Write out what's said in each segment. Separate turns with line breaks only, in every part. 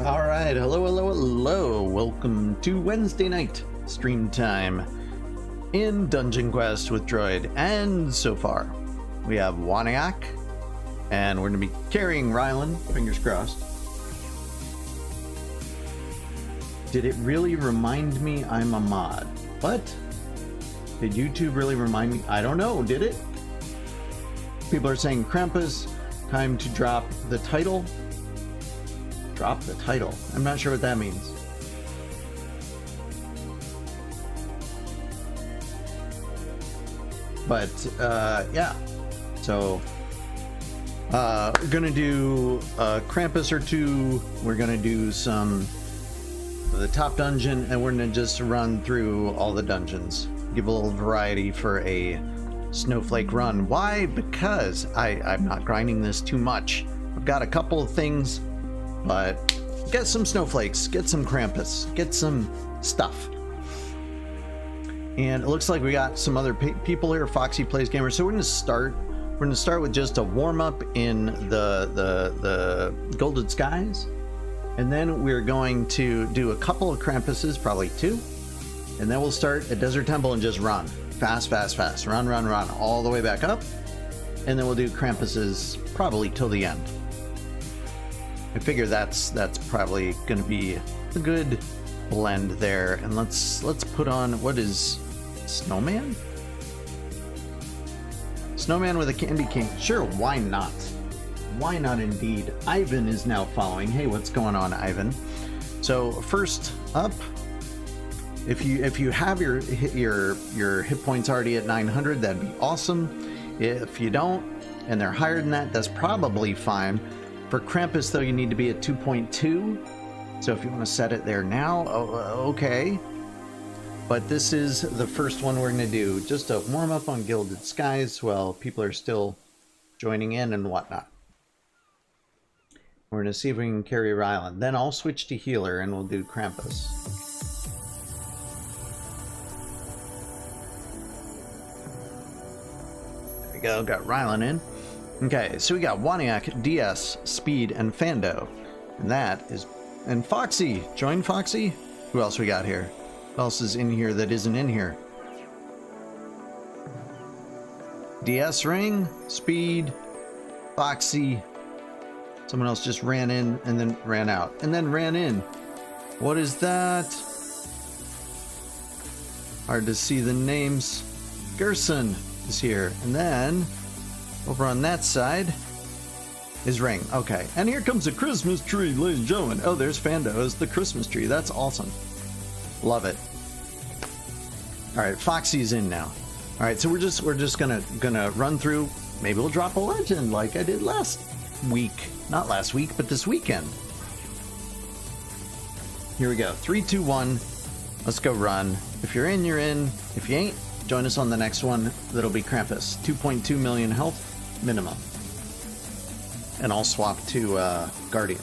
All right, hello. Welcome to Wednesday night stream time in Dungeon Quest with Droid. And so far, we have Waniak, and we're going to be carrying Rylan, fingers crossed. Did it really remind me I'm a mod? What? Did YouTube really remind me? I don't know, did it? People are saying Krampus, time to drop the title. Drop the title. I'm not sure what that means. But yeah, so we're gonna do a Krampus or two. We're gonna do some of the top dungeon, and we're gonna just run through all the dungeons. Give a little variety for a snowflake run. Why? Because I'm not grinding this too much. I've got a couple of things, but get some snowflakes, get some Krampus, get some stuff. And it looks like we got some other people here. Foxy Plays Gamer. So we're gonna start with just a warm-up in the Gilded Skies, and then we're going to do a couple of Krampuses, probably two, and then we'll start at Desert Temple and just run fast, run all the way back up, and then we'll do Krampuses probably till the end. I figure that's probably going to be a good blend there. And let's put on, what is Snowman? Snowman with a candy cane. Sure, why not? Why not indeed? Ivan is now following. Hey, what's going on, Ivan? So first up, if you have your hit points already at 900, that'd be awesome. If you don't, and they're higher than that, that's probably fine. For Krampus, though, you need to be at 2.2. So if you want to set it there now, okay. But this is the first one we're going to do. Just a warm up on Gilded Skies while people are still joining in and whatnot. We're going to see if we can carry Rylan. Then I'll switch to healer and we'll do Krampus. There we go, got Rylan in. Okay, so we got Waniak, DS, Speed, and Fando. And that is... And Foxy! Join Foxy? Who else we got here? Who else is in here that isn't in here? DS ring, Speed, Foxy. Someone else just ran in and then ran out. And then ran in. What is that? Hard to see the names. Gerson is here. And then... over on that side is Ring. Okay, and here comes the Christmas tree, ladies and gentlemen. Oh, there's Fando as the Christmas tree. That's awesome. Love it. All right, Foxy's in now. All right, so we're just gonna run through. Maybe we'll drop a legend like I did last week. Not last week, but this weekend. Here we go. 3, 2, 1. Let's go run. If you're in, you're in. If you ain't, join us on the next one. That'll be Krampus. 2.2 million health minimum. And I'll swap to Guardian.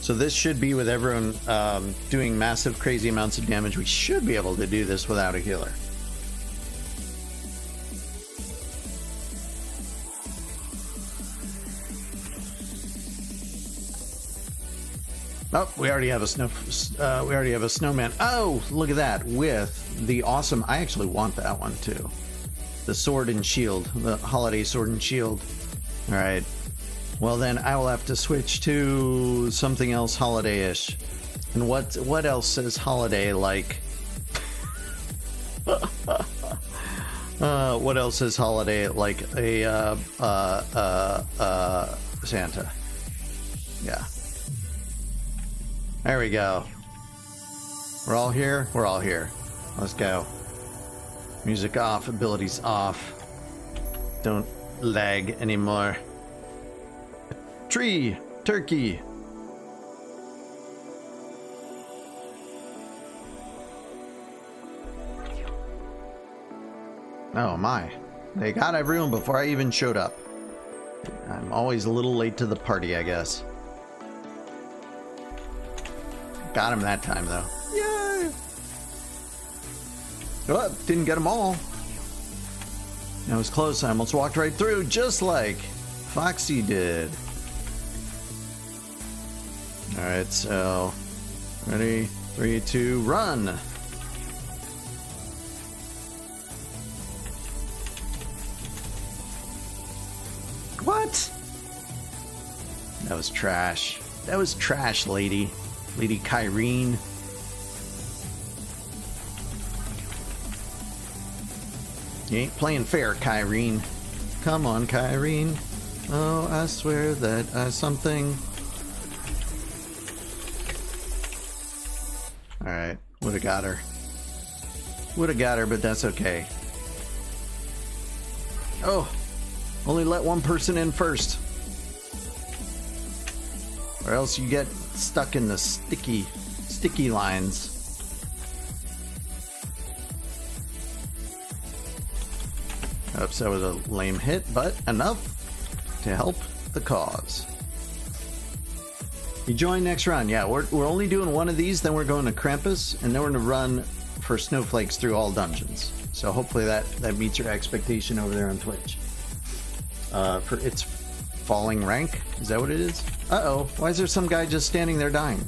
So this should be with everyone doing massive, crazy amounts of damage. We should be able to do this without a healer. Oh, we already have a snowman. Oh, look at that with the awesome. I actually want that one too. The sword and shield, the holiday sword and shield. All right. Well, then I will have to switch to something else holiday-ish. And what else says holiday like? What else says holiday like a Santa? Yeah. There we go. We're all here? We're all here. Let's go. Music off, abilities off. Don't lag anymore. Tree! Turkey! Oh my. They got everyone before I even showed up. I'm always a little late to the party, I guess. Got him that time, though. Yay! Oh, didn't get them all. That was close. I almost walked right through, just like Foxy did. Alright, so ready? 3, 2, run! What? That was trash. That was trash, lady. Lady Kyrene. You ain't playing fair, Kyrene. Come on, Kyrene. Oh, I swear that I something. Alright, would have got her. Would have got her, but that's okay. Oh, only let one person in first. Or else you get stuck in the sticky lines. Oops, that was a lame hit, but enough to help the cause. You join next run. Yeah, we're only doing one of these, then we're going to Krampus, and then we're going to run for snowflakes through all dungeons. So hopefully that meets your expectation over there on Twitch. For its falling rank, is that what it is? Uh-oh, why is there some guy just standing there dying?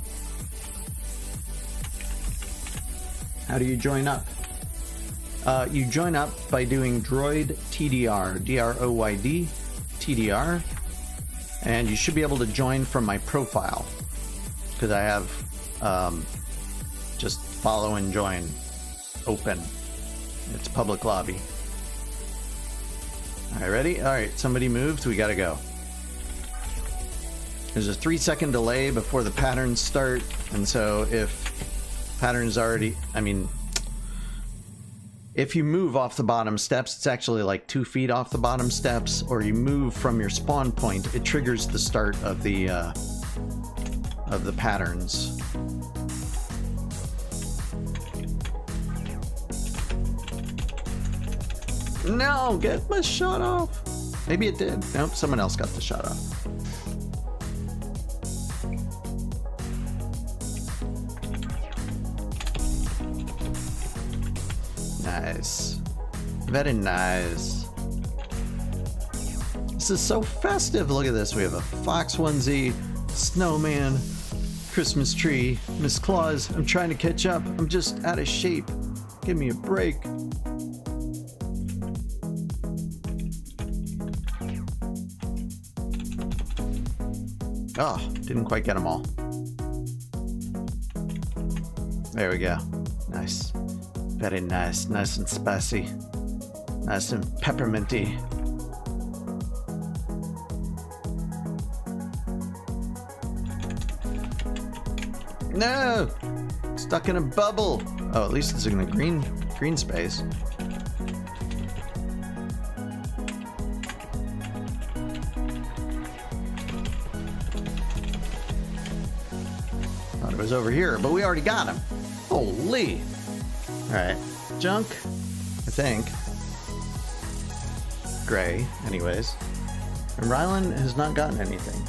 How do you join up? You join up by doing DroydTDR, D-R-O-Y-D, TDR, and you should be able to join from my profile, because I have just follow and join open. It's public lobby. Alright, ready? Alright, somebody moved, we gotta go. There's a 3-second delay before the patterns start, and so if patterns already, if you move off the bottom steps, it's actually like 2 feet off the bottom steps, or you move from your spawn point, it triggers the start of the patterns. No, get my shot off. Maybe it did. Nope, someone else got the shot off. Nice. Very nice. This is so festive. Look at this. We have a fox onesie, snowman, Christmas tree, Miss Claus. I'm trying to catch up. I'm just out of shape. Give me a break. Oh, didn't quite get them all. There we go. Nice. Very nice. Nice and spicy. Nice and pepperminty. No! Stuck in a bubble. Oh, at least it's in a green space. Thought it was over here, but we already got him. Holy! Alright. Junk, I think. Gray, anyways. And Rylan has not gotten anything.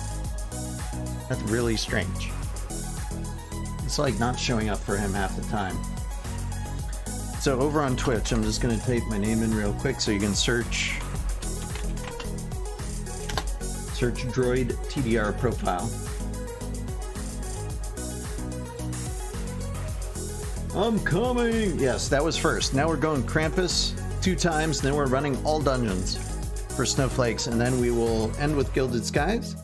That's really strange. It's like not showing up for him half the time. So over on Twitch, I'm just going to type my name in real quick so you can search DroydTDR profile. I'm coming! Yes, that was first. Now we're going Krampus 2 times, and then we're running all dungeons for snowflakes, and then we will end with Gilded Skies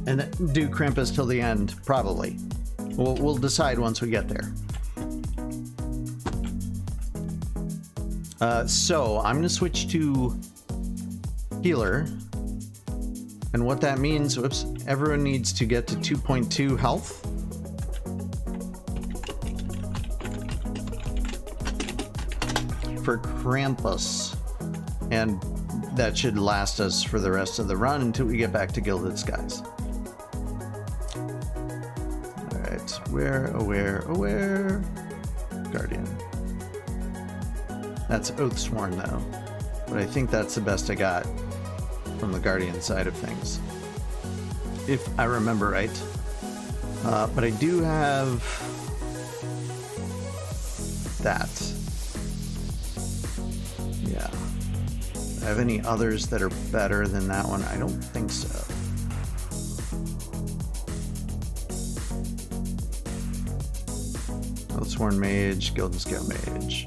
and do Krampus till the end, probably. We'll decide once we get there. So I'm gonna switch to healer, and what that means, whoops, everyone needs to get to 2.2 health. For Krampus, and that should last us for the rest of the run until we get back to Gilded Skies. Aware, Guardian. That's Oathsworn though, but I think that's the best I got from the Guardian side of things, if I remember right. But I do have that. Yeah. Do I have any others that are better than that one? I don't think so. Sworn Mage, Gilded Skies Mage.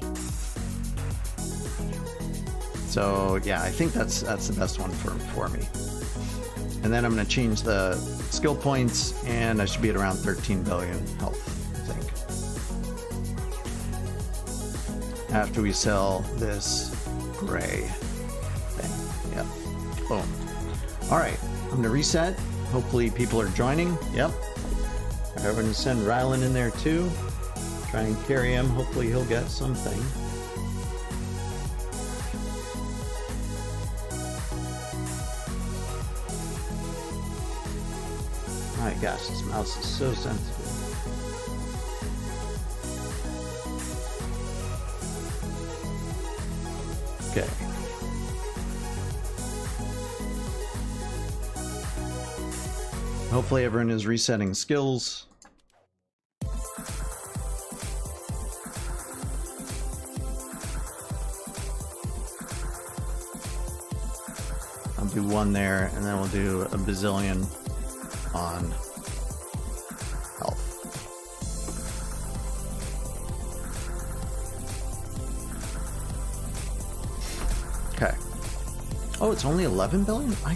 So yeah, I think that's the best one for me. And then I'm going to change the skill points, and I should be at around 13 billion health, I think. After we sell this gray thing. Yep. Boom. All right, I'm going to reset. Hopefully people are joining. Yep. I'm going to send Rylan in there too. Try and carry him. Hopefully he'll get something. My gosh, this mouse is so sensitive. Okay. Hopefully everyone is resetting skills. I'll do one there, and then we'll do a bazillion on health. Okay. Oh, it's only 11 billion? I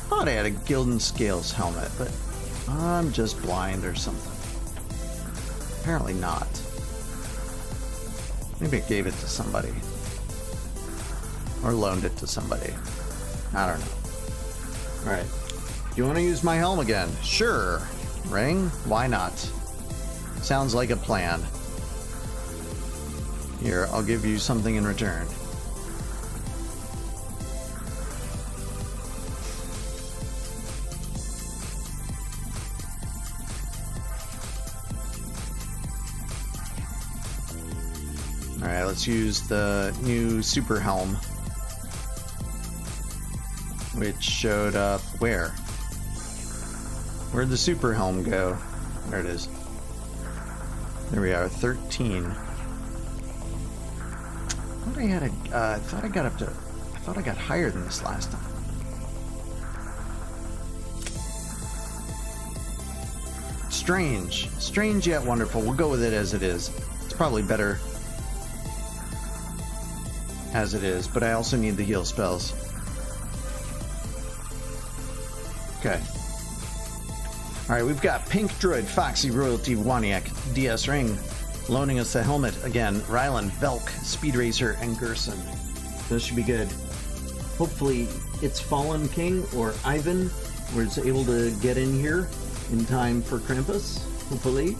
thought I had a Gilded Skies helmet, but I'm just blind or something. Apparently not. Maybe I gave it to somebody. Or loaned it to somebody. I don't know. Alright. Do you want to use my helm again? Sure. Ring? Why not? Sounds like a plan. Here, I'll give you something in return. Alright, let's use the new super helm, which showed up where? Where'd the super helm go? There it is. There we are, 13. I thought I got higher than this last time. Strange yet wonderful. We'll go with it as it is. It's probably better as it is, but I also need the heal spells. Okay. Alright, we've got Pink Droid, Foxy, Royalty, Waniak, DS Ring, loaning us the helmet again. Rylan, Velk, Speed Racer, and Gerson. Those should be good. Hopefully it's Fallen King or Ivan was able to get in here in time for Krampus. Hopefully.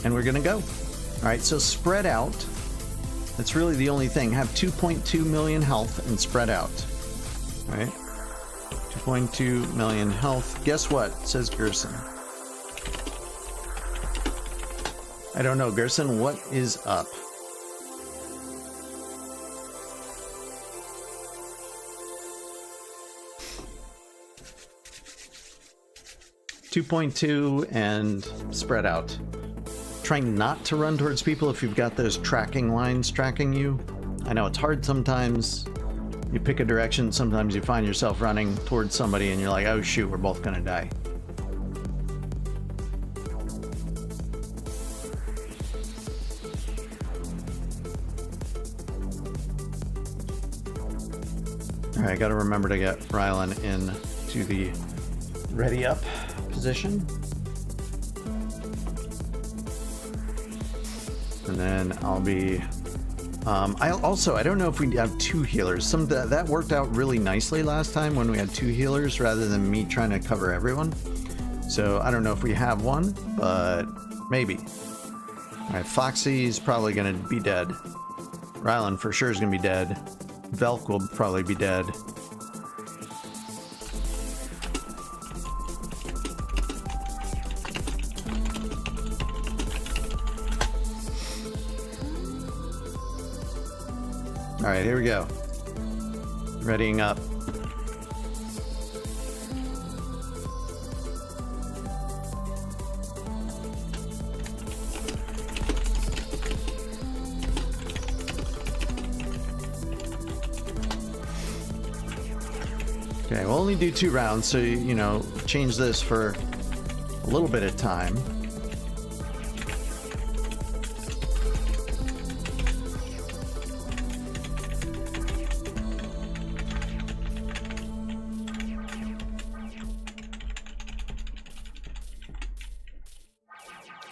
And we're gonna go. Alright, so spread out. That's really the only thing. Have 2.2 million health and spread out. Alright. 2.2 million health. Guess what? Says Gerson. I don't know, Gerson, what is up? .2 and spread out. Trying not to run towards people if you've got those tracking lines tracking you. I know it's hard sometimes. You pick a direction, sometimes you find yourself running towards somebody and you're like, oh shoot, we're both gonna die. Alright, I gotta remember to get Rylan into the ready up position. And then I'll be... I don't know if we have two healers. That worked out really nicely last time when we had two healers rather than me trying to cover everyone. So I don't know if we have one, but maybe. Alright, Foxy's probably going to be dead. Rylan for sure is going to be dead. Velk will probably be dead. Alright, here we go. Readying up. Okay, we'll only do 2 rounds, so you know, change this for a little bit of time.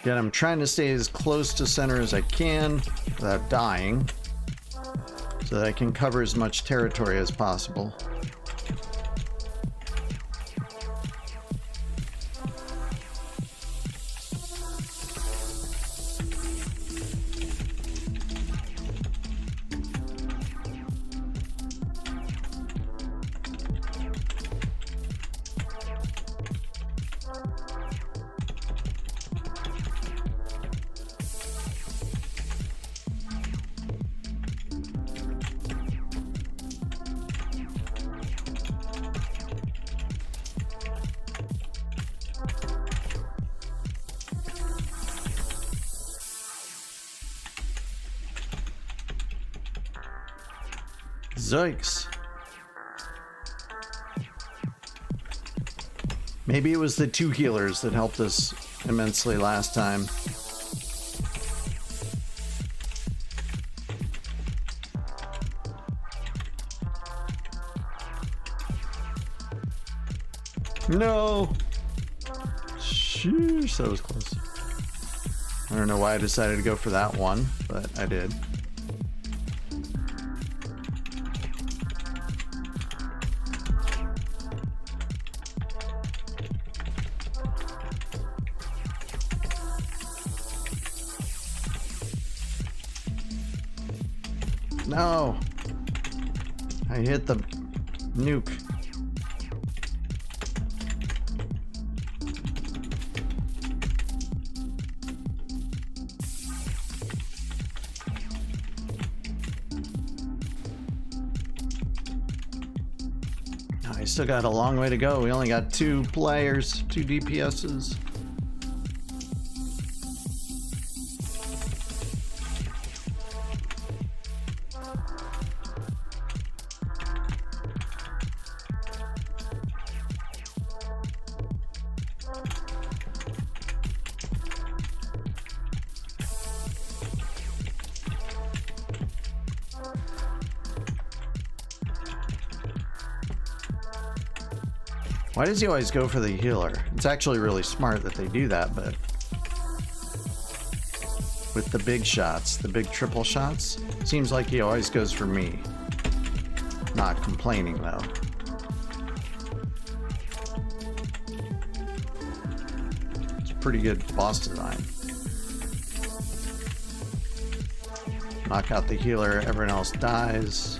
Again, I'm trying to stay as close to center as I can without dying, so that I can cover as much territory as possible. Zoinks. Maybe it was the 2 healers that helped us immensely last time. No! Sheesh, that was close. I don't know why I decided to go for that one, but I did. No! I hit the nuke. I still got a long way to go. We only got 2 players, 2 DPSs. Why does he always go for the healer? It's actually really smart that they do that, but with the big shots, the big triple shots, seems like he always goes for me. Not complaining though. It's a pretty good boss design. Knock out the healer, everyone else dies.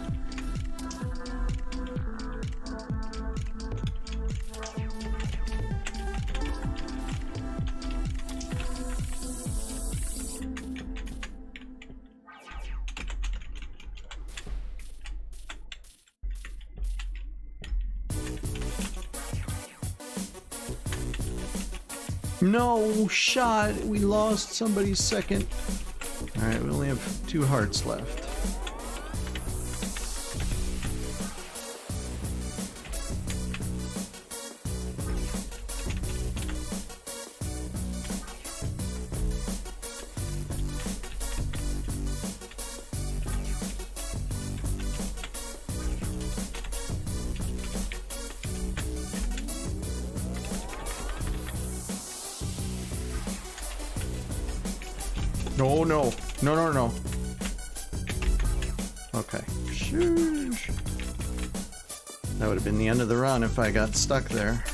No shot. We lost somebody's second. All right, we only have 2 hearts left. No, no, no, no, no. Okay. Sheesh. That would have been the end of the run if I got stuck there.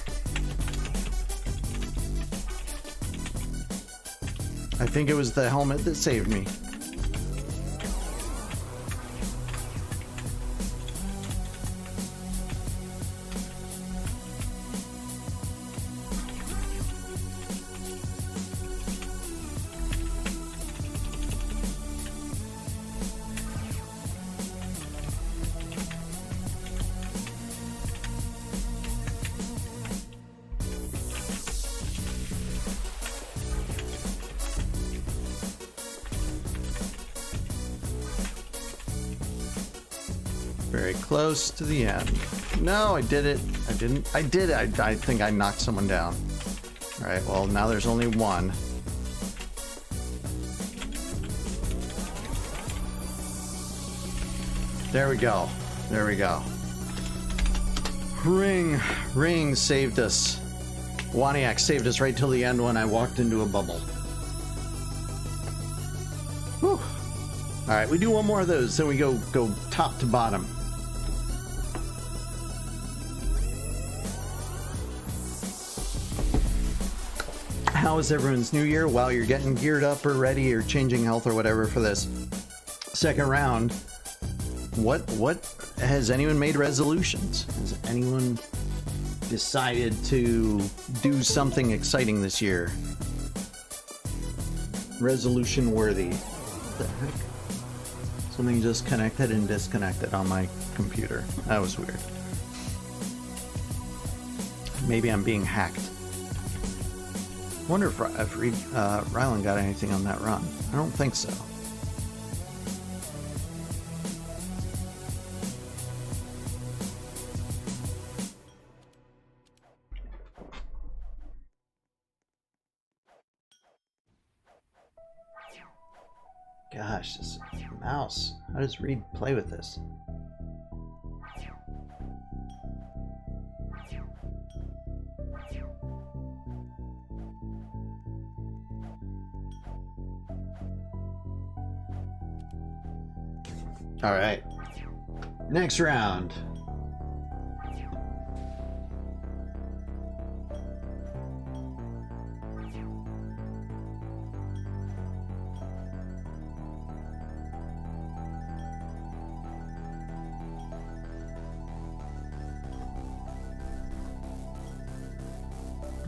I think it was the helmet that saved me. Very close to the end. No, I did it. I didn't. I did it. I think I knocked someone down. All right, well, now there's only one. There we go. There we go. Ring saved us. Waniak saved us right till the end when I walked into a bubble. Whew. All right, we do one more of those, then we go top to bottom. How is everyone's new year? While you're getting geared up or ready or changing health or whatever for this second round, what has anyone made resolutions? Has anyone decided to do something exciting this year? Resolution worthy. What the heck? Something just connected and disconnected on my computer. That was weird. Maybe I'm being hacked. Wonder if Rylan got anything on that run. I don't think so. Gosh, this mouse. How does Reed play with this? All right. Next round.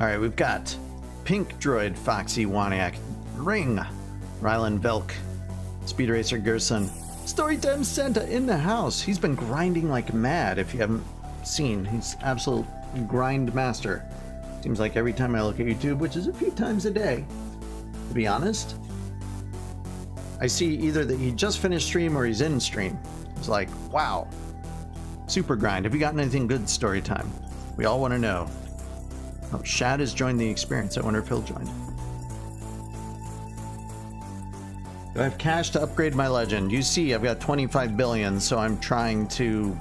All right, we've got Pink Droid, Foxy, Waniak, Ring, Rylan, Velk, Speed Racer, Gerson, Storytime Santa in the house. He's been grinding like mad. If you haven't seen, he's absolute grind master. Seems like every time I look at YouTube, which is a few times a day, to be honest, I see either that he just finished stream or he's in stream. It's like, wow, super grind. Have you gotten anything good story time? We all want to know. Oh, Shad has joined the experience. I wonder if he'll join. Do I have cash to upgrade my legend? You see, I've got 25 billion, so I'm trying to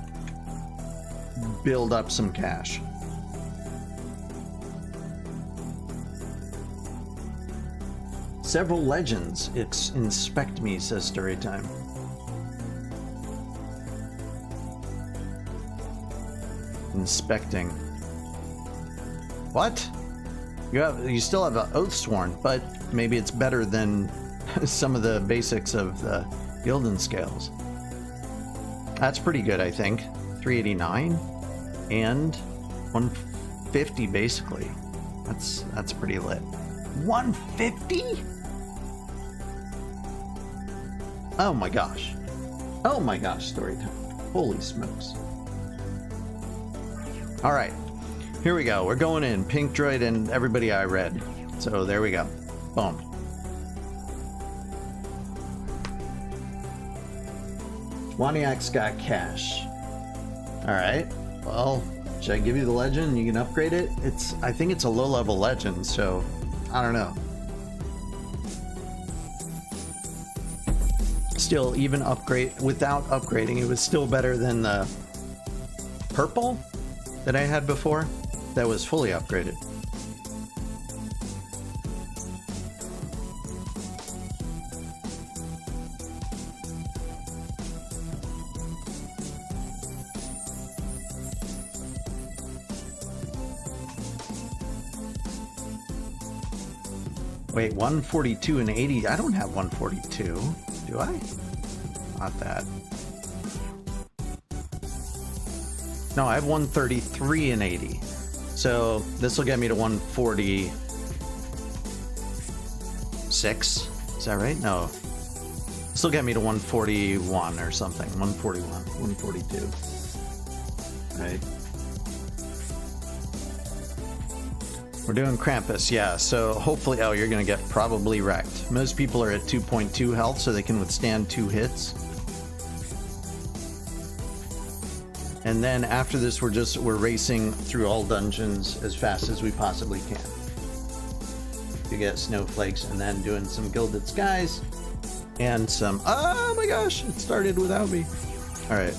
build up some cash. Several legends. Inspect me, says Storytime. Inspecting. What? You still have an Oathsworn, but maybe it's better than some of the basics of the Gilded Scales. That's pretty good, I think. 389 and 150 basically. That's pretty lit. 150? Oh my gosh. Oh my gosh, Storytime. Holy smokes. All right. Here we go. We're going in. Pink Droid and everybody I read. So there we go. Boom. Waniak's got cash. Alright. Well, should I give you the legend? You can upgrade it? I think it's a low-level legend, so I don't know. Still, even without upgrading, it was still better than the purple that I had before. That was fully upgraded. Wait, 142 and 80? I don't have 142. Do I? Not that. No, I have 133 and 80. So this will get me to 146. Is that right? No. This will get me to 141 or something. 141, 142. Right. We're doing Krampus, yeah. So hopefully, oh, you're gonna get probably wrecked. Most people are at 2.2 health, so they can withstand 2 hits. And then after this, we're racing through all dungeons as fast as we possibly can to get snowflakes, and then doing some Gilded Skies and some... Oh my gosh, it started without me. All right.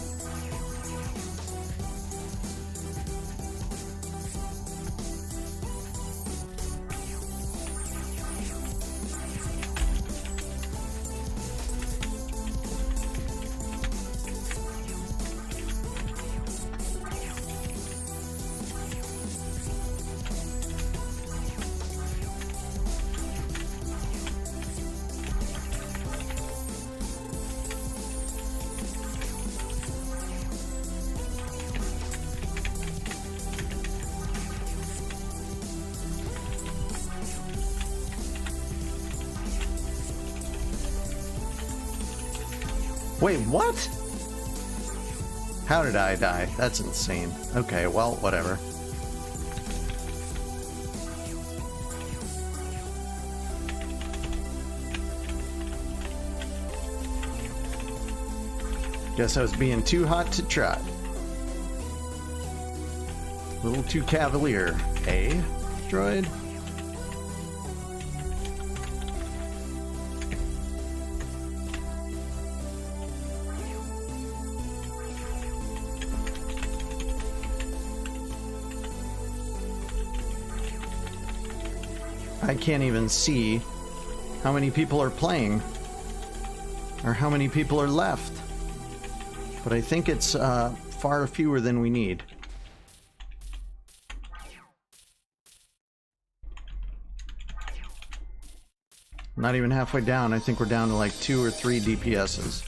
Wait, what? How did I die? That's insane. Okay, well, whatever. Guess I was being too hot to trot. A little too cavalier, eh, droid? I can't even see how many people are playing or how many people are left, but I think it's far fewer than we need. Not even halfway down. I think we're down to like 2 or 3 DPSs.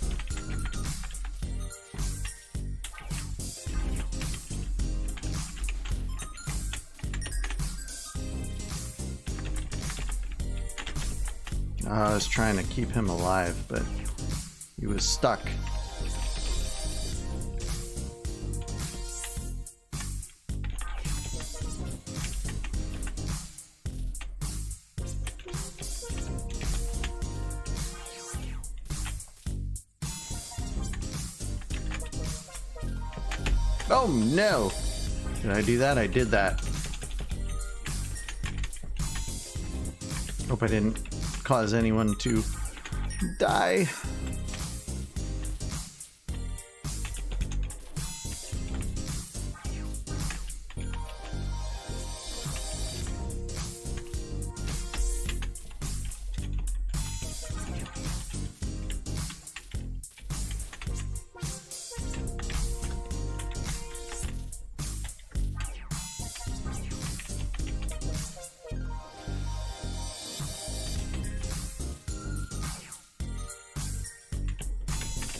I was trying to keep him alive, but he was stuck. Oh no! Did I do that? I did that. Hope I didn't cause anyone to die.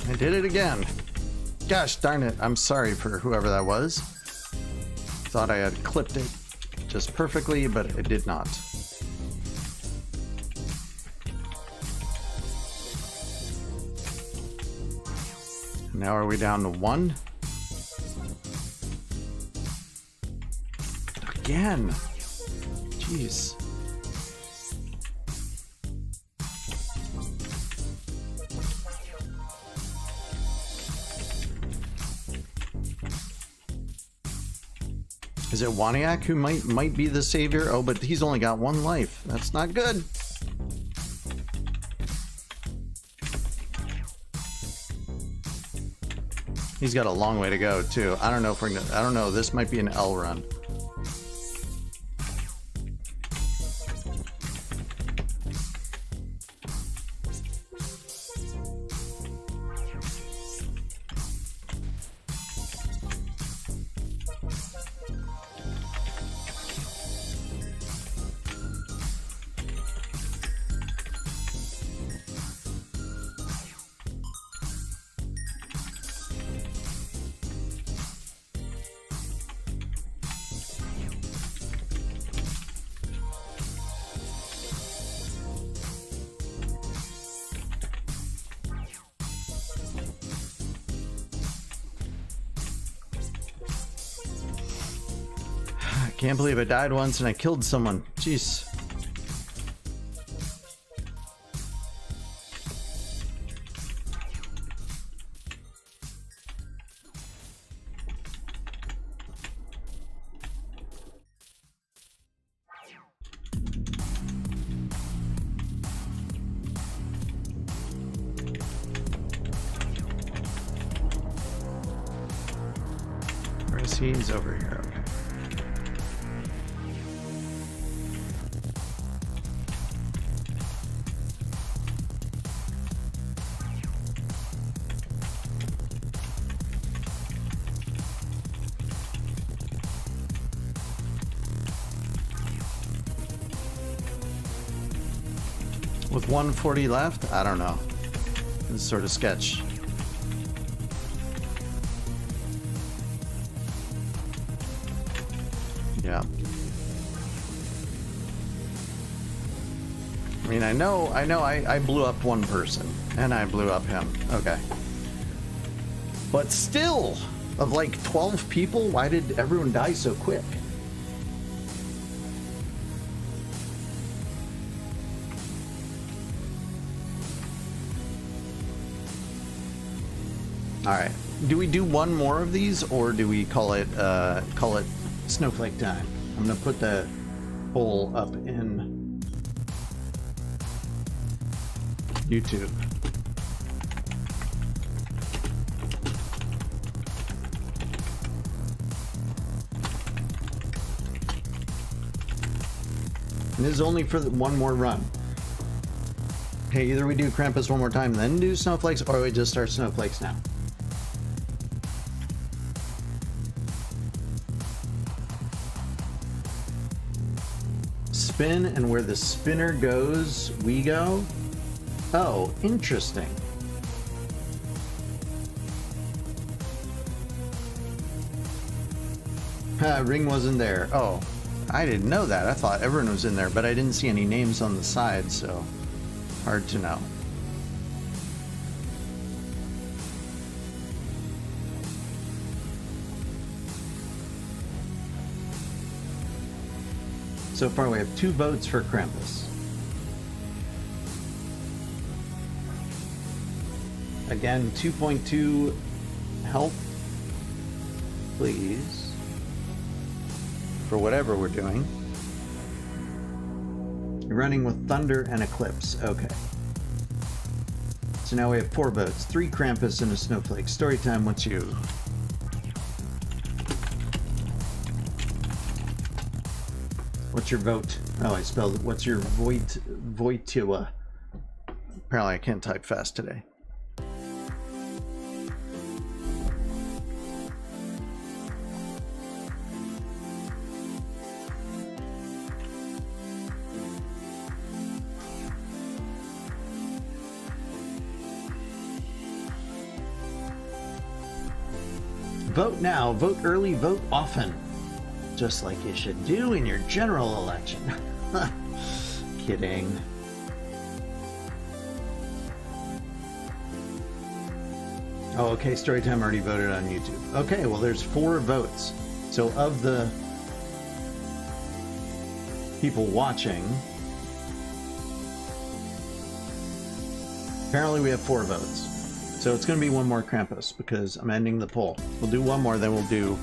I did it again. Gosh darn it. I'm sorry for whoever that was. Thought I had clipped it just perfectly, but it did not. Now are we down to 1? Again. Jeez. Is it Waniak who might be the savior? Oh, but he's only got 1 life. That's not good. He's got a long way to go too. I don't know if we're gonna, I don't know. This might be an L run. Can't believe I died once and I killed someone. Jeez. guess he's over here. Okay. With 140 left? I don't know. This is sort of sketch. Yeah. I mean, I know I blew up one person, and I blew up him. Okay. But still, of like 12 people, why did everyone die so quick? All right. Do we do one more of these, or do we call it snowflake time? I'm gonna put the poll up in YouTube. And this is only for one more run. Okay, either we do Krampus one more time, then do snowflakes, or we just start snowflakes now. Spin, and where the spinner goes, we go. Oh, interesting. Ring wasn't there. Oh, I didn't know that. I thought everyone was in there, but I didn't see any names on the side, so hard to know. So far, we have 2 votes for Krampus. Again, 2.2 health, please, for whatever we're doing. You're running with Thunder and Eclipse. Okay. So now we have 4 votes. 3 Krampus and a Snowflake. Storytime, what's you? What's your vote? Oh, I spelled it. What's your Voitua? Apparently I can't type fast today. Vote now, vote early, vote often. Just like you should do in your general election. Kidding. Oh, okay, Storytime already voted on YouTube. Okay, well there's 4 votes. So of the people watching, apparently we have 4 votes. So it's going to be one more Krampus because I'm ending the poll. We'll do one more, then we'll do...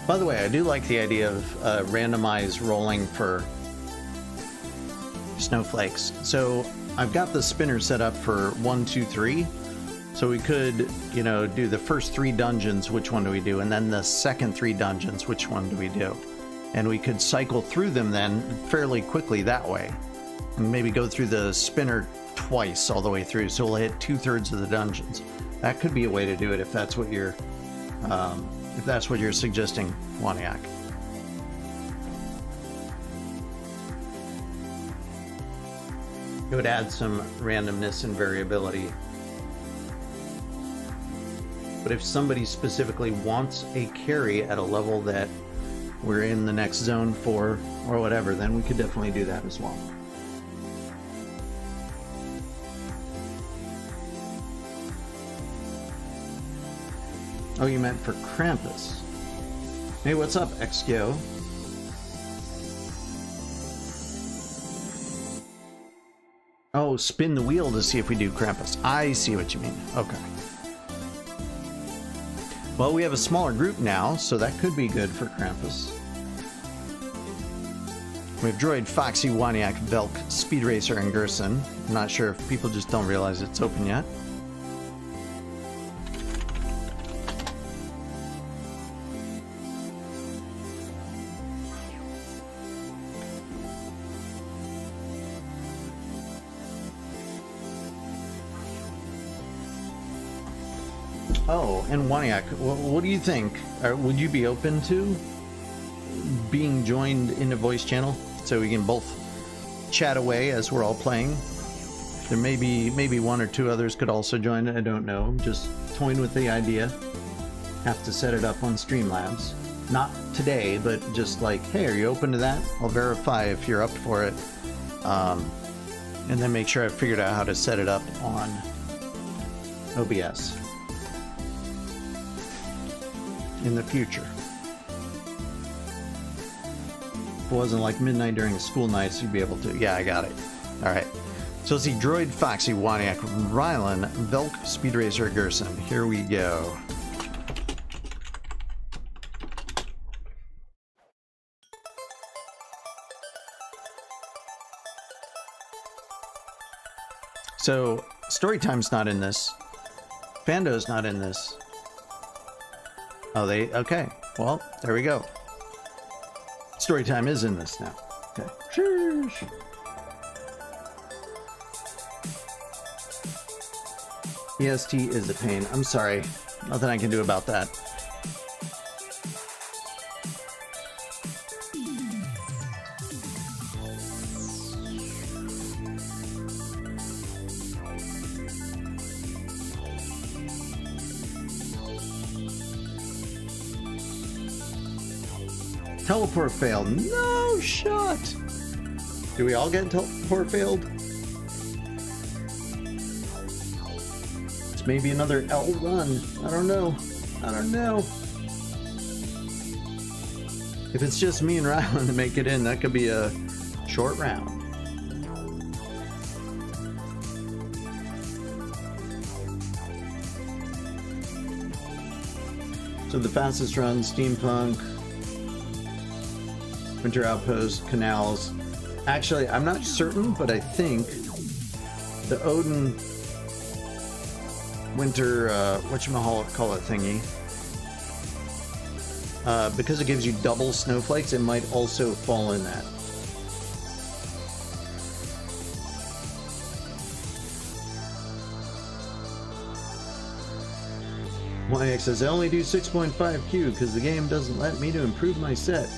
by the way, I do like the idea of randomized rolling for snowflakes. So I've got the spinner set up for 1, 2, 3. So we could, you know, do the first 3 dungeons, which one do we do? And then the second 3 dungeons, which one do we do? And we could cycle through them then fairly quickly that way. And maybe go through the spinner twice all the way through. So we'll hit 2/3 of the dungeons. That could be a way to do it if that's what you're... if that's what you're suggesting, Waniak. It would add some randomness and variability. But if somebody specifically wants a carry at a level that we're in the next zone for, or whatever, then we could definitely do that as well. Oh, you meant for Krampus. Hey, what's up, XGO? Oh, spin the wheel to see if we do Krampus. I see what you mean. Okay. Well, we have a smaller group now, so that could be good for Krampus. We have Droid, Foxy, Waniak, Velk, Speed Racer, and Gerson. I'm not sure if people just don't realize it's open yet. Oh, and Waniak, what do you think? Would you be open to being joined in a voice channel so we can both chat away as we're all playing? There may be maybe one or two others could also join. I don't know. Just toying with the idea. Have to set it up on Streamlabs. Not today, but just like, hey, are you open to that? I'll verify if you're up for it. And then make sure I figured out how to set it up on OBS in the future. If it wasn't like midnight during school nights, you'd be able to. Yeah, I got it. All right. So let's see, Droid, Foxy, Waniak, Rylan, Velk, Speed Racer, Gerson. Here we go. So, Storytime's not in this. Fando's not in this. Oh, okay. Well, there we go. Storytime is in this now. Okay. Sheesh. EST is a pain. I'm sorry. Nothing I can do about that. Teleport failed. No shot. Do we all get teleport failed? It's maybe another L run. I don't know. I don't know. If it's just me and Rylan to make it in, that could be a short round. So the fastest run, Steampunk, Winter Outpost, Canals. Actually, I'm not certain, but I think the Odin Winter, whatchamacallit thingy, because it gives you double snowflakes, it might also fall in that. YX says, I only do 6.5Q because the game doesn't let me to improve my set.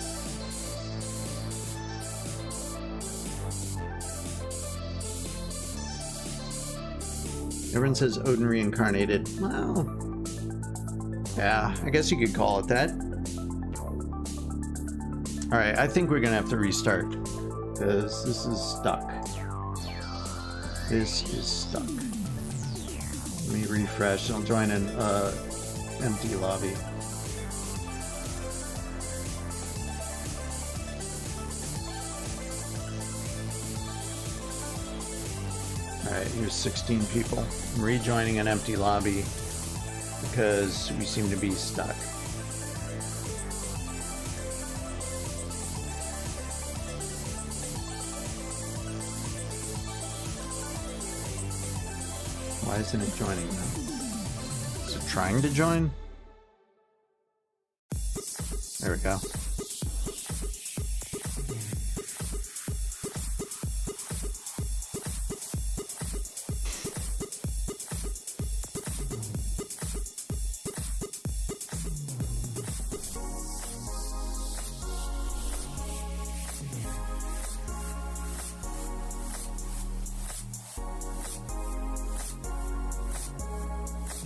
Everyone says Odin reincarnated. Well, yeah, I guess you could call it that. Alright, I think we're gonna have to restart, because this is stuck. This is stuck. Let me refresh. I'll join an empty lobby. Alright, here's 16 people. I'm rejoining an empty lobby because we seem to be stuck. Why isn't it joining now? Is it trying to join? There we go.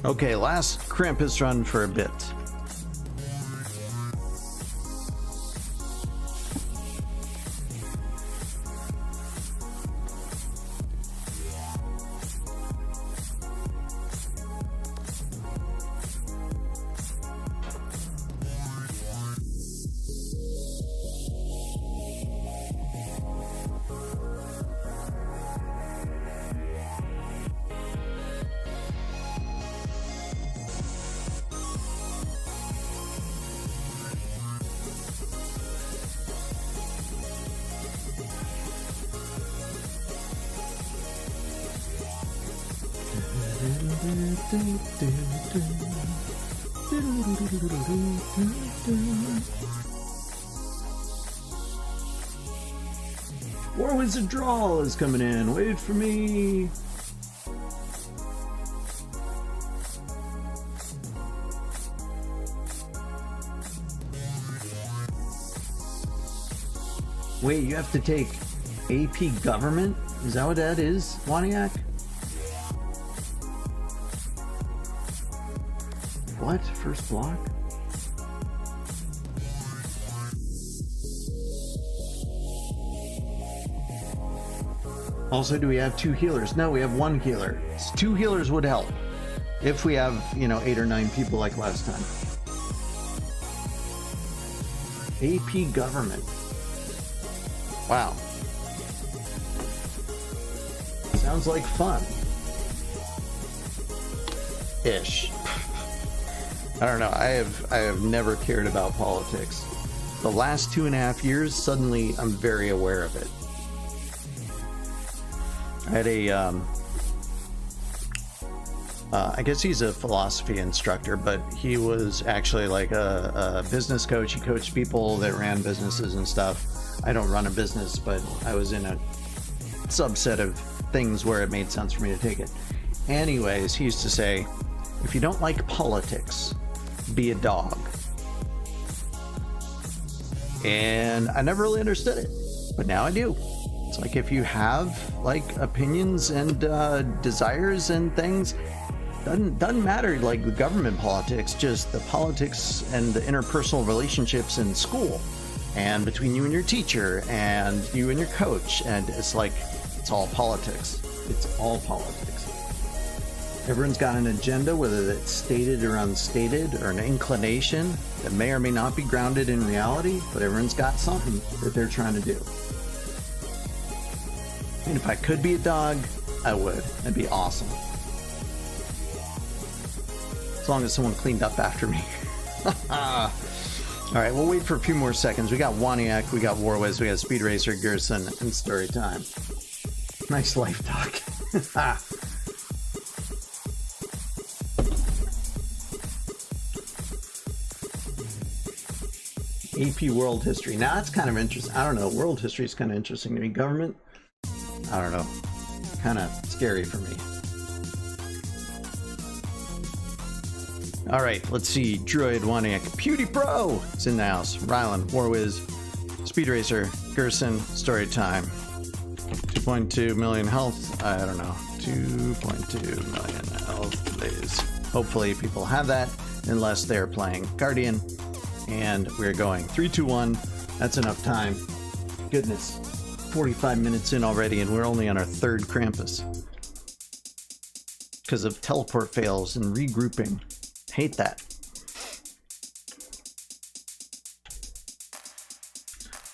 Okay, last Krampus run for a bit. War Wizard Drawl is coming in. Wait for me. Wait, you have to take AP Government? Is that what that is, Waniak? What? First block? Also, do we have 2 healers? No, we have 1 healer. 2 healers would help. If we have, you know, 8 or 9 people like last time. AP Government. Wow. Sounds like fun. Ish. I don't know. I have never cared about politics. The last 2.5 years, suddenly I'm very aware of it. I had a I guess he's a philosophy instructor, but he was actually like a business coach. He coached people that ran businesses and stuff. I don't run a business, but I was in a subset of things where it made sense for me to take it. Anyways, he used to say, if you don't like politics, be a dog. And I never really understood it, but now I do. It's like if you have like opinions and desires and things, doesn't matter like the government politics, just the politics and the interpersonal relationships in school and between you and your teacher and you and your coach. And it's like, it's all politics. It's all politics. Everyone's got an agenda, whether it's stated or unstated, or an inclination that may or may not be grounded in reality, but everyone's got something that they're trying to do. And if I could be a dog, I would. That'd be awesome. As long as someone cleaned up after me. All right, we'll wait for a few more seconds. We got Waniak, we got Warwiz, we got Speed Racer, Gerson, and Story Time. Nice life talk. AP World History. Now that's kind of interesting. I don't know. World History is kind of interesting to me. Government? I don't know. Kind of scary for me. All right, let's see. Droid, Waniak, PewDiePro is in the house. Rylan, Warwiz, Speed Racer, Gerson, Story Time. 2.2 million health. I don't know. 2.2 million health, please. Hopefully people have that, unless they're playing Guardian. And we're going 3, 2, 1. That's enough time. Goodness. 45 minutes in already, and we're only on our 3rd Krampus. Because of teleport fails and regrouping. Hate that.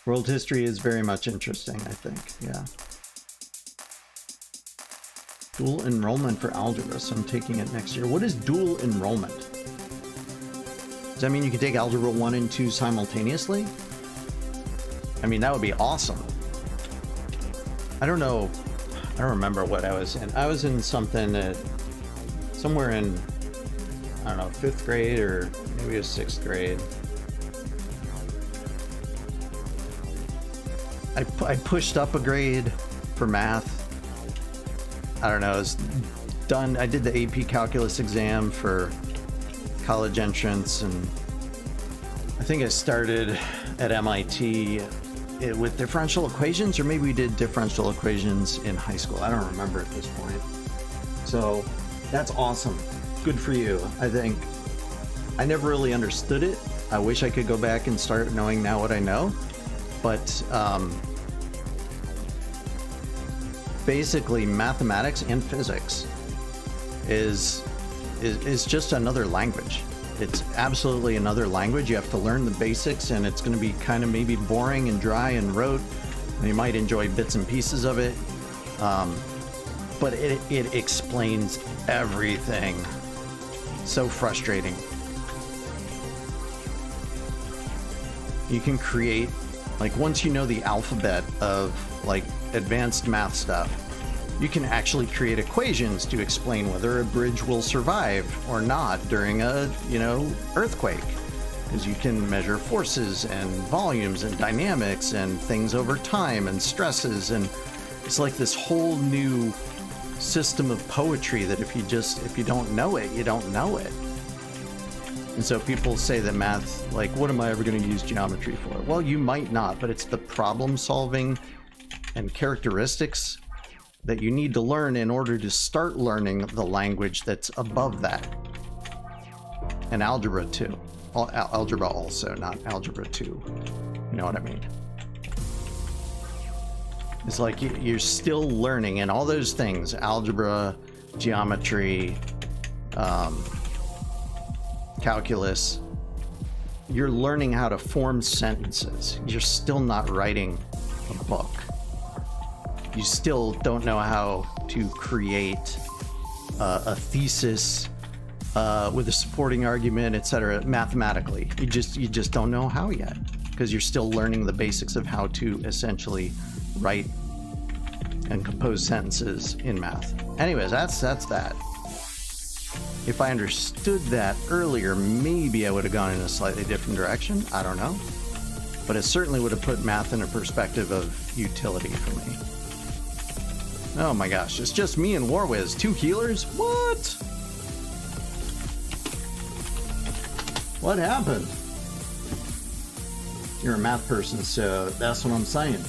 World history is very much interesting, I think. Yeah. Dual enrollment for algebra, so I'm taking it next year. What is dual enrollment? Does that mean you can take algebra 1 and 2 simultaneously? I mean, that would be awesome. I don't know. I don't remember what I was in. I was in something that somewhere in, I don't know, 5th grade or maybe it was 6th grade. I pushed up a grade for math. I don't know. I was done. I did the AP calculus exam for college entrance, and I think I started at MIT with differential equations, or maybe we did differential equations in high school. I don't remember at this point. So that's awesome. Good for you. I think I never really understood it. I wish I could go back and start knowing now what I know, but basically mathematics and physics is just another language. It's absolutely another language. You have to learn the basics, and it's going to be kind of maybe boring and dry and rote, and you might enjoy bits and pieces of it, but it explains everything. So frustrating. You can create, like, once you know the alphabet of like advanced math stuff, you can actually create equations to explain whether a bridge will survive or not during a, you know, earthquake. Because you can measure forces and volumes and dynamics and things over time and stresses, and it's like this whole new system of poetry that if you don't know it, you don't know it. And so people say that math, like, what am I ever going to use geometry for? Well, you might not, but it's the problem solving and characteristics that you need to learn in order to start learning the language that's above that. And algebra too. Algebra also, not algebra 2. You know what I mean? It's like you're still learning, and all those things, algebra, geometry, calculus, you're learning how to form sentences. You're still not writing a book. You still don't know how to create a thesis with a supporting argument, etc. mathematically. You just don't know how yet, because you're still learning the basics of how to essentially write and compose sentences in math. Anyways, that's that. If I understood that earlier, maybe I would have gone in a slightly different direction. I don't know. But it certainly would have put math in a perspective of utility for me. Oh my gosh, it's just me and Warwiz. 2 healers? What? What happened? You're a math person, so that's what I'm saying.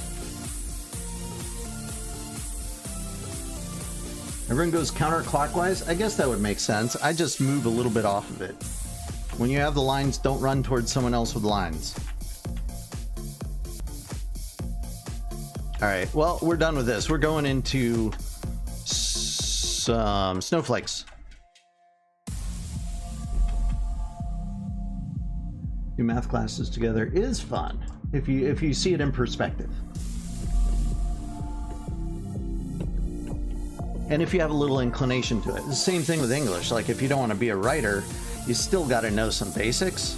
Everyone goes counterclockwise? I guess that would make sense. I just move a little bit off of it. When you have the lines, don't run towards someone else with lines. Alright, well, we're done with this. We're going into some snowflakes. Do math classes together is fun if you see it in perspective. And if you have a little inclination to it. The same thing with English. Like, if you don't want to be a writer, you still got to know some basics.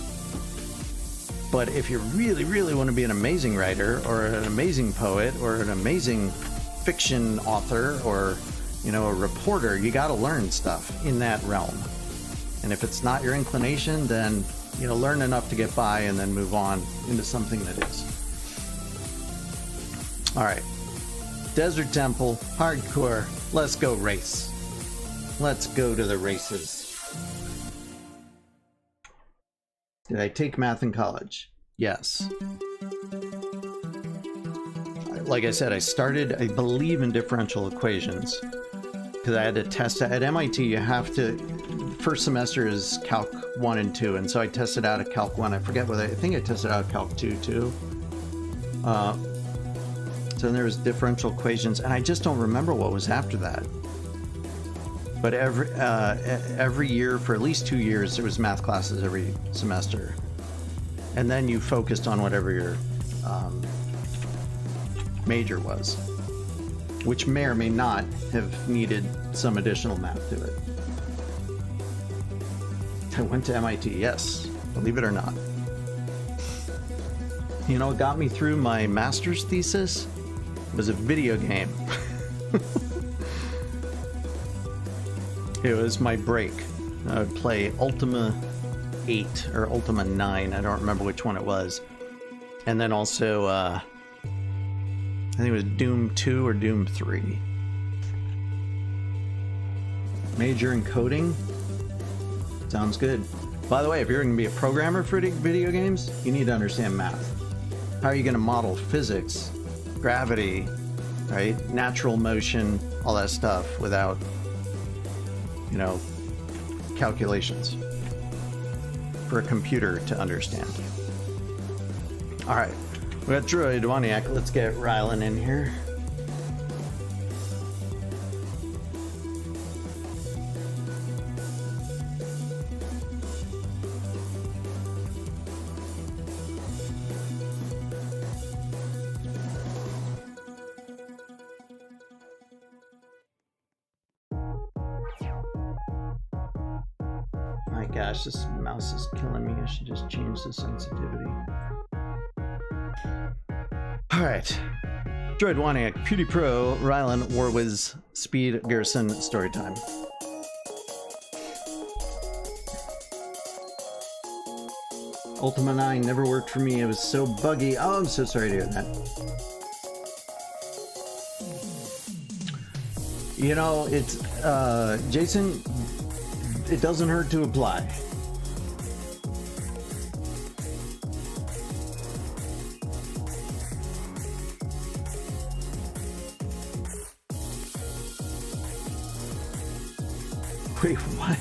But if you really, really want to be an amazing writer, or an amazing poet, or an amazing fiction author, or, you know, a reporter, you got to learn stuff in that realm. And if it's not your inclination, then, you know, learn enough to get by and then move on into something that is. All right. Desert Temple, hardcore. Let's go race. Let's go to the races. Did I take math in college? Yes. Like I said, I started, I believe, in differential equations because I had to test it. At MIT, you have to, first semester is Calc 1 and 2, and so I tested out at Calc 1. I forget whether, I think I tested out Calc 2 too. So then there was differential equations, and I just don't remember what was after that. But every year, for at least 2 years, there was math classes every semester. And then you focused on whatever your major was, which may or may not have needed some additional math to it. I went to MIT, yes, believe it or not. You know what got me through my master's thesis? Was a video game. It was my break. I would play Ultima 8 or Ultima 9. I don't remember which one it was. And then also, I think it was Doom 2 or Doom 3. Major in coding? Sounds good. By the way, if you're going to be a programmer for video games, you need to understand math. How are you going to model physics, gravity, right? Natural motion, all that stuff without, you know, calculations for a computer to understand. All right, we got DroydTDR. Let's get Rylan in here. My gosh, this mouse is killing me. I should just change the sensitivity. All right. DroydTDR, PewDiePro, Rylan, Warwiz, Speed, Garrison, Storytime. Ultima 9 never worked for me. It was so buggy. Oh, I'm so sorry to hear that. You know, it's, Jason, it doesn't hurt to apply. Wait, what?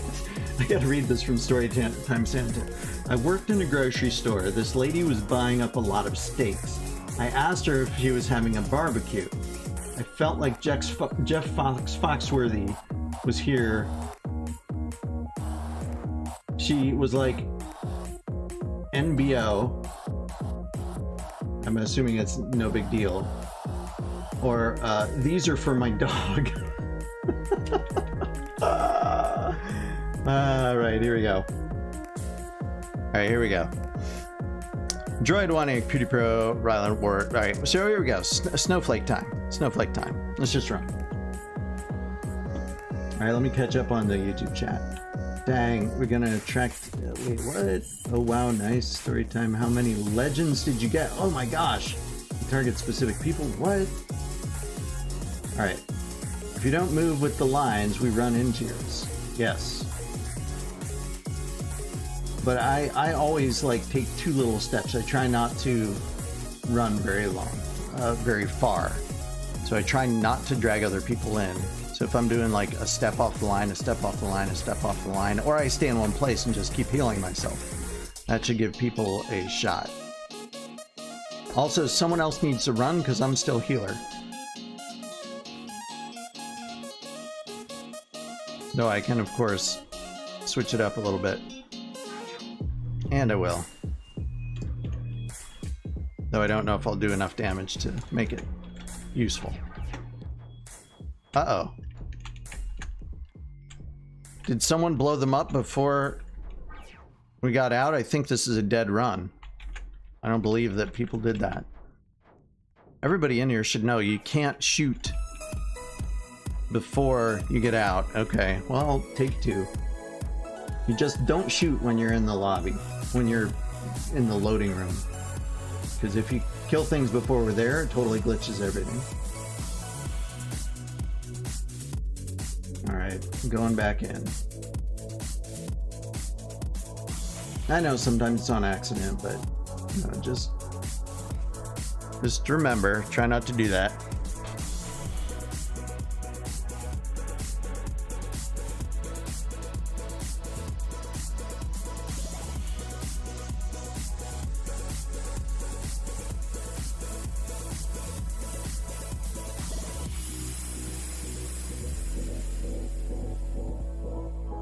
I gotta read this from Storytime Santa. I worked in a grocery store. This lady was buying up a lot of steaks. I asked her if she was having a barbecue. I felt like Jeff Foxworthy was here. She was like, NBO. I'm assuming it's no big deal. Or, these are for my dog. Alright, here we go. Alright, here we go. Droid wanting Pewdie Pro, Ryland Ward. Alright, so here we go. Snowflake time. Snowflake time. Let's just run. Alright, let me catch up on the YouTube chat. Dang, we're gonna attract. Wait, what? Oh, wow, nice. Story time. How many legends did you get? Oh my gosh. Target specific people. What? Alright. If you don't move with the lines, we run into yours. Yes. But I always like take 2 little steps. I try not to run very long, very far. So I try not to drag other people in. So if I'm doing like a step off the line, a step off the line, a step off the line, or I stay in one place and just keep healing myself, that should give people a shot. Also, someone else needs to run because I'm still healer. Though I can, of course, switch it up a little bit. And I will. Though I don't know if I'll do enough damage to make it useful. Uh-oh. Did someone blow them up before we got out? I think this is a dead run. I don't believe that people did that. Everybody in here should know you can't shoot before you get out. Okay, well, take 2. You just don't shoot when you're in the lobby, when you're in the loading room. Because if you kill things before we're there, it totally glitches everything. Alright, going back in. I know sometimes it's on accident, but you know, just remember, try not to do that.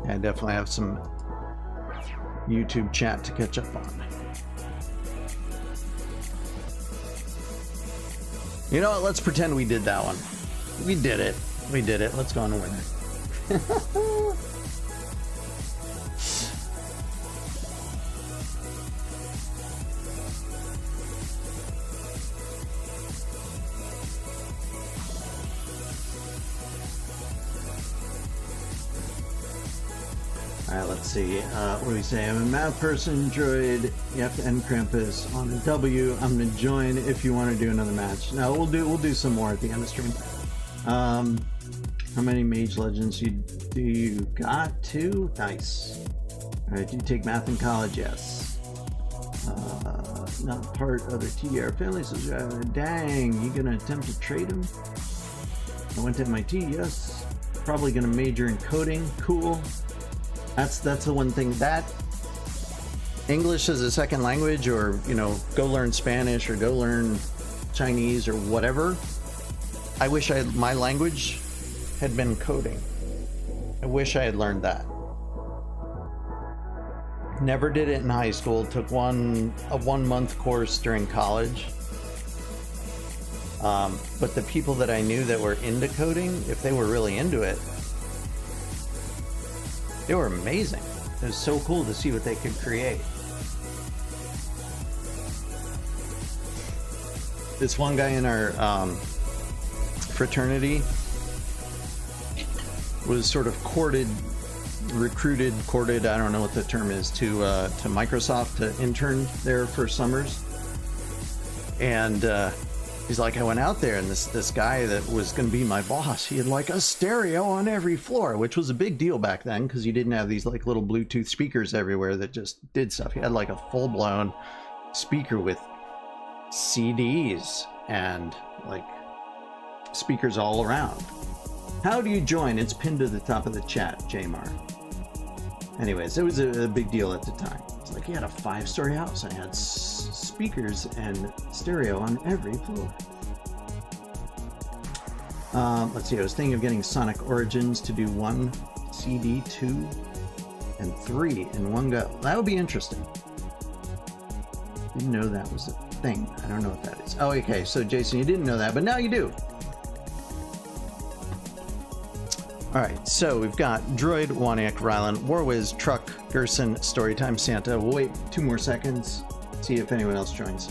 I definitely have some YouTube chat to catch up on. You know what? Let's pretend we did that one. We did it. We did it. Let's go on a winner. Alright, let's see. What do we say? I'm a math person, droid. You have to end Krampus on a W. I'm gonna join if you want to do another match. No, we'll do some more at the end of stream. How many mage legends do you got? 2? Nice. Alright, do you take math in college? Yes. Not part of the TDR family, so dang, you gonna attempt to trade him? I went to MIT, yes. Probably gonna major in coding. Cool. That's the one thing that English as a second language, or you know, go learn Spanish or go learn Chinese or whatever. I wish my language had been coding. I wish I had learned that. Never did it in high school. Took a 1-month course during college. But the people that I knew that were into coding, if they were really into it, they were amazing. It was so cool to see what they could create. This one guy in our fraternity was sort of recruited, I don't know what the term is, to Microsoft to intern there for summers. And he's like, I went out there, and this guy that was going to be my boss, he had like a stereo on every floor, which was a big deal back then because you didn't have these like little Bluetooth speakers everywhere that just did stuff. He had like a full-blown speaker with CDs and like speakers all around. How do you join? It's pinned to the top of the chat, Jamar. Anyways, it was a big deal at the time. It's like he had a 5-story house and had speakers and stereo on every floor. Let's see, I was thinking of getting Sonic Origins to do 1 CD, 2, and 3 in one go. That would be interesting. Didn't know that was a thing. I don't know what that is. Oh, okay, so Jason, you didn't know that, but now you do. Alright, so we've got Droid, Waniak, Rylan, Warwiz, Truck, Gerson, Storytime, Santa. We'll wait 2 more seconds, see if anyone else joins.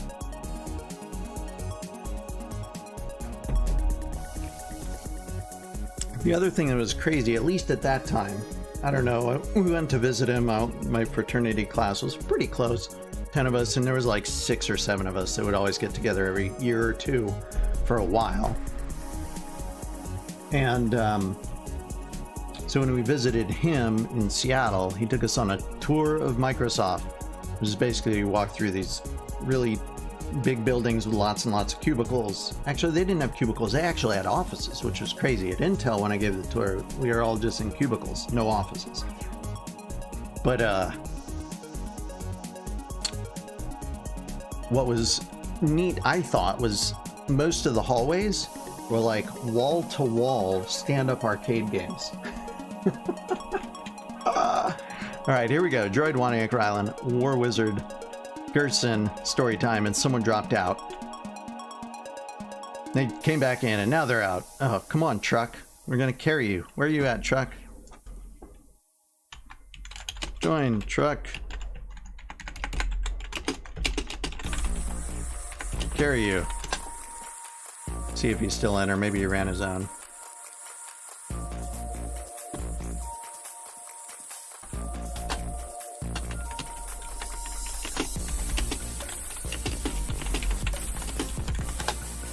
The other thing that was crazy, at least at that time, I don't know, we went to visit him. My fraternity class was pretty close, 10 of us, and there was like 6 or 7 of us that would always get together every year or 2 for a while. And so when we visited him in Seattle, he took us on a tour of Microsoft, which is basically you walk through these really big buildings with lots and lots of cubicles. Actually, they didn't have cubicles. They actually had offices, which was crazy. At Intel, when I gave the tour, we were all just in cubicles, no offices. But what was neat, I thought, was most of the hallways were like wall-to-wall stand-up arcade games. All right, here we go. Droid, Waniak, Rylan, War Wizard, Gerson, Storytime, and someone dropped out. They came back in, and now they're out. Oh, come on, Truck. We're gonna carry you. Where are you at, Truck? Join, Truck. Carry you. See if he's still in, or maybe he ran his own.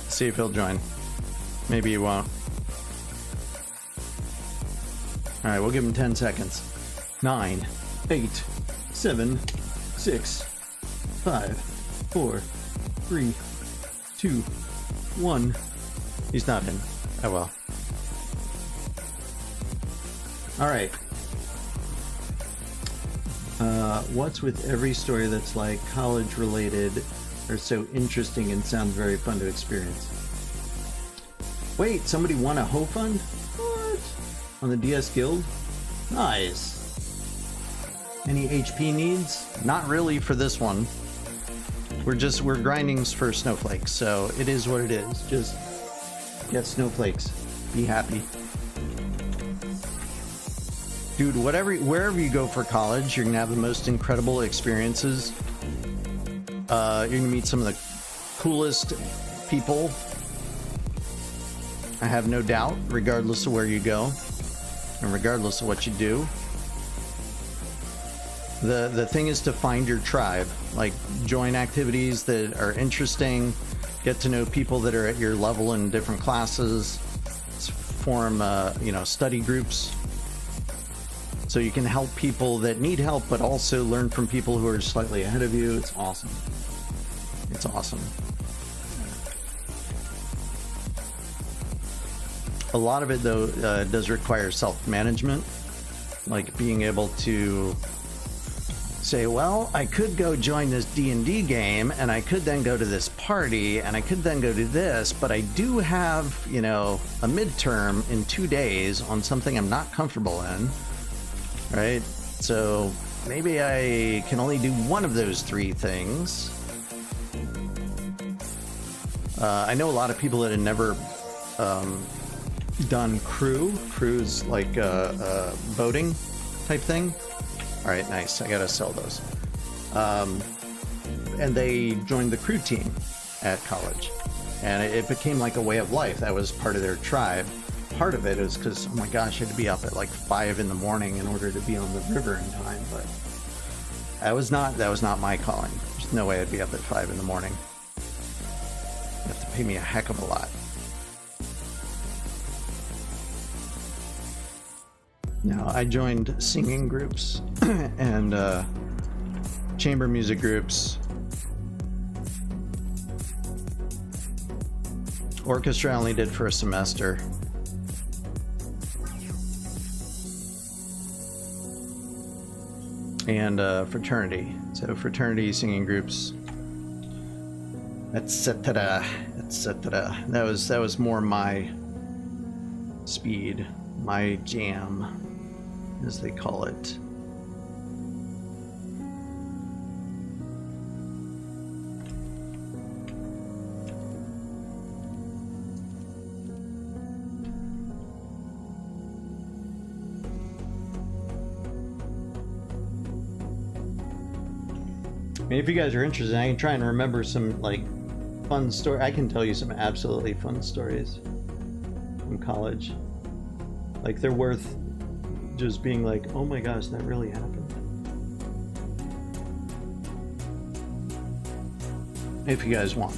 See if he'll join. Maybe he won't. All right, we'll give him 10 seconds. 9, 8, 7, 6, 5, 4, 3, 2, 1. He's not in. Oh well. All right. What's with every story that's like college related or so interesting and sounds very fun to experience? Wait, somebody won a Ho Fund? What? On the DS Guild? Nice. Any HP needs? Not really for this one. We're grinding for snowflakes, so it is what it is. Just get snowflakes. Be happy. Dude, wherever you go for college, you're gonna have the most incredible experiences. You're gonna meet some of the coolest people, I have no doubt, regardless of where you go and regardless of what you do. The thing is to find your tribe, like join activities that are interesting, get to know people that are at your level in different classes, form study groups so you can help people that need help, but also learn from people who are slightly ahead of you. It's awesome. It's awesome. A lot of it, though, does require self-management, like being able to say, well, I could go join this D&D game, and I could then go to this party, and I could then go to this, but I do have, a midterm in 2 days on something I'm not comfortable in, right? So maybe I can only do one of those 3 things. I know a lot of people that have never done crew. Crew's like a boating type thing. All right, nice. I gotta sell those. And they joined the crew team at college, and it became like a way of life. That was part of their tribe. Part of it is because, oh my gosh, you had to be up at like 5 in the morning in order to be on the river in time. But that was not my calling. There's no way I'd be up at 5 in the morning. You have to pay me a heck of a lot. No, I joined singing groups and chamber music groups. Orchestra I only did for a semester. and fraternity. So fraternity, singing groups, etc., etc. That was more my speed, my jam, as they call it. I mean, if you guys are interested, I can try and remember some like fun story. I can tell you some absolutely fun stories from college. Like they're worth just being like, oh my gosh, that really happened. If you guys want.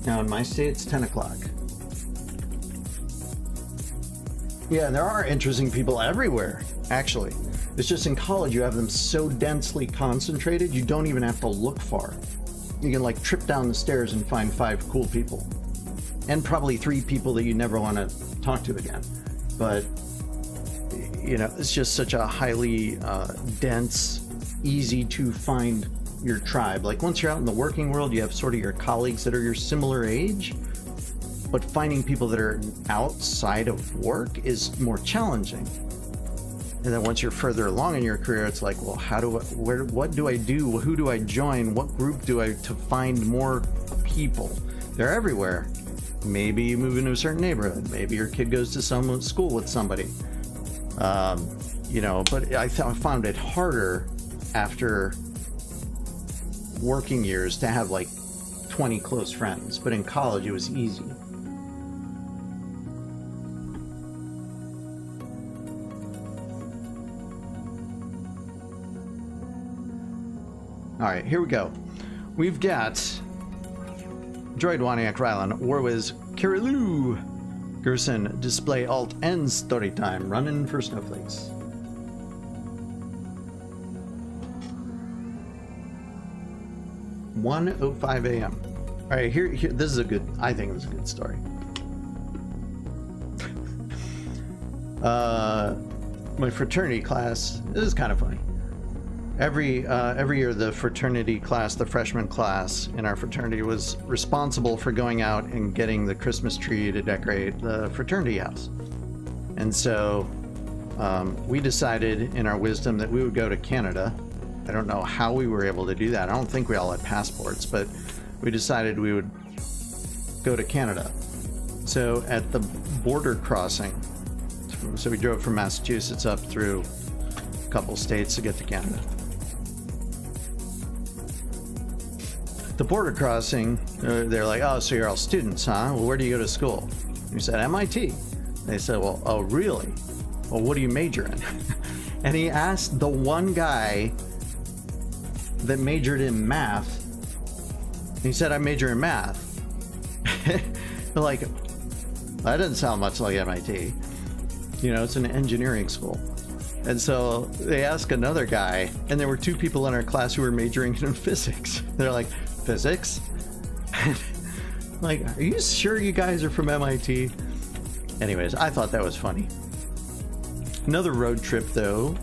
Now in my state, it's 10 o'clock. Yeah, and there are interesting people everywhere, actually. It's just in college, you have them so densely concentrated, you don't even have to look far. You can like trip down the stairs and find 5 cool people. And probably 3 people that you never want to talk to again. But, you know, it's just such a highly dense, easy to find your tribe. Like once you're out in the working world, you have sort of your colleagues that are your similar age, but finding people that are outside of work is more challenging. And then once you're further along in your career, it's like, well, what do I do? Who do I join? What group do I to find more people? They're everywhere. Maybe you move into a certain neighborhood. Maybe your kid goes to some school with somebody. You know, but I found it harder after working years to have like 20 close friends, but in college it was easy. All right, here we go. We've got Droid Waniak Rylan, Warwiz, Kirilu, Gerson, Display Alt, and Storytime running for Snowflakes. (1:05 a.m.) All right, here. This is a good. I think it was a good story. My fraternity class. This is kind of funny. Every year, the fraternity class, the freshman class in our fraternity, was responsible for going out and getting the Christmas tree to decorate the fraternity house. And so we decided, in our wisdom, that we would go to Canada. I don't know how we were able to do that. I don't think we all had passports, but we decided we would go to Canada. So at the border crossing, so we drove from Massachusetts up through a couple states to get to Canada. The border crossing, they're like, oh, so you're all students, huh? Well, where do you go to school? We said, MIT. They said, well, oh, really? Well, what do you major in? And he asked the one guy that majored in math. He said, I major in math. They're like, that doesn't sound much like MIT. You know, it's an engineering school. And so they asked another guy, and there were 2 people in our class who were majoring in physics. They're like, physics? Like, are you sure you guys are from MIT? Anyways, I thought that was funny. Another road trip, though.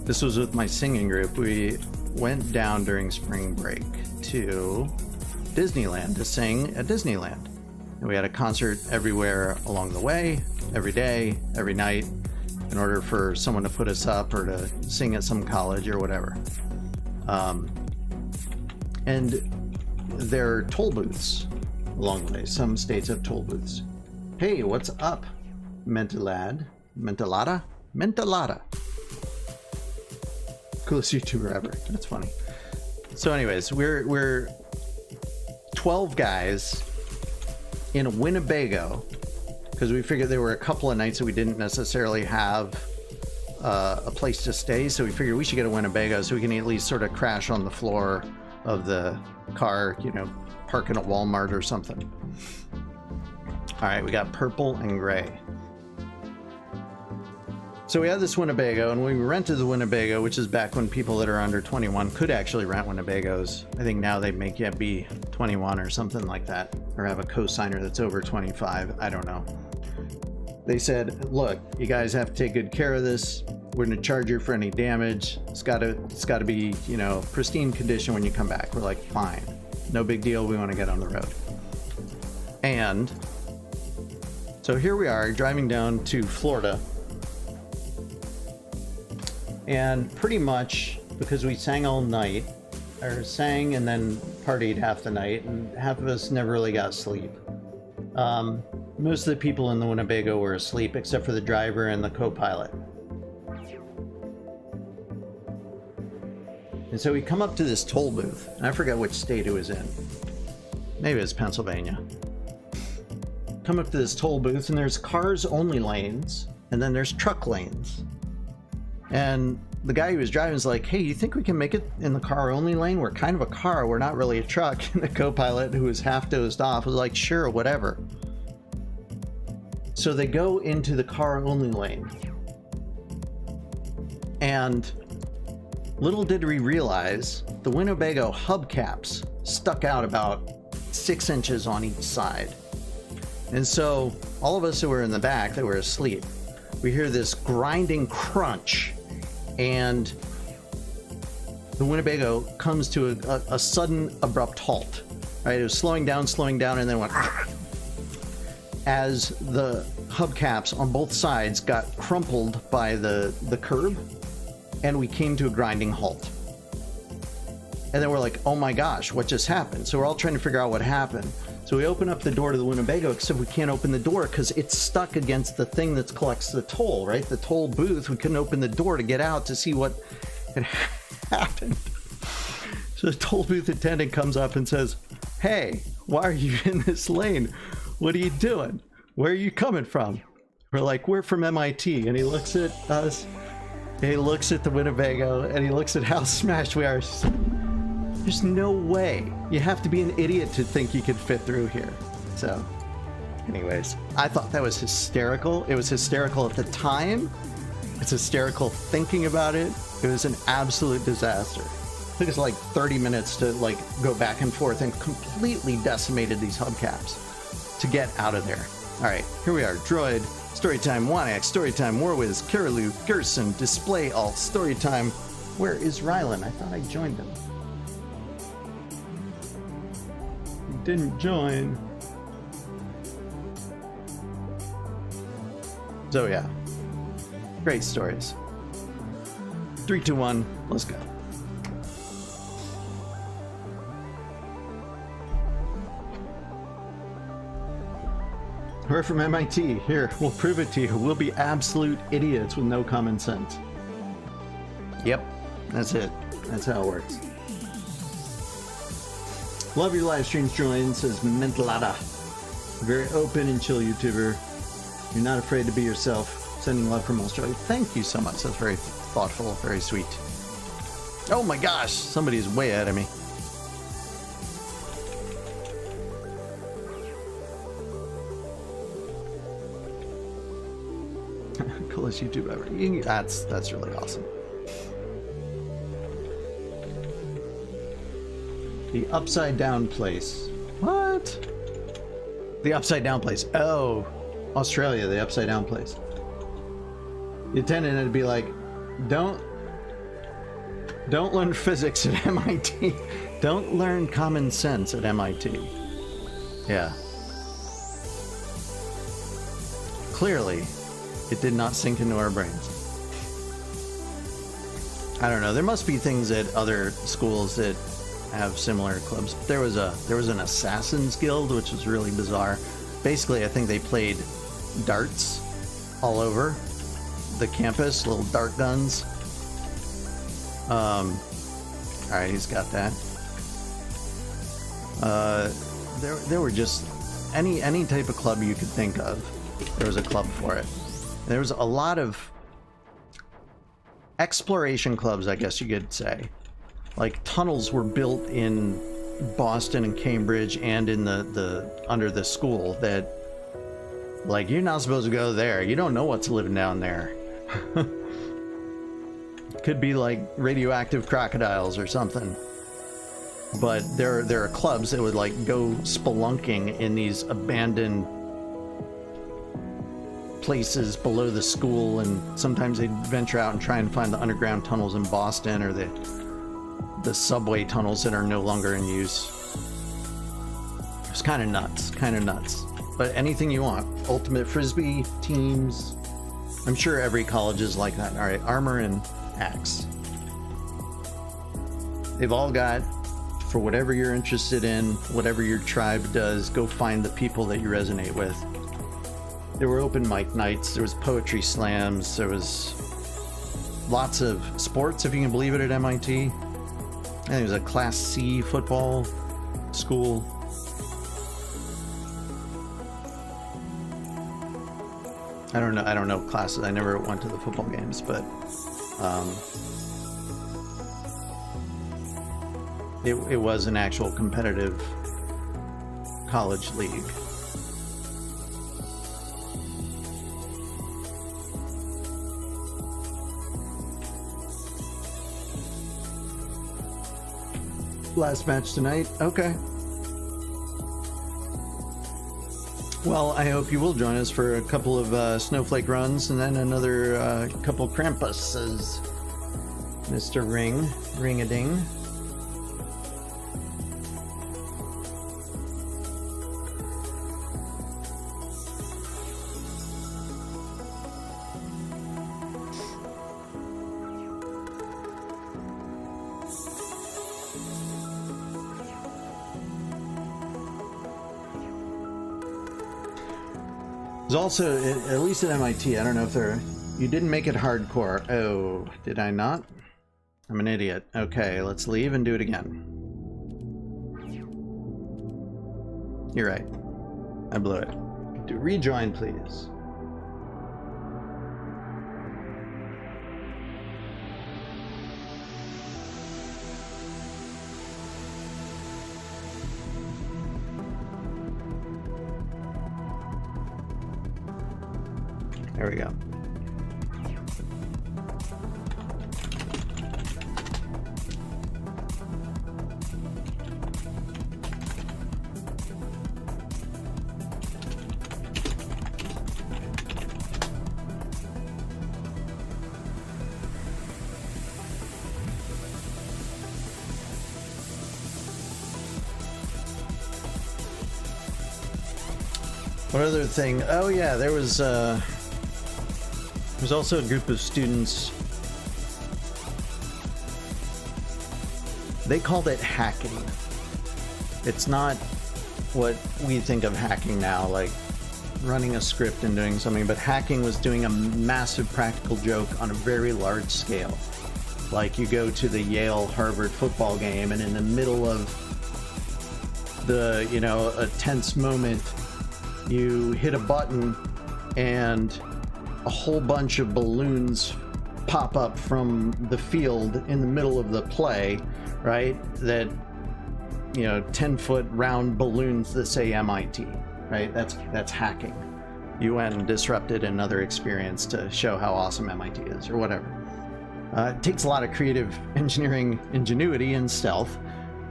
This was with my singing group. We went down during spring break to Disneyland to sing at Disneyland. And we had a concert everywhere along the way, every day, every night, in order for someone to put us up or to sing at some college or whatever. And there are toll booths along the way. Some states have toll booths. Hey, what's up, Mentalada? Coolest YouTuber ever. That's funny. So anyways, we're 12 guys in a Winnebago, because we figured there were a couple of nights that we didn't necessarily have a place to stay, so we figured we should get a Winnebago so we can at least sort of crash on the floor of the car, you know, park in a Walmart or something. All right, we got purple and gray. So we had this Winnebago, and we rented the Winnebago, which is back when people that are under 21 could actually rent Winnebagos. I think now they make you be 21 or something like that, or have a co-signer that's over 25. I don't know. They said, look, you guys have to take good care of this. We're going to charge you for any damage. It's got to be, you know, pristine condition when you come back. We're like, fine. No big deal. We want to get on the road. And so here we are driving down to Florida. And pretty much because we sang all night, or sang and then partied half the night, and half of us never really got sleep. Most of the people in the Winnebago were asleep except for the driver and the co-pilot. And so we come up to this toll booth, and I forget which state it was in. Maybe it's Pennsylvania. Come up to this toll booth, and there's cars only lanes, and then there's truck lanes. And the guy who was driving was like, hey, you think we can make it in the car only lane? We're kind of a car, we're not really a truck. And the co-pilot, who was half dozed off, was like, sure, whatever. So they go into the car only lane. And little did we realize the Winnebago hubcaps stuck out about 6 inches on each side. And so all of us who were in the back that were asleep, we hear this grinding crunch, and the Winnebago comes to a sudden abrupt halt. Right? It was slowing down, and then went as the hubcaps on both sides got crumpled by the curb, and we came to a grinding halt. And then we're like, oh my gosh, what just happened? So we're all trying to figure out what happened. So we open up the door to the Winnebago, except we can't open the door because it's stuck against the thing that collects the toll, right? The toll booth. We couldn't open the door to get out to see what had happened. So the toll booth attendant comes up and says, hey, why are you in this lane? What are you doing? Where are you coming from? We're like, we're from MIT. And he looks at us, and he looks at the Winnebago, and he looks at how smashed we are. There's no way. You have to be an idiot to think you could fit through here. So, anyways, I thought that was hysterical. It was hysterical at the time. It's hysterical thinking about it. It was an absolute disaster. It took us like 30 minutes to like go back and forth and completely decimated these hubcaps to get out of there. All right, here we are. Droid, Storytime, Wanax, Storytime, Warwiz, Kirilu, Gerson, Display Alt, Storytime. Where is Rylan? I thought I joined him. Didn't join. So yeah, great stories. 3, 2, 1, let's go. We're from MIT. Here, we'll prove it to you. We'll be absolute idiots with no common sense. Yep, that's it. That's how it works. Love your live streams, Julian, says Mentalada. Very open and chill YouTuber. You're not afraid to be yourself. Sending love from Australia. Thank you so much. That's very thoughtful, very sweet. Oh my gosh, somebody's way ahead of me. Coolest YouTube ever. That's really awesome. The upside down place. What? The upside down place. Oh, Australia, the upside down place. The attendant would be like, don't learn physics at MIT. Don't learn common sense at MIT. Yeah. Clearly, it did not sink into our brains. I don't know. There must be things at other schools that have similar clubs. There was an Assassin's Guild, which was really bizarre. Basically, I think they played darts all over the campus, little dart guns. All right, he's got that. There were just any type of club you could think of. There was a club for it. There was a lot of exploration clubs, I guess you could say. Like tunnels were built in Boston and Cambridge and in the under the school that, like, you're not supposed to go there. You don't know what's living down there. Could be like radioactive crocodiles or something. But there are clubs that would like go spelunking in these abandoned places below the school, and sometimes they'd venture out and try and find the underground tunnels in Boston, or the subway tunnels that are no longer in use. It's kind of nuts. But anything you want. Ultimate Frisbee teams. I'm sure every college is like that. All right, armor and axe. They've all got, for whatever you're interested in, whatever your tribe does, go find the people that you resonate with. There were open mic nights, there was poetry slams, there was lots of sports, if you can believe it, at MIT. I think it was a Class C football school. I don't know classes. I never went to the football games, but it was an actual competitive college league. Last match tonight. Okay. Well, I hope you will join us for a couple of snowflake runs and then another couple Krampus, says Mr. Ring-a-ding. There's also, at least at MIT, I don't know if you didn't make it hardcore. Oh, did I not? I'm an idiot. Okay, let's leave and do it again. You're right. I blew it. Rejoin, please. There we go. What other thing? Oh yeah, there's also a group of students. They called it hacking. It's not what we think of hacking now, like running a script and doing something, but hacking was doing a massive practical joke on a very large scale. Like you go to the Yale-Harvard football game, and in the middle of the, a tense moment, you hit a button and a whole bunch of balloons pop up from the field in the middle of the play, right? That, 10-foot round balloons that say MIT, right? That's hacking. You went and disrupted another experience to show how awesome MIT is, or whatever. It takes a lot of creative engineering ingenuity and stealth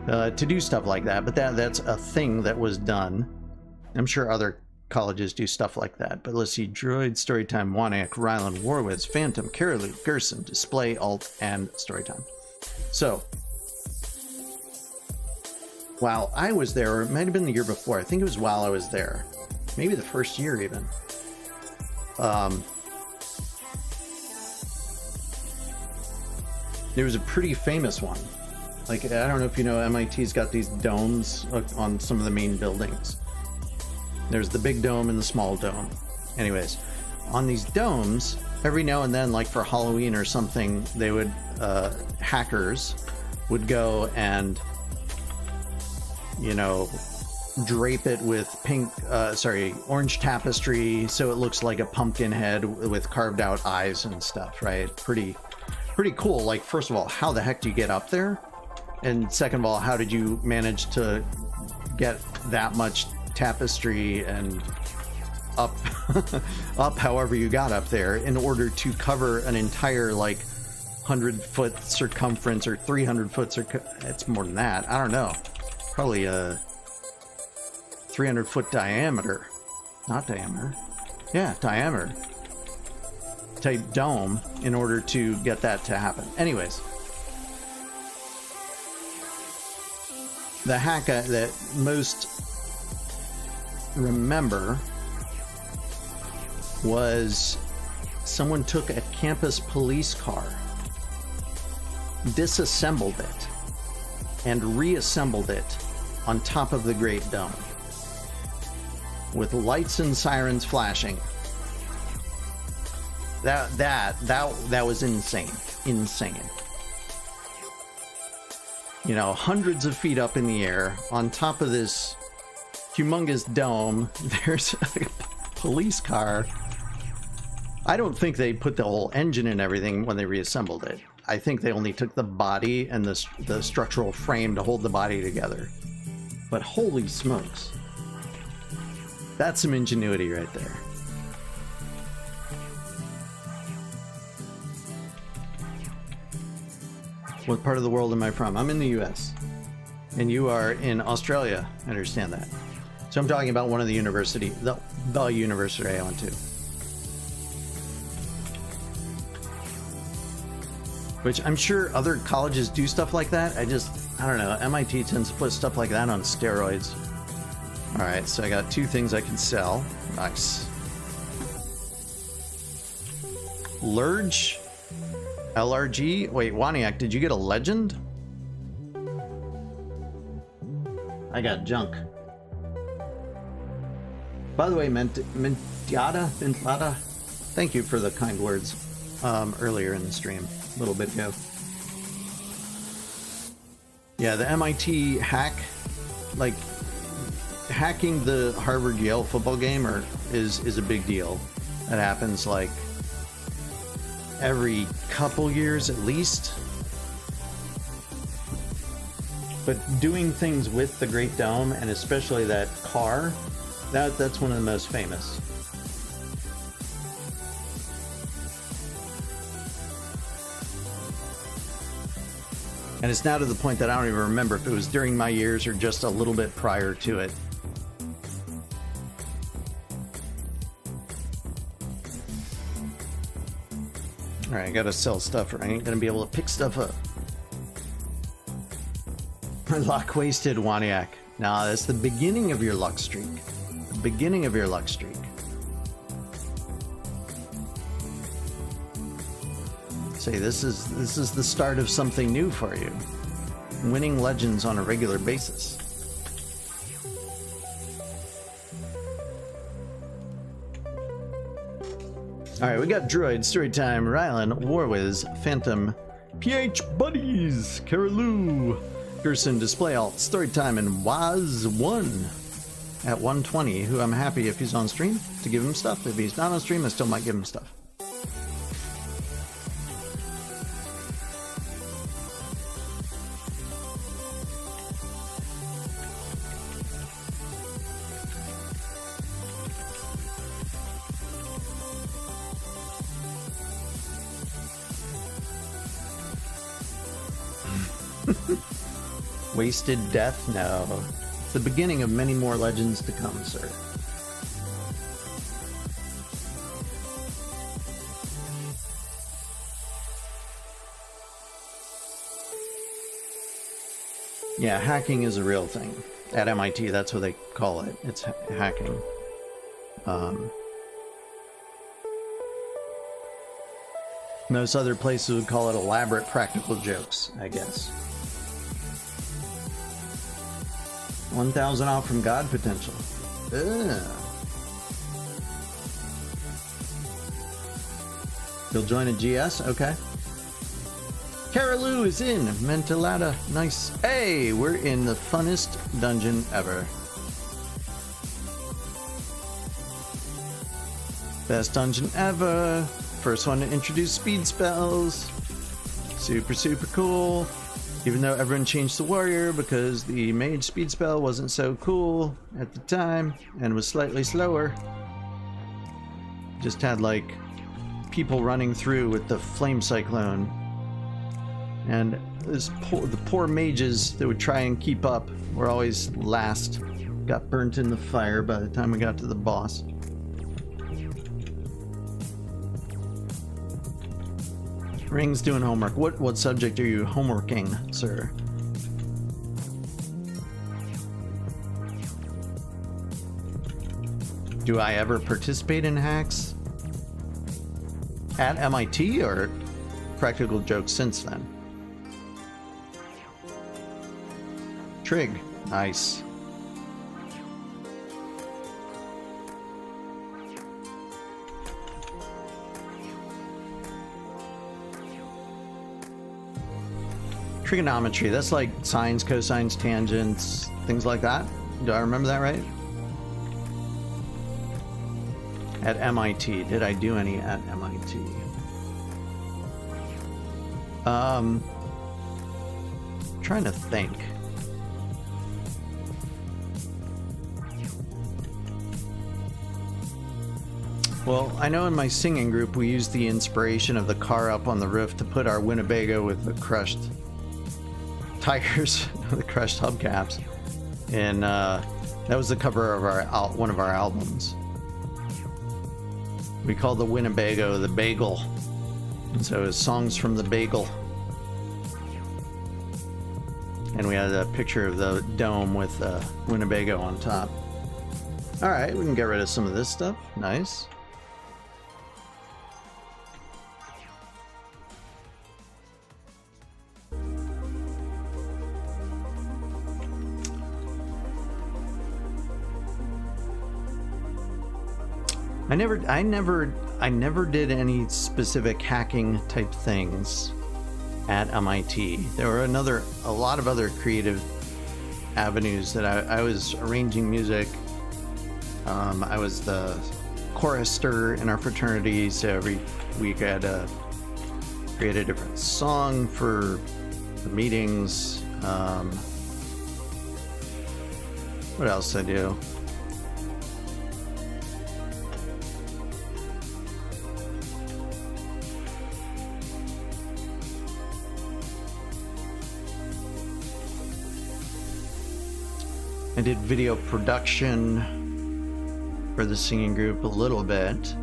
to do stuff like that, but that's a thing that was done. I'm sure other colleges do stuff like that, but let's see. Droid, Storytime, Wanack, Ryland, Warwitz, Phantom, Carolou, Gerson, Display, Alt, and Storytime. So, while I was there, or it might have been the year before, I think it was while I was there, maybe the first year even, there was a pretty famous one. Like, I don't know if you know, MIT's got these domes on some of the main buildings. There's the big dome and the small dome. Anyways, on these domes, every now and then, like for Halloween or something, they would, hackers would go and, drape it with orange tapestry so it looks like a pumpkin head with carved out eyes and stuff, right? Pretty cool. Like, first of all, how the heck do you get up there? And second of all, how did you manage to get that much tapestry and up, up however you got up there in order to cover an entire like 100-foot circumference or 300-foot it's more than that. I don't know. Probably a 300-foot diameter. Not diameter. Yeah, diameter. Type dome in order to get that to happen. Anyways. The hack that most remember was someone took a campus police car, disassembled it, and reassembled it on top of the Great Dome with lights and sirens flashing. That was insane. You know, hundreds of feet up in the air on top of this humongous dome. There's a police car. I don't think they put the whole engine and everything when they reassembled it. I think they only took the body and the structural frame to hold the body together. But holy smokes. That's some ingenuity right there. What part of the world am I from? I'm in the US. And you are in Australia. I understand that. So I'm talking about one of the university, the university I went to. Which I'm sure other colleges do stuff like that. I don't know. MIT tends to put stuff like that on steroids. Alright, so I got 2 things I can sell. Nice. Lurge? LRG? Wait, Waniak, did you get a legend? I got junk. By the way, Mentiata, thank you for the kind words earlier in the stream, a little bit ago. Yeah, the MIT hack, like hacking the Harvard-Yale football game is a big deal. That happens like every couple years at least. But doing things with the Great Dome, and especially that car, that's one of the most famous. And it's now to the point that I don't even remember if it was during my years or just a little bit prior to it. Alright, I gotta sell stuff or I ain't gonna be able to pick stuff up. My luck wasted, Waniak. Nah, that's the beginning of your luck streak. The beginning of your luck streak. Say, this is the start of something new for you. Winning legends on a regular basis. Alright, we got Droid, Storytime, Rylan, Warwiz, Phantom, PH Buddies, Carolou, Gerson, Display Alt, Storytime, and Waz1 at 120, who I'm happy if he's on stream to give him stuff. If he's not on stream, I still might give him stuff. Wasted death? No. It's the beginning of many more legends to come, sir. Yeah, hacking is a real thing. At MIT, that's what they call it. It's hacking. Most other places would call it elaborate practical jokes, I guess. 1,000 off from God potential. Ugh. You'll join a GS? Okay. Carolou is in. Mentalata. Nice. Hey, we're in the funnest dungeon ever. Best dungeon ever. First one to introduce speed spells. Super, super cool. Even though everyone changed to warrior because the mage speed spell wasn't so cool at the time and was slightly slower. Just had like people running through with the flame cyclone, and the poor mages that would try and keep up were always last. Got burnt in the fire by the time we got to the boss. Ring's doing homework. What subject are you homeworking, sir? Do I ever participate in hacks? At MIT or practical jokes since then? Trig, nice. Trigonometry, that's like sines, cosines, tangents, things like that. Do I remember that right? At MIT, did I do any at MIT? Trying to think. Well, I know in my singing group we used the inspiration of the car up on the roof to put our Winnebago with the crushed tires, the crushed hubcaps, and that was the cover of our one of our albums. We called the Winnebago the Bagel, and so it was songs from the bagel. And we had a picture of the dome with Winnebago on top. All right, we can get rid of some of this stuff. Nice. I never did any specific hacking type things at MIT. There were a lot of other creative avenues that I was arranging music. I was the chorister in our fraternity, so every week I had to create a different song for the meetings. What else did I do? I did video production for the singing group a little bit.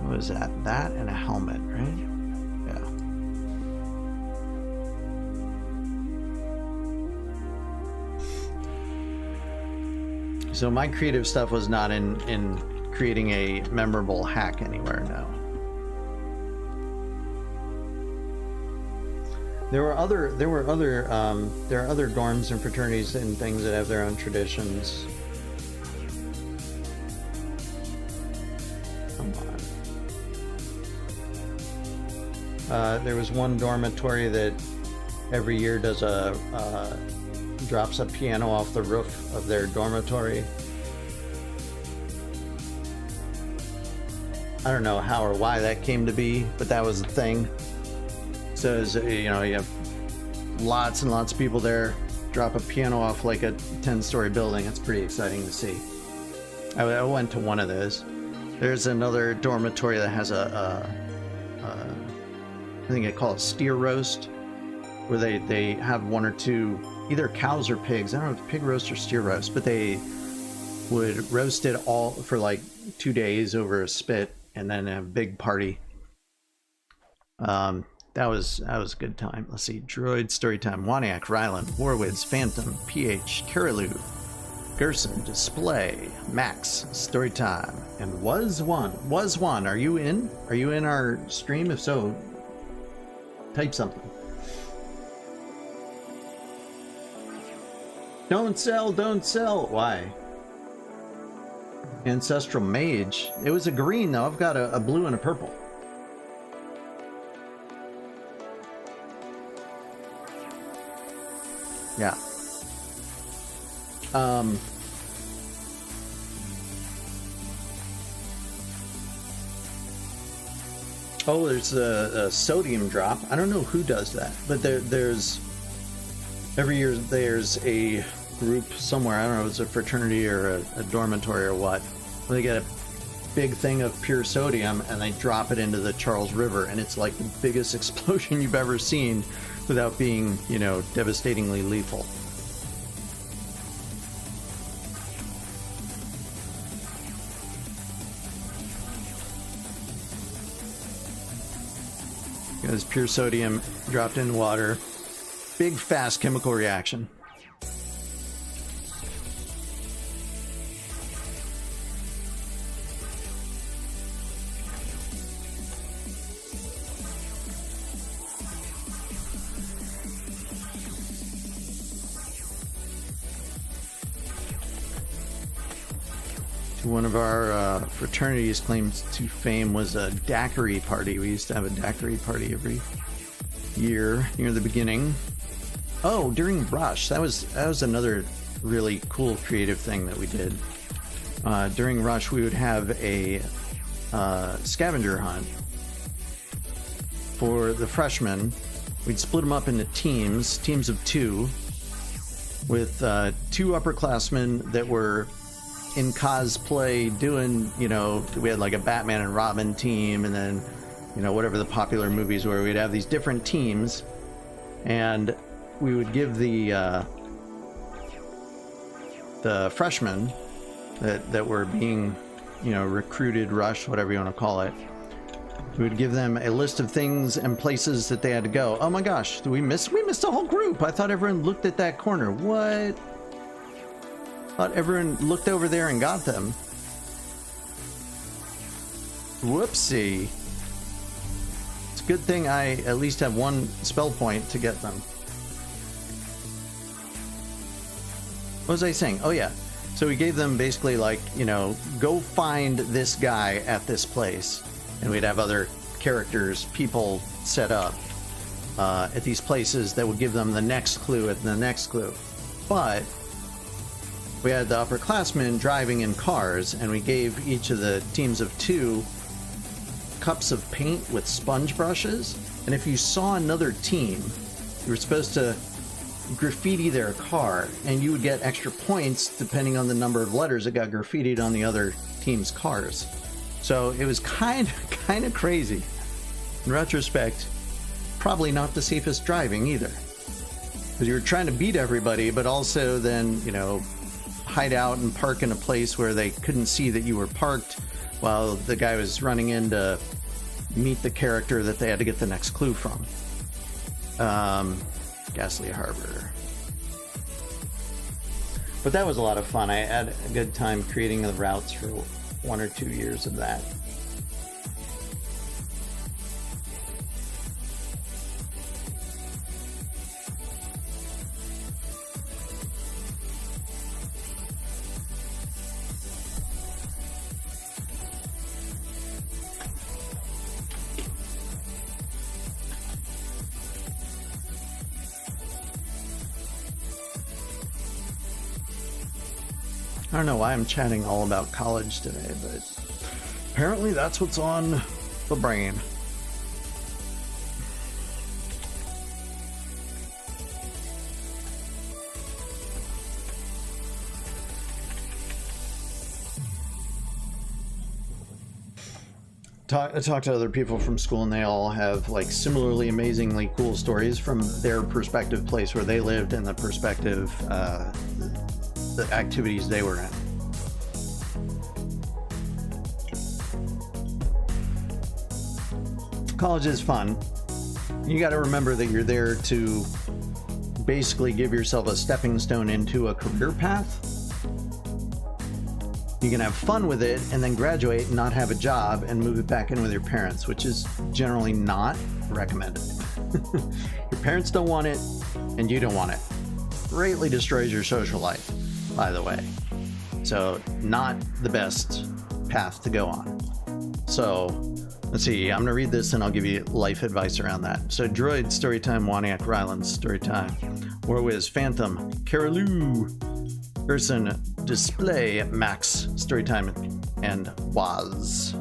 What was that? That and a helmet, right? Yeah. So my creative stuff was not in creating a memorable hack anywhere, no. There are other dorms and fraternities and things that have their own traditions. Come on. There was one dormitory that every year does drops a piano off the roof of their dormitory. I don't know how or why that came to be, but that was a thing. So, you know, you have lots and lots of people there, drop a piano off like a 10-story building. It's pretty exciting to see. I went to one of those. There's another dormitory that has I think they call it steer roast, where they have one or two, either cows or pigs. I don't know if it's pig roast or steer roast, but they would roast it all for like 2 days over a spit and then have a big party. That was a good time. Let's see. Droid, Storytime, Waniak, Ryland, Warwids, Phantom, PH, Carolou, Gerson, Display, Max, Storytime, and Was One. Are you in? Are you in our stream? If so, type something. Don't sell. Why? Ancestral Mage. It was a green though. I've got a blue and a purple. Yeah. Oh, there's a sodium drop. I don't know who does that, but there's every year there's a group somewhere. I don't know if it's a fraternity or a dormitory or what, They get a big thing of pure sodium and they drop it into the Charles River, and it's like the biggest explosion you've ever seen without being, you know, devastatingly lethal. Because pure sodium dropped in water. Big, fast chemical reaction. One of our fraternity's claims to fame was a daiquiri party. We used to have a daiquiri party every year near the beginning. Oh, during Rush. That was another really cool creative thing that we did. During Rush, we would have a scavenger hunt for the freshmen. We'd split them up into teams of 2, with 2 upperclassmen that were in cosplay doing, you know, we had like a Batman and Robin team, and then, you know, whatever the popular movies were, we'd have these different teams, and we would give the freshmen that were being, you know, recruited, rushed, whatever you want to call it, we would give them a list of things and places that they had to go. Oh my gosh, we missed a whole group. I thought everyone looked at that corner. What? Thought everyone looked over there and got them. Whoopsie. It's a good thing I at least have 1 spell point to get them. What was I saying? Oh yeah. So we gave them basically like, you know, go find this guy at this place. And we'd have other characters, people set up at these places that would give them the next clue and the next clue. But we had the upperclassmen driving in cars, and we gave each of the teams of 2 cups of paint with sponge brushes. And if you saw another team, you were supposed to graffiti their car, and you would get extra points depending on the number of letters that got graffitied on the other team's cars. So it was kind of crazy. In retrospect, probably not the safest driving either, because you were trying to beat everybody, but also then, you know, hide out and park in a place where they couldn't see that you were parked while the guy was running in to meet the character that they had to get the next clue from. Ghastly Harbor. But that was a lot of fun. I had a good time creating the routes for 1 or 2 years of that. I don't know why I'm chatting all about college today, but apparently that's what's on the brain. I talked to other people from school, and they all have like similarly amazingly cool stories from their perspective place where they lived and the perspective the activities they were in. College is fun. You got to remember that you're there to basically give yourself a stepping stone into a career path. You can have fun with it and then graduate and not have a job and move it back in with your parents, which is generally not recommended. Your parents don't want it and you don't want it. Greatly destroys your social life, by the way. So not the best path to go on. So let's see, I'm gonna read this and I'll give you life advice around that. So Droid, Storytime, Waniak, Ryland's Storytime, Warwiz, Phantom, Carolou, Gerson, Display, Max, Storytime, and Waz.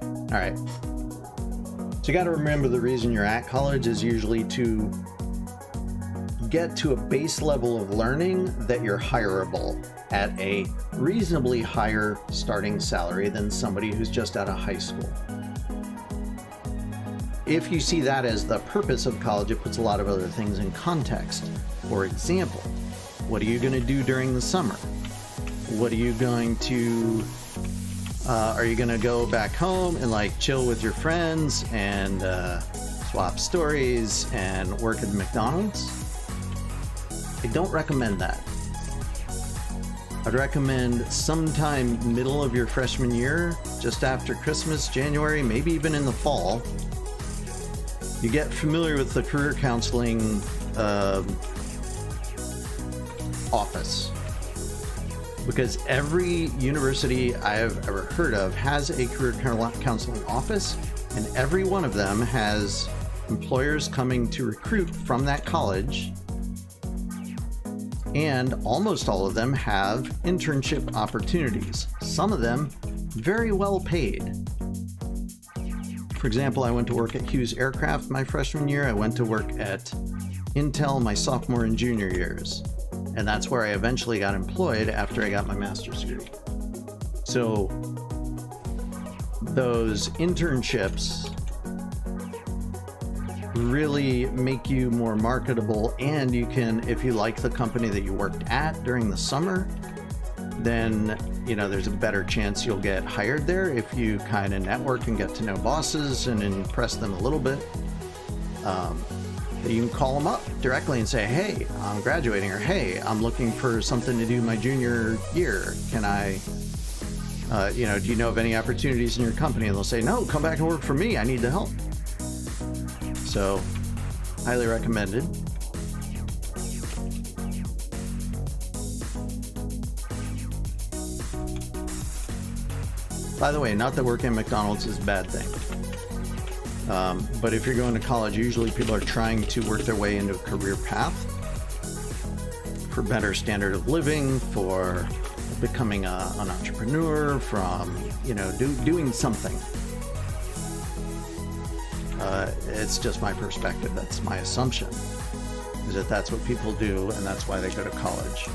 All right. So you got to remember the reason you're at college is usually to get to a base level of learning that you're hireable at a reasonably higher starting salary than somebody who's just out of high school. If you see that as the purpose of college, it puts a lot of other things in context. For example, what are you going to do during the summer? What are you going to, are you going to go back home and like chill with your friends and swap stories and work at McDonald's? I don't recommend that. I'd recommend sometime middle of your freshman year, just after Christmas, January, maybe even in the fall, you get familiar with the career counseling office. Because every university I've ever heard of has a career counseling office, and every one of them has employers coming to recruit from that college, and almost all of them have internship opportunities, some of them very well paid. For example, I went to work at Hughes Aircraft my freshman year. I went to work at Intel my sophomore and junior years. And that's where I eventually got employed after I got my master's degree. So those internships really make you more marketable, and you can, if you like the company that you worked at during the summer, then you know there's a better chance you'll get hired there if you kind of network and get to know bosses and impress them a little bit. You can call them up directly and say, hey, I'm graduating, or hey, I'm looking for something to do my junior year. Can I, do you know of any opportunities in your company? And they'll say, no, come back and work for me. I need the help. So, highly recommended. By the way, not that working at McDonald's is a bad thing. But if you're going to college, usually people are trying to work their way into a career path for better standard of living, for becoming an entrepreneur, from, doing something. It's just my perspective. That's my assumption, is that that's what people do, and that's why they go to college.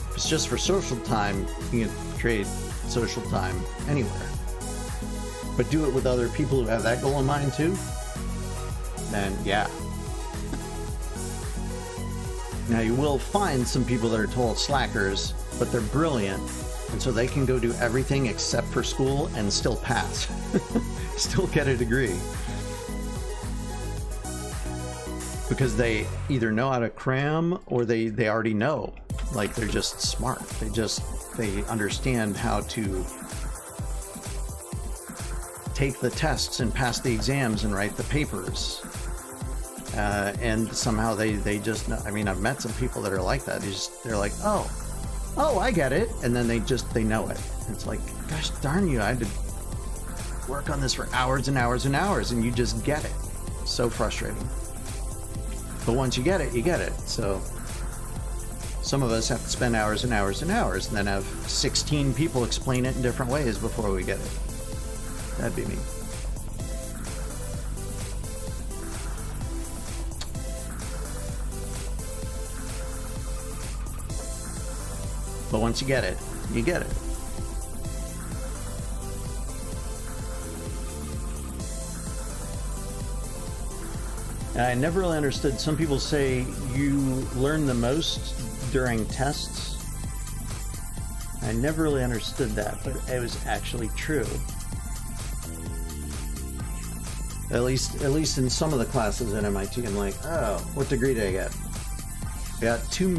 If it's just for social time, you can create social time anywhere. But do it with other people who have that goal in mind too, then yeah. Now you will find some people that are total slackers, but they're brilliant, and so they can go do everything except for school and still pass, still get a degree. Because they either know how to cram, or they already know. Like, they're just smart. They understand how to take the tests and pass the exams and write the papers. And somehow they just, I've met some people that are like that. They're like, oh, I get it. And then they know it. It's like, gosh darn you, I had to work on this for hours and hours and hours, and you just get it. So frustrating. But once you get it, you get it. So some of us have to spend hours and hours and hours, and then have 16 people explain it in different ways before we get it. That'd be me. But once you get it, you get it. And I never really understood. Some people say you learn the most during tests. I never really understood that, but it was actually true. At least in some of the classes at MIT, I'm like, oh, what degree did I get? I got two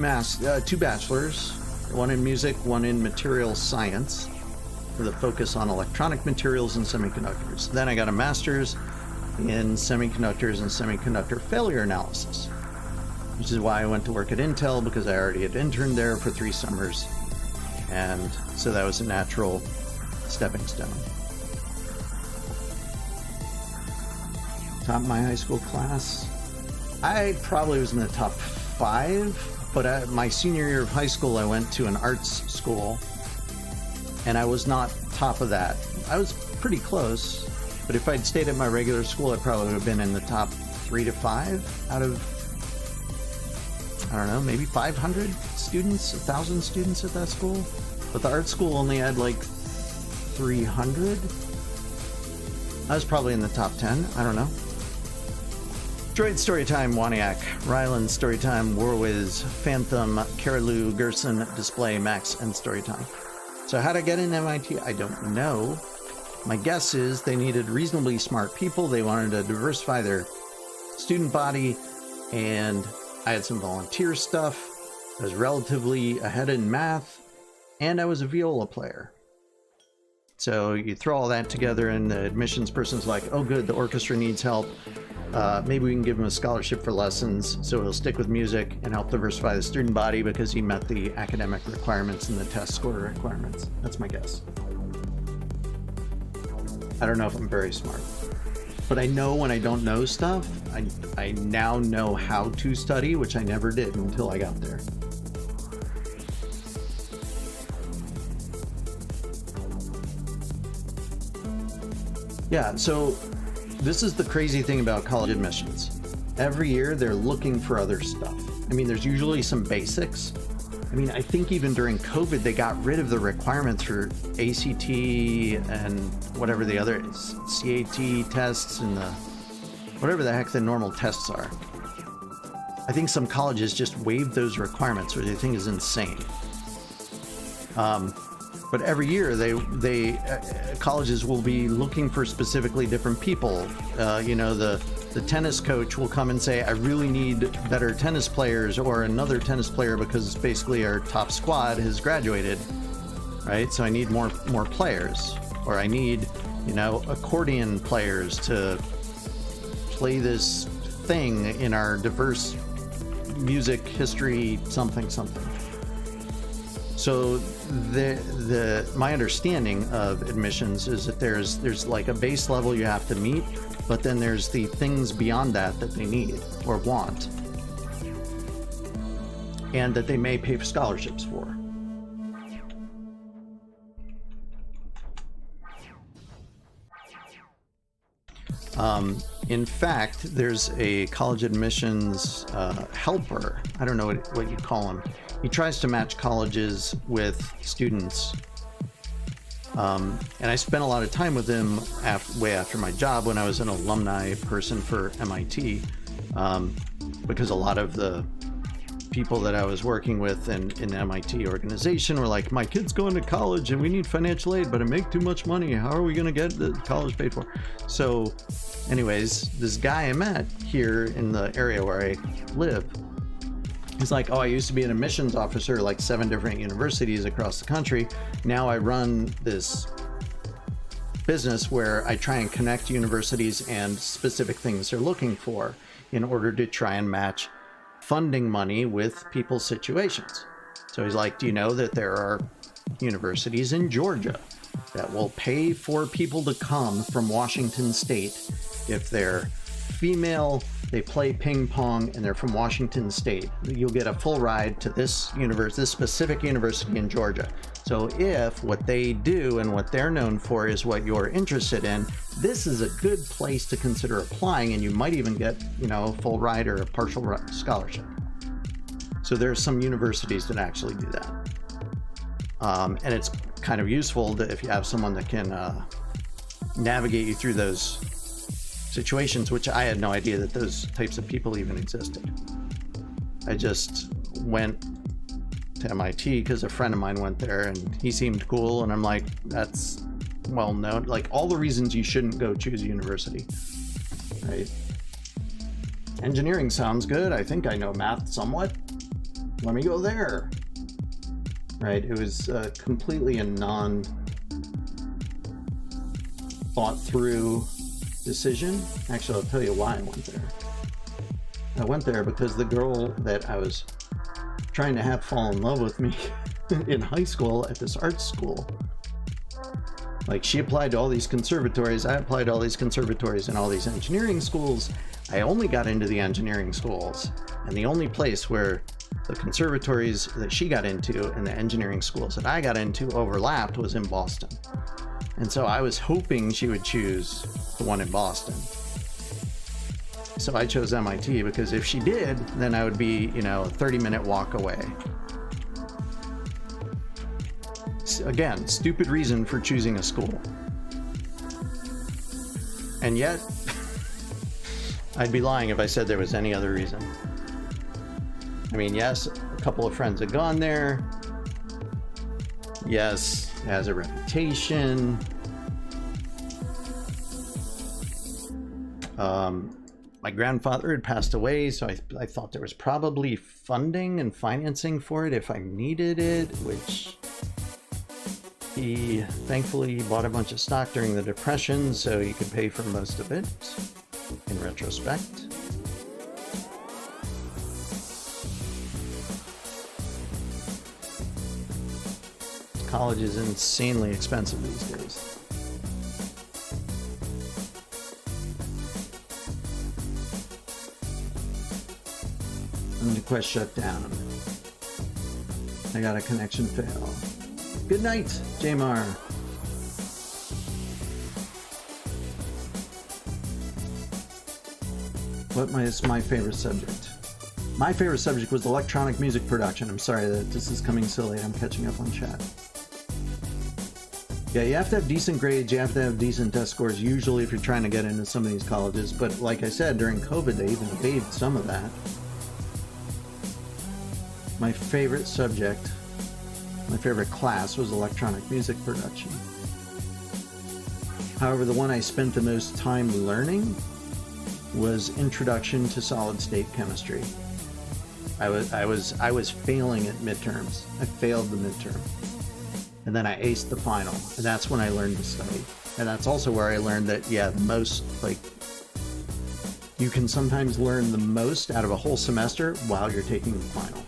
bachelors, one in music, one in material science, with a focus on electronic materials and semiconductors. Then I got a master's in semiconductors and semiconductor failure analysis, which is why I went to work at Intel, because I already had interned there for 3 summers, and so that was a natural stepping stone. Top of my high school class, I probably was in the top 5, but my senior year of high school I went to an arts school, and I was not top of that. I was pretty close. But if I'd stayed at my regular school, I probably would have been in the top 3 to 5 out of I don't know, maybe 500 students, 1,000 students at that school. But the art school only had like 300. I was probably in the top 10. I don't know. Droid Storytime, Waniak, Ryland Storytime, Warwiz, Phantom, Carolou, Gerson, Display, Max, and Storytime. So how to get in MIT? I don't know. My guess is they needed reasonably smart people. They wanted to diversify their student body, and I had some volunteer stuff. I was relatively ahead in math, and I was a viola player. So you throw all that together, and the admissions person's like, oh good, the orchestra needs help. Maybe we can give him a scholarship for lessons so he'll stick with music and help diversify the student body because he met the academic requirements and the test score requirements. That's my guess. I don't know if I'm very smart, but I know when I don't know stuff, I now know how to study, which I never did until I got there. Yeah, so this is the crazy thing about college admissions. Every year they're looking for other stuff. I mean, there's usually some basics. I mean, I think even during COVID, they got rid of the requirements for ACT and whatever the other CAT tests and whatever the heck the normal tests are. I think some colleges just waived those requirements, which I think is insane. But every year, colleges will be looking for specifically different people. You know, the tennis coach will come and say, I really need better tennis players, or another tennis player because basically our top squad has graduated, right? So I need more players, or I need, you know, accordion players to play this thing in our diverse music history something. So my understanding of admissions is that there's like a base level you have to meet, but then there's the things beyond that they need or want, and that they may pay for scholarships for. In fact, there's a college admissions helper. I don't know what you call him. He tries to match colleges with students. And I spent a lot of time with him way after my job when I was an alumni person for MIT, because a lot of the people that I was working with in the MIT organization were like, my kid's going to college and we need financial aid, but I make too much money. How are we going to get the college paid for? So anyways, this guy I met here in the area where I live, he's like, oh, I used to be an admissions officer, like 7 different universities across the country. Now I run this business where I try and connect universities and specific things they're looking for in order to try and match funding money with people's situations. So he's like, do you know that there are universities in Georgia that will pay for people to come from Washington State if they're female, they play ping pong, and they're from Washington State? You'll get a full ride to this specific university in Georgia. So if what they do and what they're known for is what you're interested in, this is a good place to consider applying, and you might even get, you know, a full ride or a partial scholarship. So there's some universities that actually do that. And it's kind of useful if you have someone that can navigate you through those situations, which I had no idea that those types of people even existed. I just went to MIT because a friend of mine went there and he seemed cool, and I'm like, that's well known, like all the reasons you shouldn't go choose a university, right? Engineering sounds good, I think I know math somewhat, let me go there, right? It was completely a non-thought through decision. Actually, I'll tell you why I went there. I went there because the girl that I was trying to have fall in love with me in high school at this art school, like, she applied to all these conservatories, I applied to all these conservatories and all these engineering schools. I only got into the engineering schools, and the only place where the conservatories that she got into and the engineering schools that I got into overlapped was in Boston. And so I was hoping she would choose the one in Boston. So I chose MIT because if she did, then I would be, you know, a 30-minute walk away. Again, stupid reason for choosing a school. And yet, I'd be lying if I said there was any other reason. I mean, yes, a couple of friends had gone there. Yes, it has a reputation. My grandfather had passed away, so I thought there was probably funding and financing for it if I needed it, which he thankfully bought a bunch of stock during the Depression, so he could pay for most of it, in retrospect. College is insanely expensive these days. And the quest shut down. I got a connection fail. Good night, Jamar. What is my favorite subject? My favorite subject was electronic music production. I'm sorry that this is coming so late. I'm catching up on chat. Yeah, you have to have decent grades. You have to have decent test scores, usually, if you're trying to get into some of these colleges. But like I said, during COVID, they even waived some of that. My favorite subject, my favorite class was electronic music production. However, the one I spent the most time learning was Introduction to Solid State Chemistry. I was failing at midterms. I failed the midterm. And then I aced the final. And that's when I learned to study. And that's also where I learned that, yeah, the most, like, you can sometimes learn the most out of a whole semester while you're taking the final.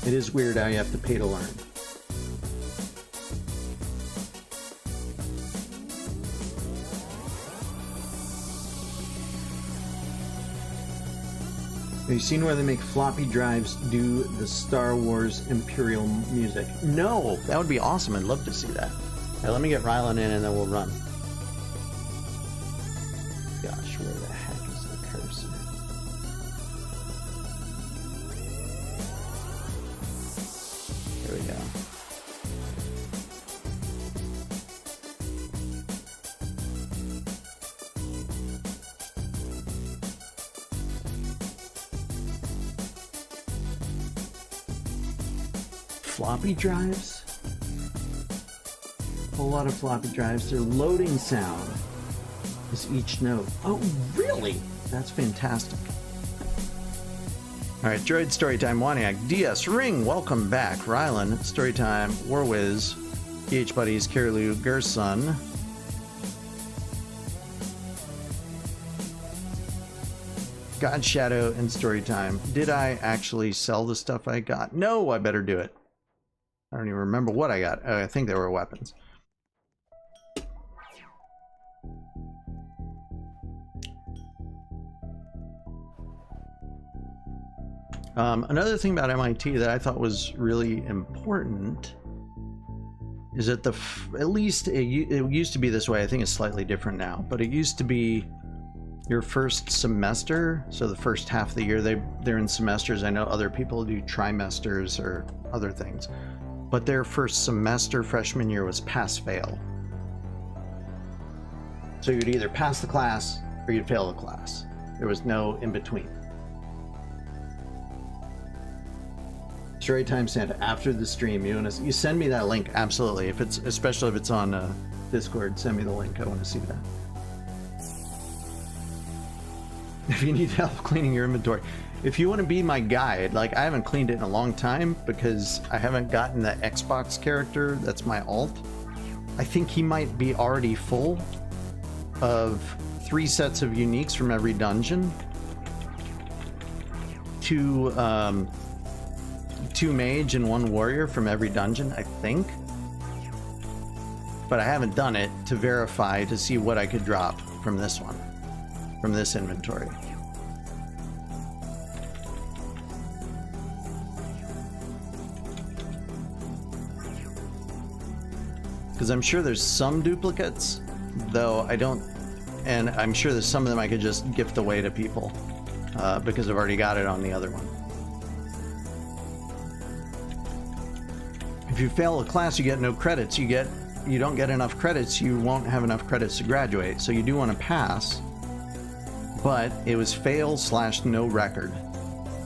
It is weird how you have to pay to learn. Have you seen where they make floppy drives do the Star Wars Imperial music? No, that would be awesome. I'd love to see that. All right, let me get Rylan in and then we'll run. Gosh, where the heck is the cursor? There we go. Floppy drives? A whole lot of floppy drives. Their loading sound is each note. Oh, really? That's fantastic. All right, Droid Storytime, Waniac, DS, Ring, welcome back. Rylan, Storytime, Warwiz, PH Buddies, Kirilu, Gerson. God Shadow, and Storytime. Did I actually sell the stuff I got? No, I better do it. I don't even remember what I got. I think they were weapons. Another thing about MIT that I thought was really important is that at least it used to be this way. I think it's slightly different now, but it used to be your first semester. So the first half of the year, they're in semesters. I know other people do trimesters or other things. But their first semester freshman year was pass-fail. So you'd either pass the class or you'd fail the class. There was no in-between. Storytime said after the stream, you send me that link, absolutely. Especially if it's on Discord, send me the link. I want to see that. If you need help cleaning your inventory. If you want to be my guide, like I haven't cleaned it in a long time because I haven't gotten the Xbox character that's my alt. I think he might be already full of 3 sets of uniques from every dungeon. 2 mage and 1 warrior from every dungeon, I think. But I haven't done it to verify to see what I could drop from this one, from this inventory. Because I'm sure there's some duplicates, though I don't and I'm sure that some of them I could just gift away to people because I've already got it on the other one. If you fail a class, you get no credits. You don't get enough credits, you won't have enough credits to graduate. So you do want to pass, but it was fail / no record.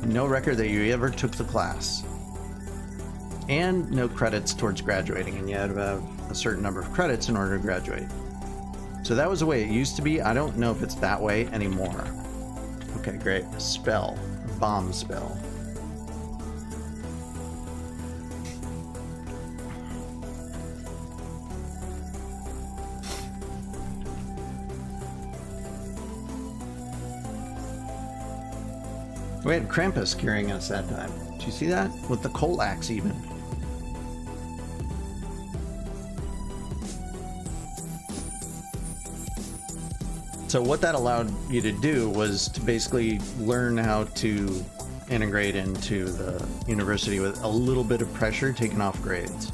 No record that you ever took the class. And no credits towards graduating, and you had to have a certain number of credits in order to graduate. So that was the way it used to be. I don't know if it's that way anymore. Okay, great. Spell. Bomb spell. We had Krampus carrying us that time. Did you see that? With the coal axe even. So what that allowed you to do was to basically learn how to integrate into the university with a little bit of pressure taken off grades.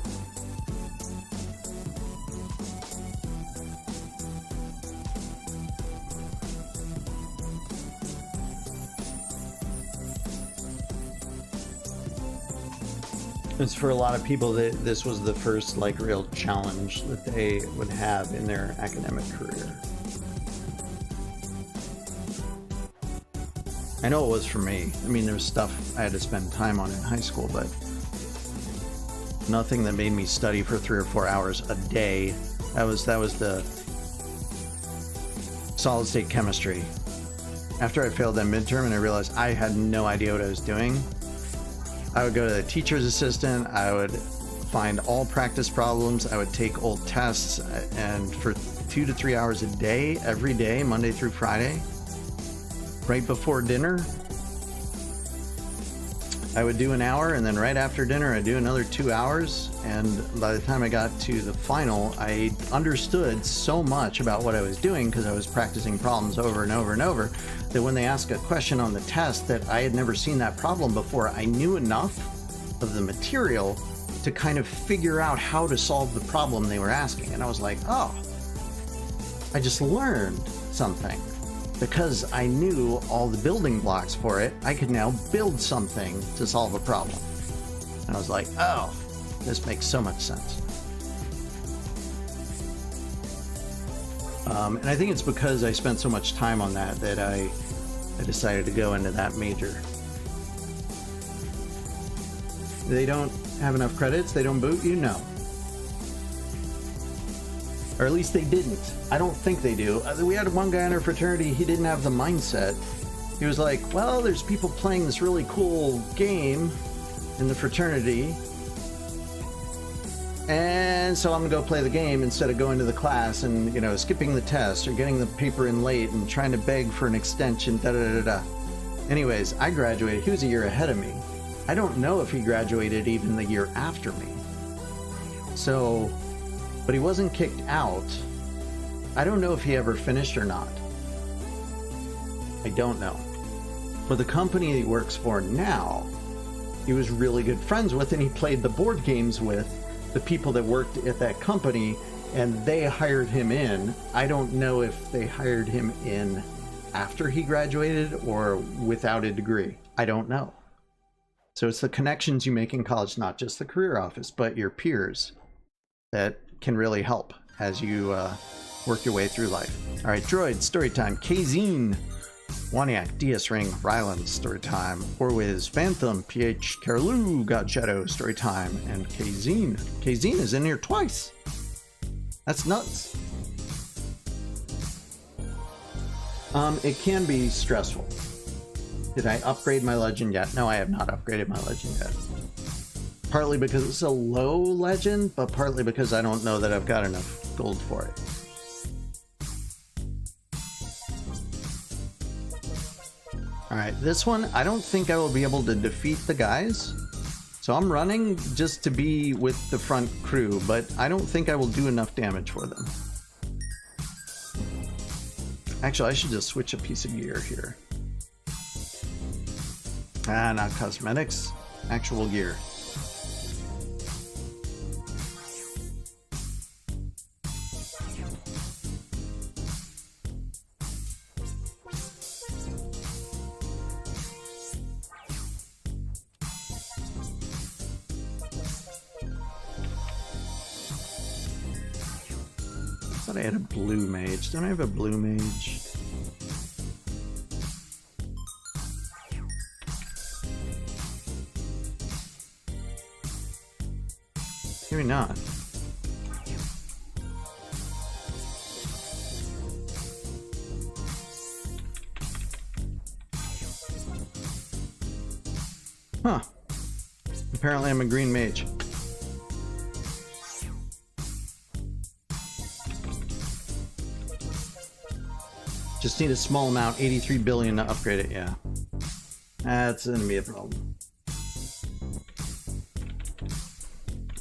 It's for a lot of people that this was the first like real challenge that they would have in their academic career. I know it was for me. I mean, there was stuff I had to spend time on in high school, but nothing that made me study for 3 or 4 hours a day. That was the solid state chemistry. After I failed that midterm and I realized I had no idea what I was doing, I would go to the teacher's assistant, I would find all practice problems, I would take old tests, and for 2 to 3 hours a day, every day, Monday through Friday, right before dinner, I would do an hour, and then right after dinner I'd do another 2 hours, and by the time I got to the final, I understood so much about what I was doing because I was practicing problems over and over and over, that when they asked a question on the test that I had never seen that problem before, I knew enough of the material to kind of figure out how to solve the problem they were asking. And I was like, oh, I just learned something. Because I knew all the building blocks for it, I could now build something to solve a problem. And I was like, oh, this makes so much sense. And I think it's because I spent so much time on that that I decided to go into that major. They don't have enough credits? They don't boot you? No. Or at least they didn't. I don't think they do. We had one guy in our fraternity, he didn't have the mindset. He was like, well, there's people playing this really cool game in the fraternity, and so I'm gonna go play the game instead of going to the class and, you know, skipping the test or getting the paper in late and trying to beg for an extension, da-da-da-da. Anyways, I graduated. He was a year ahead of me. I don't know if he graduated even the year after me. So, but he wasn't kicked out. I don't know if he ever finished or not. I don't know. But the company he works for now, he was really good friends with, and he played the board games with the people that worked at that company, and they hired him in. I don't know if they hired him in after he graduated or without a degree. I don't know. So it's the connections you make in college, not just the career office, but your peers, that can really help as you work your way through life. All right, Droid, story time. Kazine, Waniak, DS Ring, Ryland, story time. Orwiz, Phantom, PH, Carolou, God Shadow, story time. And Kazine. Kazine is in here twice. That's nuts. It can be stressful. Did I upgrade my legend yet? No, I have not upgraded my legend yet. Partly because it's a low legend, but partly because I don't know that I've got enough gold for it. Alright, this one, I don't think I will be able to defeat the guys. So I'm running just to be with the front crew, but I don't think I will do enough damage for them. Actually, I should just switch a piece of gear here. Ah, not cosmetics. Actual gear. thought I had a blue mage. Don't I have a blue mage? Maybe not. Huh. Apparently I'm a green mage. Just need a small amount, 83 billion to upgrade it, yeah. That's gonna be a problem.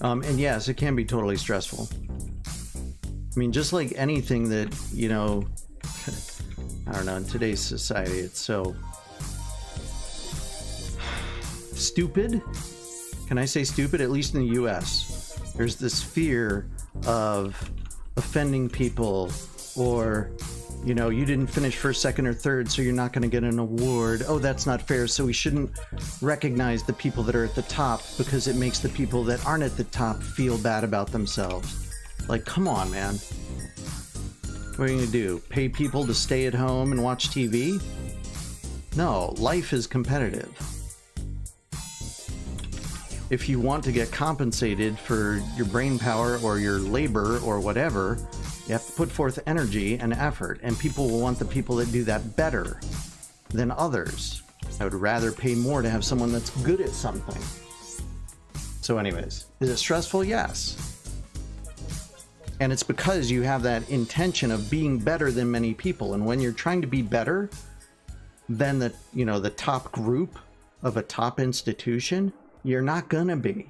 And yes, it can be totally stressful. I mean, just like anything that, you know, I don't know, in today's society, it's so stupid. Can I say stupid? At least in the US, there's this fear of offending people, or, you know, you didn't finish first, second, or third, so you're not going to get an award. Oh, that's not fair, so we shouldn't recognize the people that are at the top because it makes the people that aren't at the top feel bad about themselves. Like, come on, man. What are you going to do? Pay people to stay at home and watch TV? No, life is competitive. If you want to get compensated for your brain power or your labor or whatever, you have to put forth energy and effort, and people will want the people that do that better than others. I would rather pay more to have someone that's good at something. So anyways, is it stressful? Yes. And it's because you have that intention of being better than many people. And when you're trying to be better than the, you know, the top group of a top institution, you're not gonna be.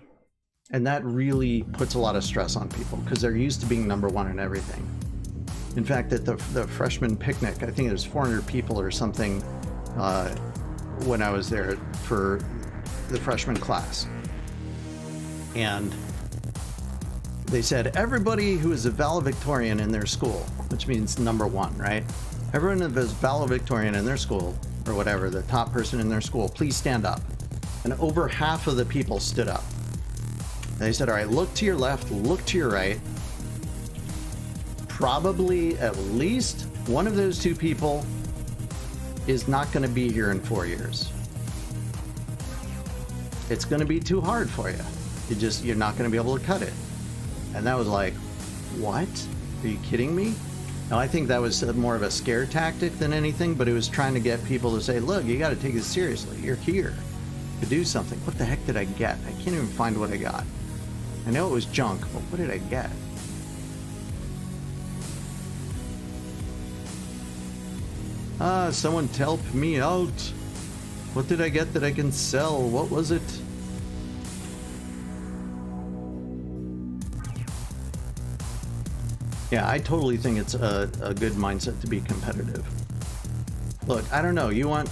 And that really puts a lot of stress on people because they're used to being number one in everything. In fact, at the freshman picnic, I think it was 400 people or something when I was there for the freshman class. And they said everybody who is a valedictorian in their school, which means number one, right? Everyone that is valedictorian in their school, or whatever, the top person in their school, please stand up. And over half of the people stood up. They said, all right, look to your left, look to your right. Probably at least one of those two people is not going to be here in 4 years. It's going to be too hard for you. You're not going to be able to cut it. And that was like, what? Are you kidding me? Now, I think that was more of a scare tactic than anything, but it was trying to get people to say, look, you got to take this seriously. You're here to do something. What the heck did I get? I can't even find what I got. I know it was junk, but what did I get? Someone help me out. What did I get that I can sell? What was it? Yeah, I totally think it's a good mindset to be competitive. Look, I don't know. Do you want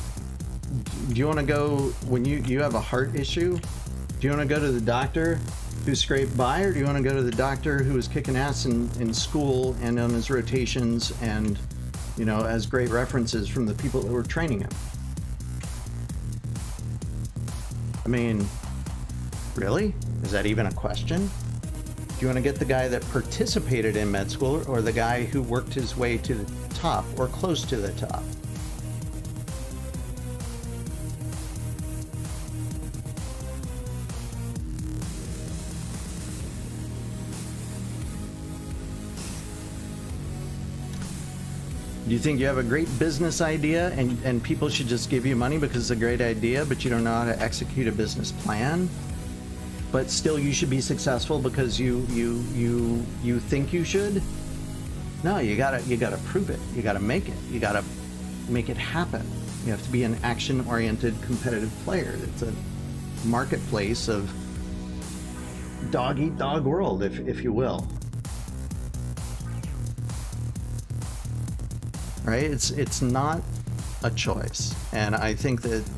to go, when you have a heart issue, do you want to go to the doctor who scraped by, or do you want to go to the doctor who was kicking ass in school and on his rotations and, you know, has great references from the people that were training him? I mean, really? Is that even a question? Do you want to get the guy that participated in med school, or the guy who worked his way to the top or close to the top? Do you think you have a great business idea and people should just give you money because it's a great idea, but you don't know how to execute a business plan? But still you should be successful because you think you should? No, you gotta prove it. You gotta make it. You gotta make it happen. You have to be an action-oriented competitive player. It's a marketplace of dog-eat-dog world, if you will. Right? It's not a choice. And I think that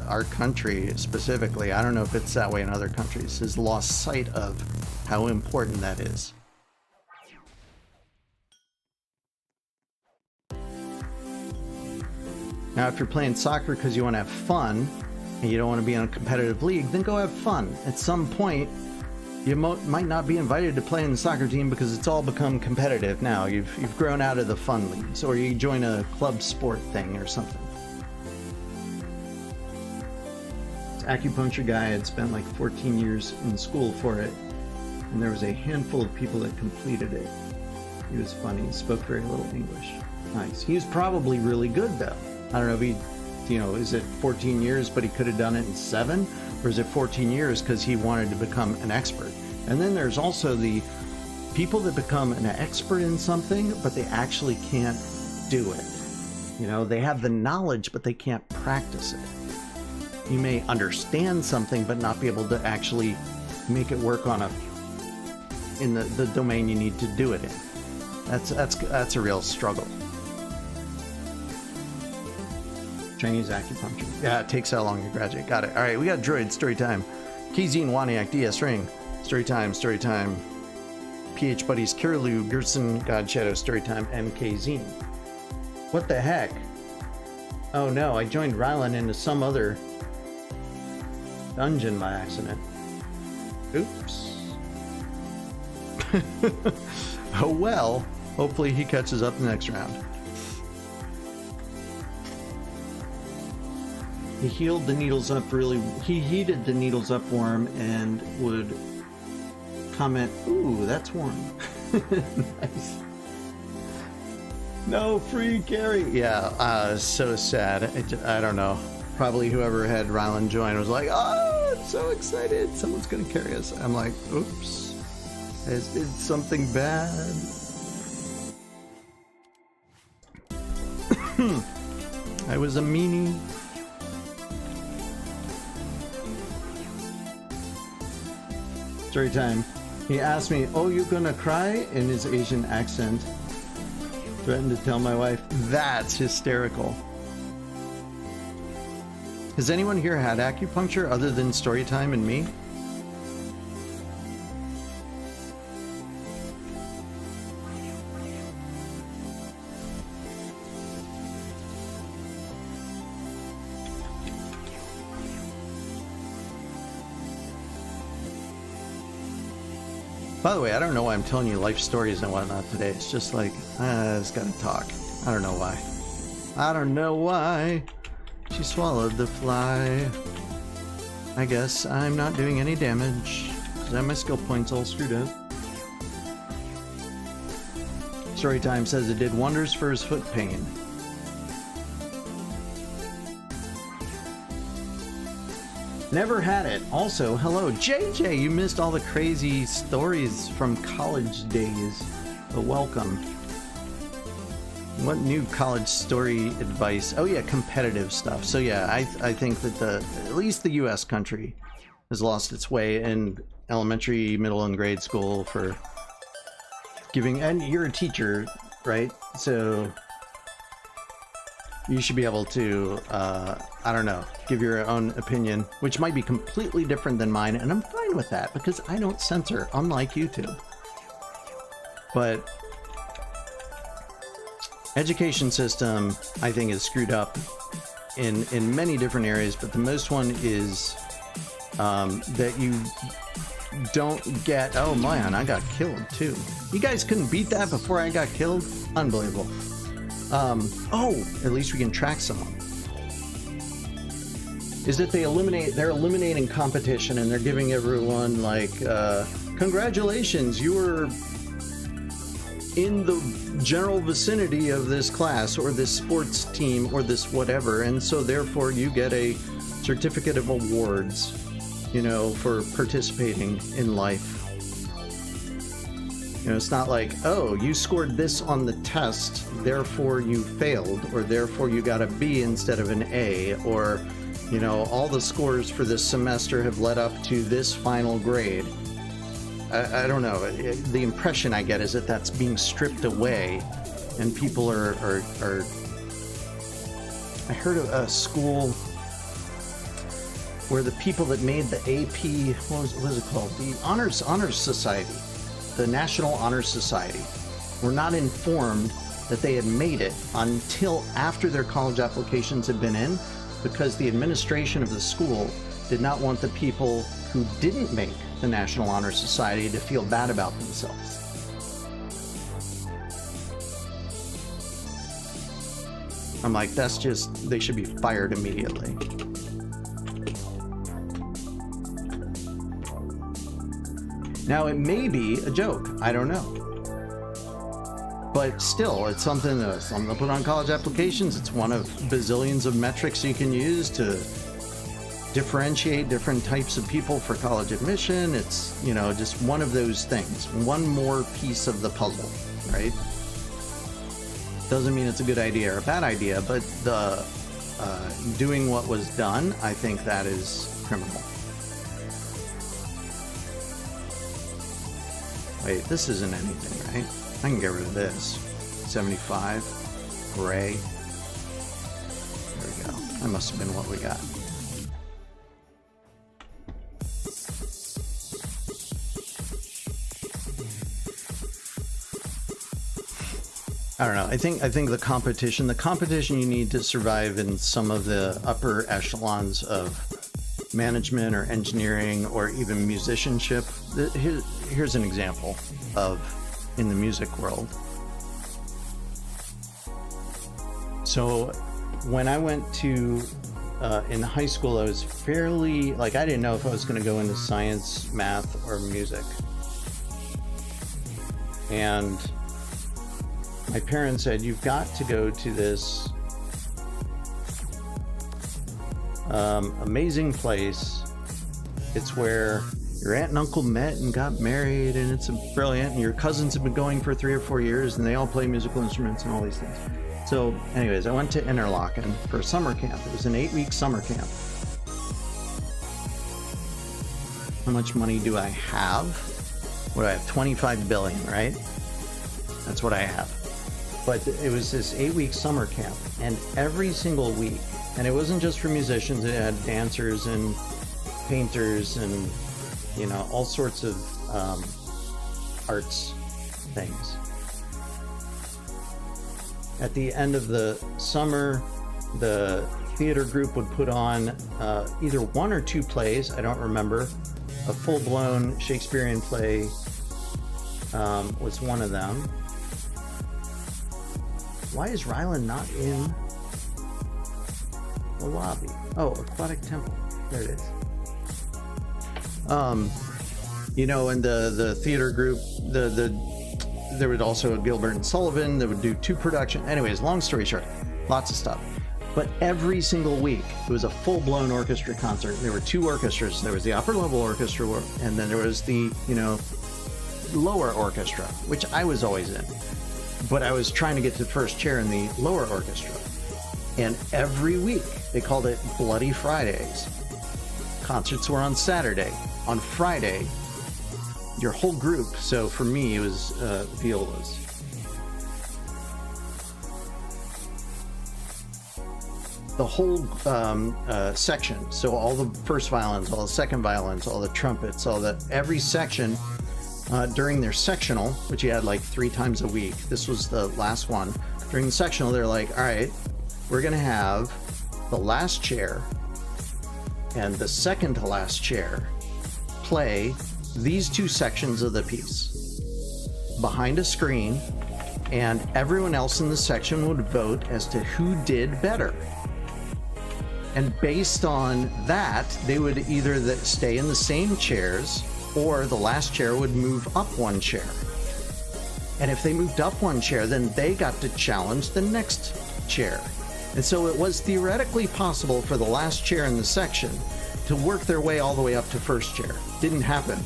our country specifically, I don't know if it's that way in other countries, has lost sight of how important that is. Now, if you're playing soccer because you want to have fun and you don't want to be in a competitive league, then go have fun. At some point, You might not be invited to play in the soccer team because it's all become competitive now. You've grown out of the fun leagues, or you join a club sport thing or something. This acupuncture guy had spent like 14 years in school for it, and there was a handful of people that completed it. He was funny. He spoke very little English. Nice. He was probably really good though. I don't know if he, you know, is it 14 years but he could have done it in 7? Or is it 14 years because he wanted to become an expert? And then there's also the people that become an expert in something, but they actually can't do it. You know, they have the knowledge, but they can't practice it. You may understand something, but not be able to actually make it work on in the domain you need to do it in. That's a real struggle. Chinese acupuncture. Yeah, it takes how long to graduate. Got it. All right, we got Droid, story time. Keyzine, Waniak, DS Ring. Story time, story time. PH Buddies, Kirilu, Gerson, God Shadow, story time, MK Zine. What the heck? Oh no, I joined Rylan into some other dungeon by accident. Oops. Oh well, hopefully he catches up the next round. He healed the needles up he heated the needles up warm and would comment, ooh, that's warm. Nice. No free carry. Yeah, so sad. I don't know. Probably whoever had Rylan join was like, oh, I'm so excited. Someone's going to carry us. I'm like, oops. I just did something bad. I was a meanie. Story time. He asked me, oh, you gonna cry? In his Asian accent. Threatened to tell my wife. That's hysterical. Has anyone here had acupuncture other than story time and me? By the way, I don't know why I'm telling you life stories and whatnot today. It's just like, I just gotta talk. I don't know why. I don't know why. She swallowed the fly. I guess I'm not doing any damage. Because I have my skill points all screwed up. Storytime says it did wonders for his foot pain. Never had it. Also, hello, JJ. You missed all the crazy stories from college days. But welcome. What new college story advice? Oh yeah, competitive stuff. So yeah, I think that at least the U.S. country has lost its way in elementary, middle, and grade school for giving. And you're a teacher, right? So you should be able to, I don't know, give your own opinion, which might be completely different than mine, and I'm fine with that because I don't censor, unlike YouTube. But education system, I think, is screwed up in many different areas, but the most one is that you don't get. Oh man, I got killed too. You guys couldn't beat that before I got killed? Unbelievable. Oh, at least we can track someone. Is that they're eliminating competition and they're giving everyone like, congratulations, you were in the general vicinity of this class or this sports team or this whatever, and so therefore you get a certificate of awards, you know, for participating in life. You know, it's not like, oh, you scored this on the test, therefore you failed, or therefore you got a B instead of an A, or, you know, all the scores for this semester have led up to this final grade. I don't know. The impression I get is that that's being stripped away, and people are I heard of a school where the people that made the AP, what was it called? The Honors Society. The National Honor Society were not informed that they had made it until after their college applications had been in, because the administration of the school did not want the people who didn't make the National Honor Society to feel bad about themselves. I'm like, that's just, they should be fired immediately. Now, it may be a joke, I don't know. But still, it's something that I'm gonna put on college applications. It's one of bazillions of metrics you can use to differentiate different types of people for college admission. It's, you know, just one of those things. One more piece of the puzzle, right? Doesn't mean it's a good idea or a bad idea, but the doing what was done, I think that is criminal. Wait, this isn't anything, right? I can get rid of this. 75, gray. There we go. That must have been what we got. I don't know. I think the competition you need to survive in some of the upper echelons of management or engineering or even musicianship. Here's an example of in the music world. So when I went to in high school, I was fairly, like, I didn't know if I was going to go into science, math, or music. And my parents said, you've got to go to this amazing place. It's where your aunt and uncle met and got married, and it's brilliant, and your cousins have been going for 3 or 4 years, and they all play musical instruments and all these things. So anyways, I went to Interlaken for a summer camp. It was an 8-week summer camp. How much money do I have? What do I have? 25 billion, right? That's what I have. But it was this 8-week summer camp, and every single week, and it wasn't just for musicians, it had dancers and painters and, you know, all sorts of arts things. At the end of the summer, the theater group would put on either 1 or 2 plays, I don't remember. A full-blown Shakespearean play was one of them. Why is Ryland not in the lobby? Oh, Aquatic Temple. There it is. You know, and the theater group, there would also Gilbert and Sullivan that would do 2 productions. Anyways, long story short, lots of stuff. But every single week, it was a full-blown orchestra concert. There were 2 orchestras. There was the upper-level orchestra, and then there was the, you know, lower orchestra, which I was always in. But I was trying to get to the first chair in the lower orchestra. And every week, they called it Bloody Fridays. Concerts were on Saturday. On Friday, your whole group, so for me, it was violas. The whole section, so all the first violins, all the second violins, all the trumpets, every section, during their sectional, which you had like 3 times a week. This was the last one. During the sectional, they're like, all right, we're going to have the last chair and the second to last chair play these 2 sections of the piece behind a screen, and everyone else in the section would vote as to who did better. And based on that, they would either stay in the same chairs, or the last chair would move up 1 chair. And if they moved up 1 chair, then they got to challenge the next chair. And so it was theoretically possible for the last chair in the section to work their way all the way up to first chair. Didn't happen,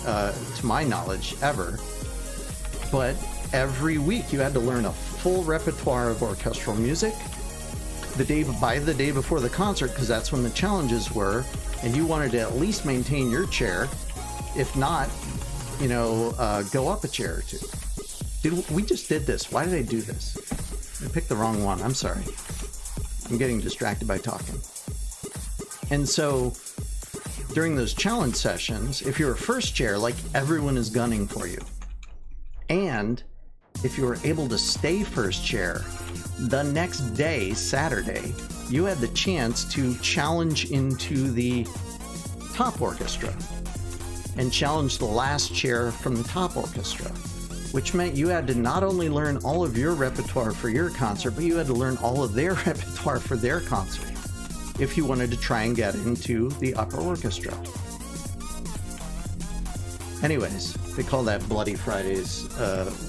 to my knowledge, ever. But every week you had to learn a full repertoire of orchestral music by the day before the concert, because that's when the challenges were, and you wanted to at least maintain your chair. If not, you know, go up a chair or 2. We just did this. Why did I do this? I picked the wrong one. I'm sorry. I'm getting distracted by talking. And so during those challenge sessions, if you're a first chair, like, everyone is gunning for you. And if you were able to stay first chair, the next day, Saturday, you had the chance to challenge into the top orchestra and challenge the last chair from the top orchestra, which meant you had to not only learn all of your repertoire for your concert, but you had to learn all of their repertoire for their concert if you wanted to try and get into the upper orchestra. Anyways, they call that Bloody Fridays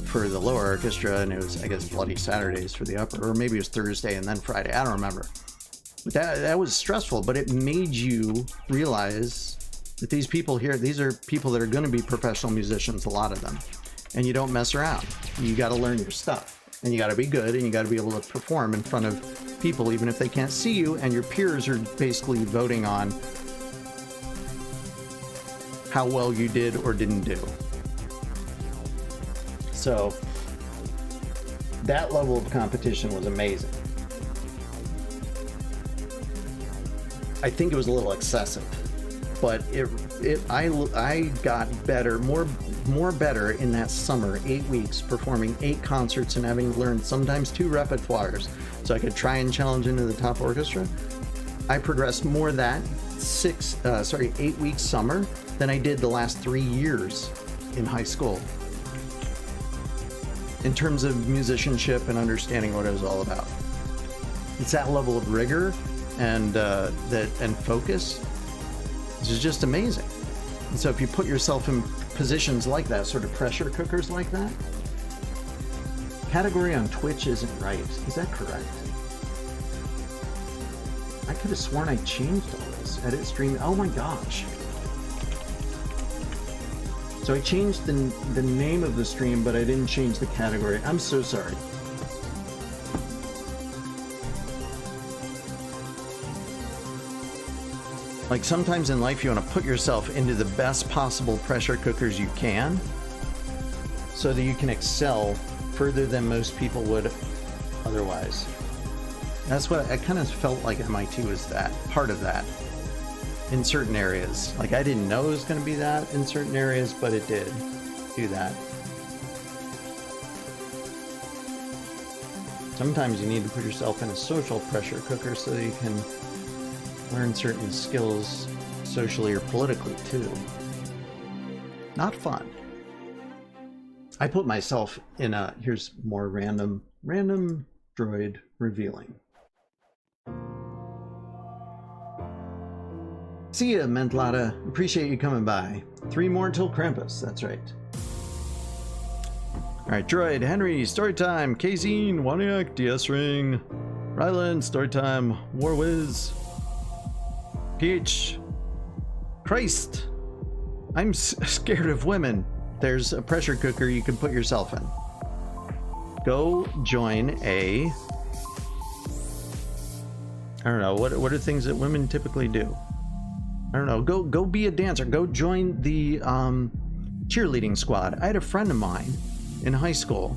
for the lower orchestra, and it was, I guess, Bloody Saturdays for the upper, or maybe it was Thursday and then Friday. I don't remember. But that was stressful, but it made you realize that these people here, these are people that are going to be professional musicians, a lot of them, and you don't mess around. You got to learn your stuff, and you got to be good, and you got to be able to perform in front of people, even if they can't see you, and your peers are basically voting on how well you did or didn't do. So that level of competition was amazing. I think it was a little excessive, but I got better, more better in that summer, 8 weeks, performing 8 concerts and having learned sometimes 2 repertoires so I could try and challenge into the top orchestra. I progressed more that 8 week summer than I did the last 3 years in high school in terms of musicianship and understanding what it was all about. It's that level of rigor and focus. This is just amazing. And so if you put yourself in positions like that, sort of pressure cookers like that, category on Twitch isn't right. Is that correct? I could have sworn I changed all this. Edit stream. Oh my gosh. So I changed the name of the stream, but I didn't change the category. I'm so sorry. Like, sometimes in life you want to put yourself into the best possible pressure cookers you can so that you can excel further than most people would otherwise. That's what I kind of felt like MIT was, that part of that in certain areas. Like, I didn't know it was going to be that in certain areas, but it did do that. Sometimes you need to put yourself in a social pressure cooker so that you can learn certain skills socially or politically too. Not fun. I put myself in a, here's more random droid revealing. See ya, Mentlada. Appreciate you coming by. 3 more until Krampus, that's right. Alright, Droid, Henry, Storytime, Kazine, Waniak, DS Ring, Ryland, Storytime, Warwiz, PH, Christ, I'm scared of women. There's a pressure cooker you can put yourself in. Go join a, I don't know, what are things that women typically do? I don't know, go be a dancer. Go join the cheerleading squad. I had a friend of mine in high school.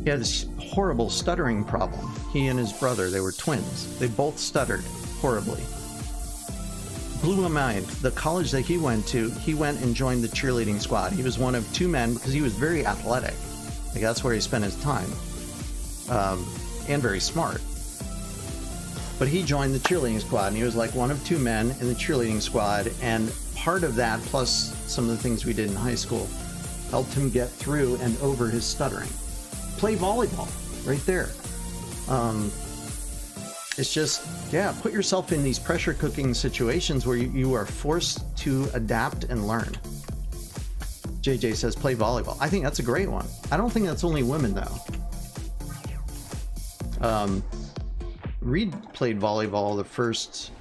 He had this horrible stuttering problem. He and his brother, they were twins. They both stuttered horribly. Blew my mind. The college that he went to, he went and joined the cheerleading squad. He was one of 2 men because he was very athletic. Like, that's where he spent his time. And very smart. But he joined the cheerleading squad, and he was like one of 2 men in the cheerleading squad, and part of that, plus some of the things we did in high school, helped him get through and over his stuttering. Play volleyball, right there. It's just, yeah, put yourself in these pressure cooking situations where you are forced to adapt and learn. JJ says play volleyball. I think that's a great one. I don't think that's only women, though. Reed played volleyball the first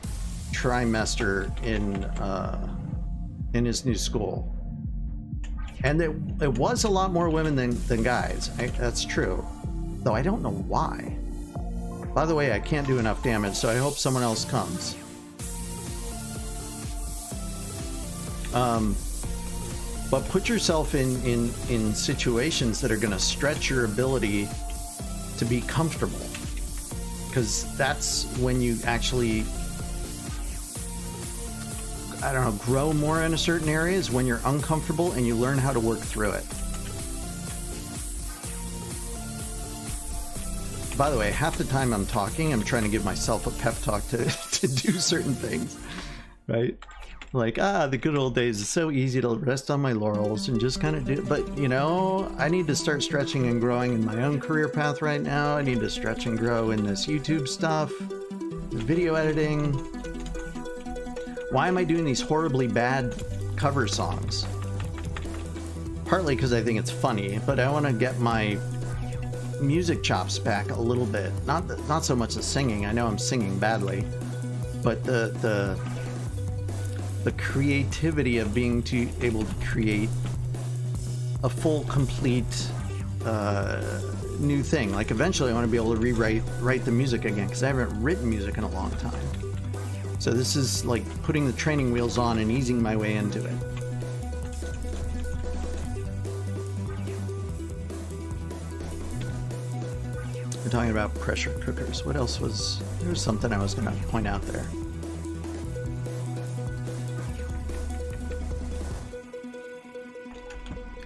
trimester in his new school, and it was a lot more women than guys. That's true, though I don't know why. By the way, I can't do enough damage, so I hope someone else comes. But put yourself in situations that are going to stretch your ability to be comfortable, because that's when you actually, I don't know, grow more in a certain area, is when you're uncomfortable and you learn how to work through it. By the way, half the time I'm talking, I'm trying to give myself a pep talk to do certain things, right? Like, the good old days. It's so easy to rest on my laurels and just kind of do. But, you know, I need to start stretching and growing in my own career path right now. I need to stretch and grow in this YouTube stuff, video editing. Why am I doing these horribly bad cover songs? Partly because I think it's funny, but I want to get my music chops back a little bit. Not so much the singing. I know I'm singing badly, but the creativity of being able to create a full, complete new thing. Like eventually I want to be able to write the music again, because I haven't written music in a long time. So this is like putting the training wheels on and easing my way into it. We're talking about pressure cookers. What else was there? Was something I was going to point out there.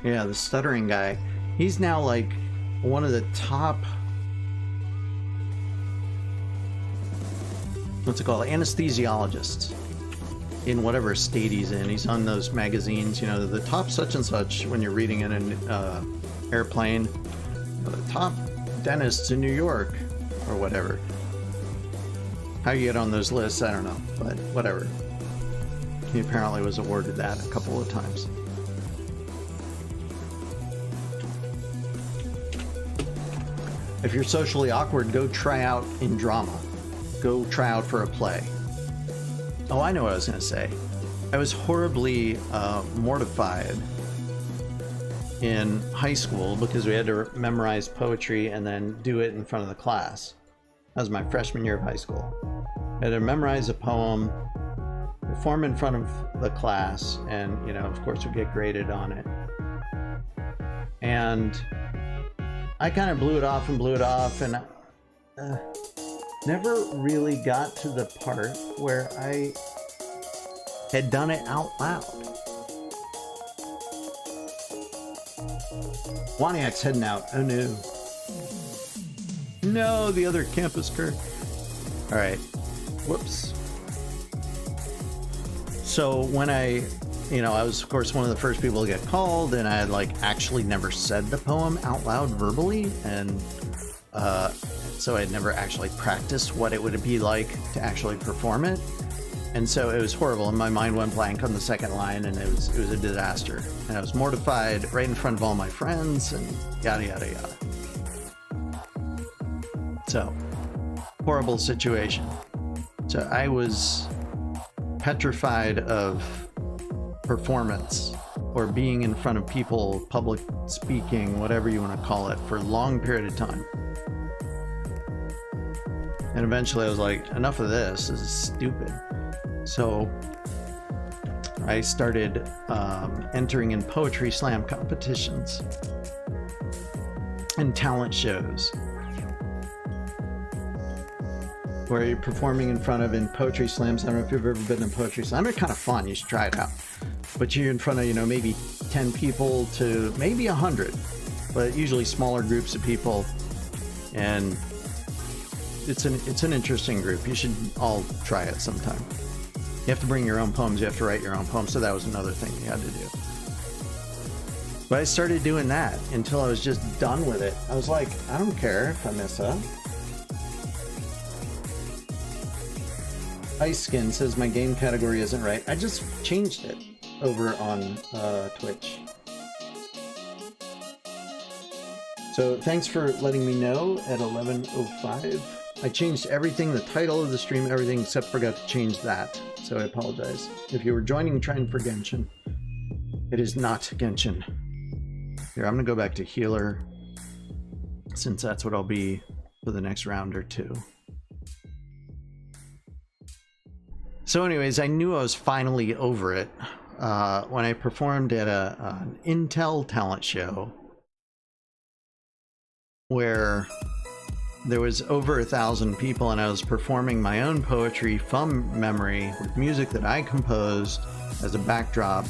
Yeah, the stuttering guy. He's now like one of the top, what's it called, anesthesiologists in whatever state he's in. He's on those magazines, you know, the top such and such when you're reading in an airplane, the top dentists in New York or whatever. How you get on those lists, I don't know, but whatever. He apparently was awarded that a couple of times. If you're socially awkward, go try out in drama. Go try out for a play. Oh, I know what I was going to say. I was horribly mortified in high school because we had to memorize poetry and then do it in front of the class. That was my freshman year of high school. I had to memorize a poem, perform in front of the class, and, you know, of course, we get graded on it. And I kind of blew it off, and never really got to the part where I had done it out loud. Waniak's heading out. Oh no. No, the other campus Kirk. Alright. Whoops. So when I was of course one of the first people to get called, and I had like actually never said the poem out loud verbally, and so I'd never actually practiced what it would be like to actually perform it. And so it was horrible, and my mind went blank on the second line, and it was a disaster. And I was mortified right in front of all my friends, and yada yada yada. So, horrible situation. So I was petrified of performance or being in front of people, public speaking, whatever you want to call it, for a long period of time. And eventually I was like, enough of this. This is stupid. So I started entering in poetry slam competitions and talent shows where you're performing in front of in poetry slams. I don't know if you've ever been in poetry slam. They're kind of fun. You should try it out. But you're in front of, maybe 10 people to maybe 100, but usually smaller groups of people. And it's an interesting group. You should all try it sometime. You have to bring your own poems. You have to write your own poems. So that was another thing you had to do. But I started doing that until I was just done with it. I was like, I don't care if I mess up. Ice Skin says my game category isn't right. I just changed it over on Twitch. So thanks for letting me know at 11:05. I changed everything, the title of the stream, everything, except forgot to change that. So I apologize. If you were joining trying for Genshin, it is not Genshin. Here, I'm gonna go back to healer, since that's what I'll be for the next round or two. So anyways, I knew I was finally over it when I performed at an Intel talent show where there was over 1,000 people, and I was performing my own poetry from memory with music that I composed as a backdrop.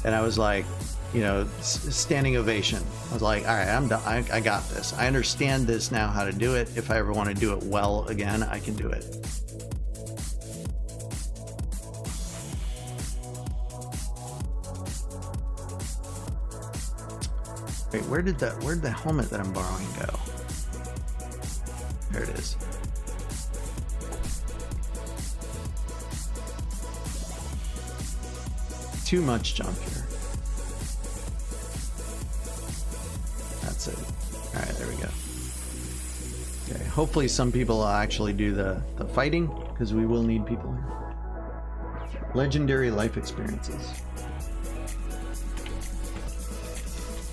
And I was like, you know, standing ovation. I was like, all right, I'm done. I got this. I understand this now, how to do it. If I ever want to do it well again, I can do it. Wait, where'd the helmet that I'm borrowing go? There it is. Too much junk here. That's it. All right, there we go. Okay, hopefully some people will actually do the fighting, because we will need people here. Legendary life experiences.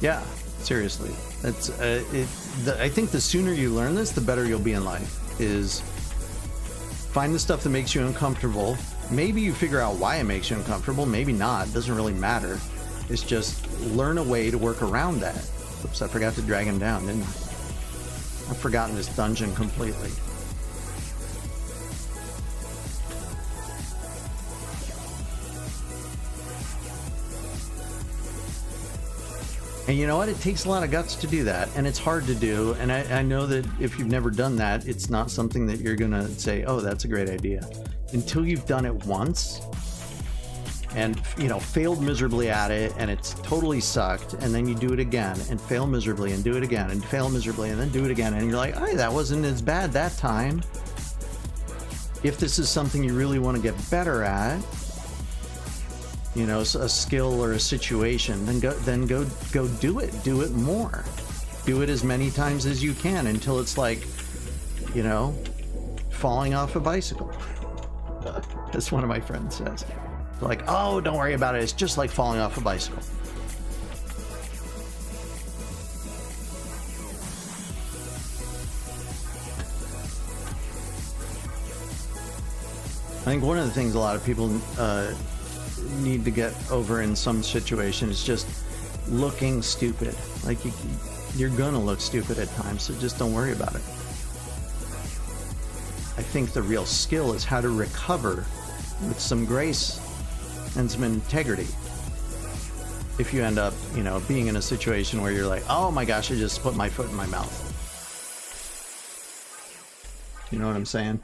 Yeah, seriously. That's I think the sooner you learn this, the better you'll be in life. Is find the stuff that makes you uncomfortable. Maybe you figure out why it makes you uncomfortable, maybe not. It doesn't really matter. It's just learn a way to work around that. Oops, I forgot to drag him down, didn't I? I've forgotten this dungeon completely. And you know what? It takes a lot of guts to do that, and it's hard to do. And I know that if you've never done that, it's not something that you're gonna say, oh, that's a great idea. Until you've done it once and, you know, failed miserably at it, and it's totally sucked, and then you do it again and fail miserably and do it again and fail miserably and then do it again, and you're like, hey, that wasn't as bad that time. If this is something you really want to get better at, you know, a skill or a situation, then go do it more. Do it as many times as you can until it's like, you know, falling off a bicycle. As one of my friends says. Like, oh, don't worry about it. It's just like falling off a bicycle. I think one of the things a lot of people need to get over in some situations is just looking stupid. Like, you're gonna look stupid at times, so just don't worry about it. I think the real skill is how to recover with some grace and some integrity. If you end up, you know, being in a situation where you're like, oh my gosh, I just put my foot in my mouth. You know what I'm saying?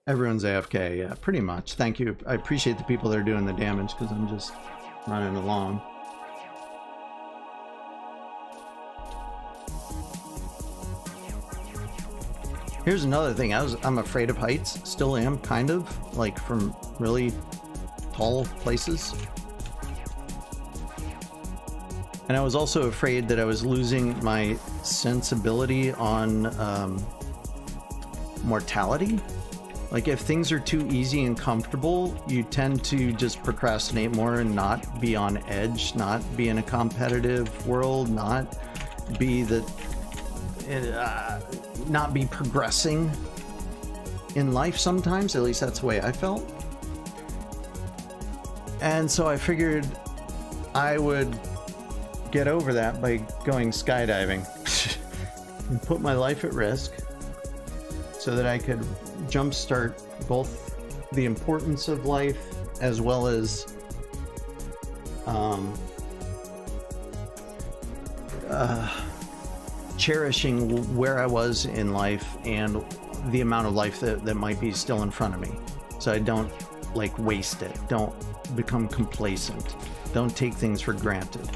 Everyone's AFK, yeah, pretty much. Thank you. I appreciate the people that are doing the damage, because I'm just running along. Here's another thing. I'm afraid of heights. Still am, kind of, like from really tall places. And I was also afraid that I was losing my sensibility on mortality. Like, if things are too easy and comfortable, you tend to just procrastinate more and not be on edge, not be in a competitive world, not be not be progressing in life sometimes. At least that's the way I felt. And so I figured I would get over that by going skydiving and put my life at risk so that I could jumpstart both the importance of life as well as cherishing where I was in life and the amount of life that might be still in front of me, so I don't like waste it, don't become complacent, don't take things for granted.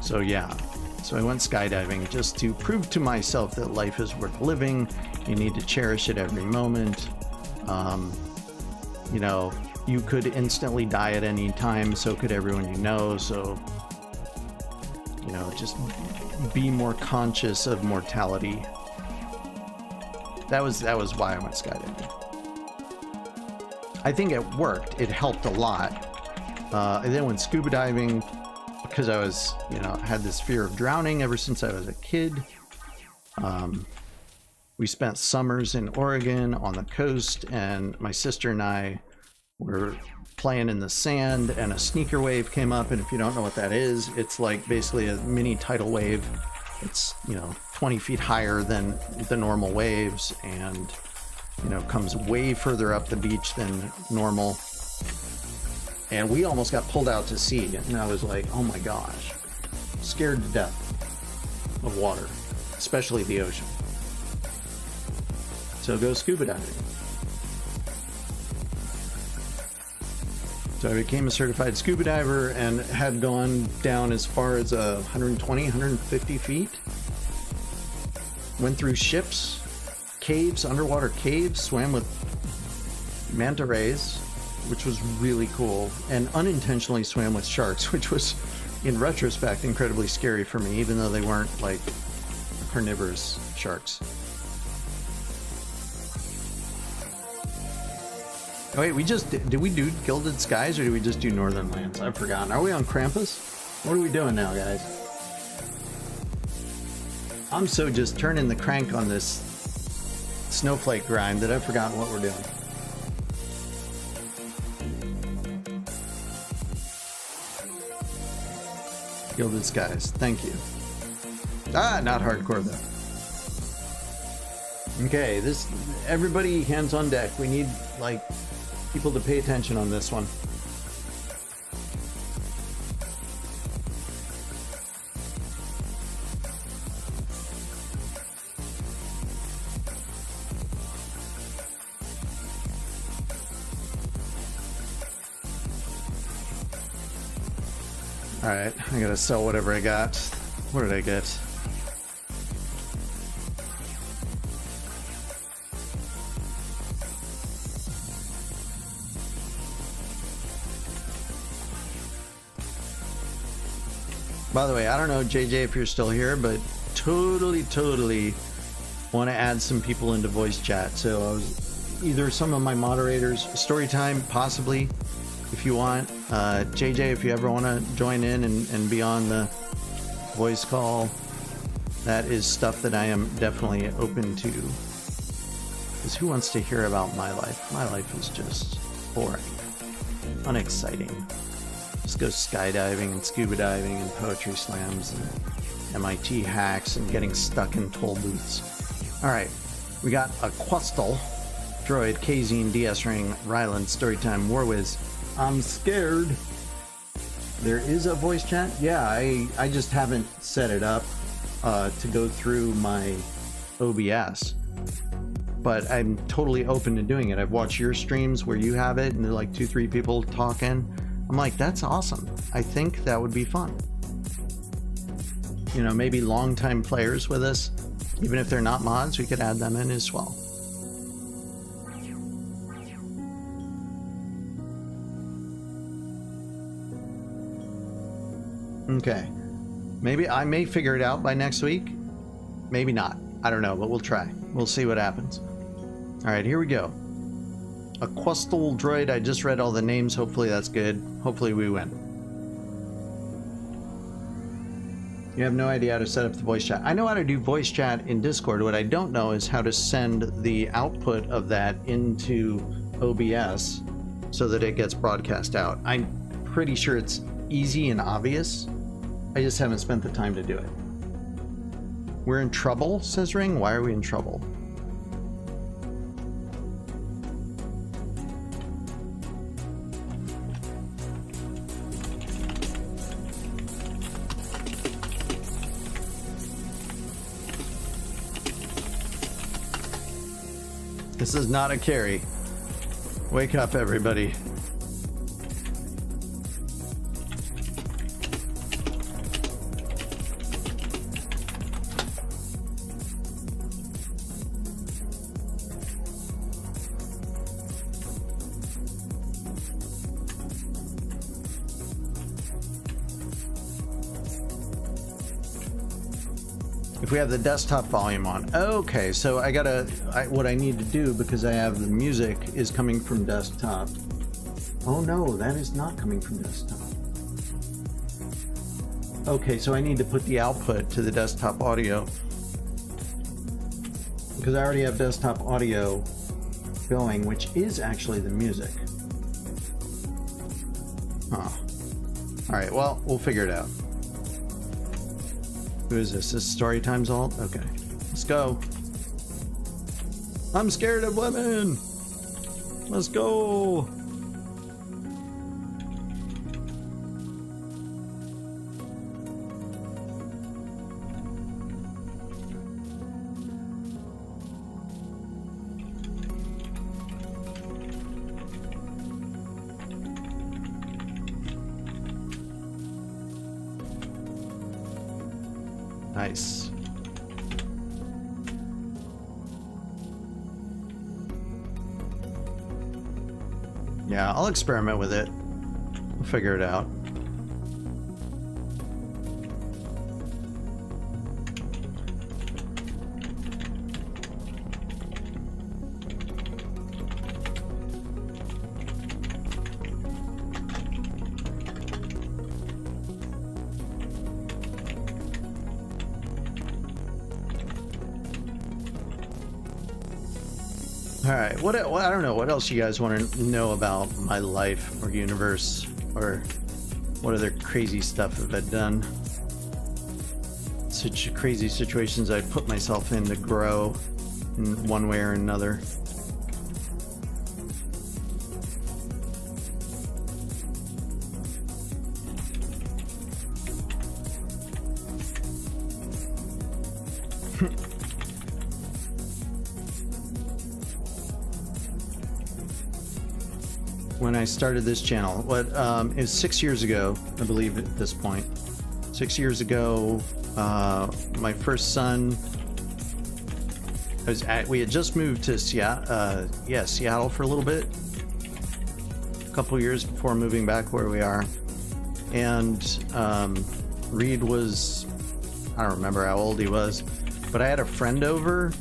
So yeah, so I went skydiving just to prove to myself that life is worth living. You need to cherish it every moment. You know, you could instantly die at any time, so could everyone you know. So, you know, just be more conscious of mortality. That was why I went skydiving. I think it worked. It helped a lot. I then went scuba diving because I was, you know, had this fear of drowning ever since I was a kid. We spent summers in Oregon on the coast, and my sister and I were playing in the sand, and a sneaker wave came up. And if you don't know what that is, it's like basically a mini tidal wave. It's, you know, 20 feet higher than the normal waves, and, you know, comes way further up the beach than normal. and we almost got pulled out to sea, and I was like, oh my gosh, scared to death of water, especially the ocean. So go scuba diving. So I became a certified scuba diver and had gone down as far as 120, 150 feet. Went through ships, caves, underwater caves, swam with manta rays, which was really cool, and unintentionally swam with sharks, which was, in retrospect, incredibly scary for me, even though they weren't like carnivorous sharks. Oh, wait, did we do Gilded Skies or did we just do Northern Lands? I've forgotten. Are we on Krampus? What are we doing now, guys? I'm so just turning the crank on this snowflake grind that I've forgotten what we're doing. Gilded Skies, thank you. Ah, not hardcore though. Okay, everybody hands on deck. We need, like, people to pay attention on this one. Alright, I gotta sell whatever I got. What did I get? By the way, I don't know, JJ, if you're still here, but totally want to add some people into voice chat. So I was either some of my moderators, Storytime, possibly, if you want. JJ, if you ever want to join in and be on the voice call, that is stuff that I am definitely open to. Because who wants to hear about my life? My life is just boring, unexciting. Just go skydiving and scuba diving and poetry slams and MIT hacks and getting stuck in toll booths. Alright, we got a Quastel, Droid, Kazine, DS Ring, Ryland, Storytime, Warwiz. I'm scared. There is a voice chat? Yeah, I just haven't set it up to go through my OBS. But I'm totally open to doing it. I've watched your streams where you have it and they're like 2-3 people talking. I'm like, that's awesome. I think that would be fun. You know, maybe longtime players with us, even if they're not mods, we could add them in as well. Okay. Maybe I may figure it out by next week. Maybe not. I don't know, but we'll try. We'll see what happens. All right, here we go. A Quastel droid. I just read all the names. Hopefully that's good. Hopefully we win. You have no idea how to set up the voice chat. I know how to do voice chat in Discord. What I don't know is how to send the output of that into OBS so that it gets broadcast out. I'm pretty sure it's easy and obvious. I just haven't spent the time to do it. We're in trouble, says Ring. Why are we in trouble? This is not a carry. Wake up, everybody. If we have the desktop volume on. Okay, so what I need to do, because I have the music is coming from desktop. Oh no, that is not coming from desktop. Okay, so I need to put the output to the desktop audio, because I already have desktop audio going, which is actually the music. Huh. All right, well, we'll figure it out. Who is this? This is Storytime's alt? Okay. Let's go. I'm scared of women! Let's go! Nice. Yeah, I'll experiment with it. We'll figure it out. All right, what I don't know, what else you guys want to know about my life or universe, or what other crazy stuff have I done? Such crazy situations I put myself in to grow in one way or another. When I started this channel, it was 6 years ago, I believe, at this point. 6 years ago, my first son, we had just moved to Seattle for a little bit, a couple years before moving back where we are. And Reed was, I don't remember how old he was, but I had a friend over.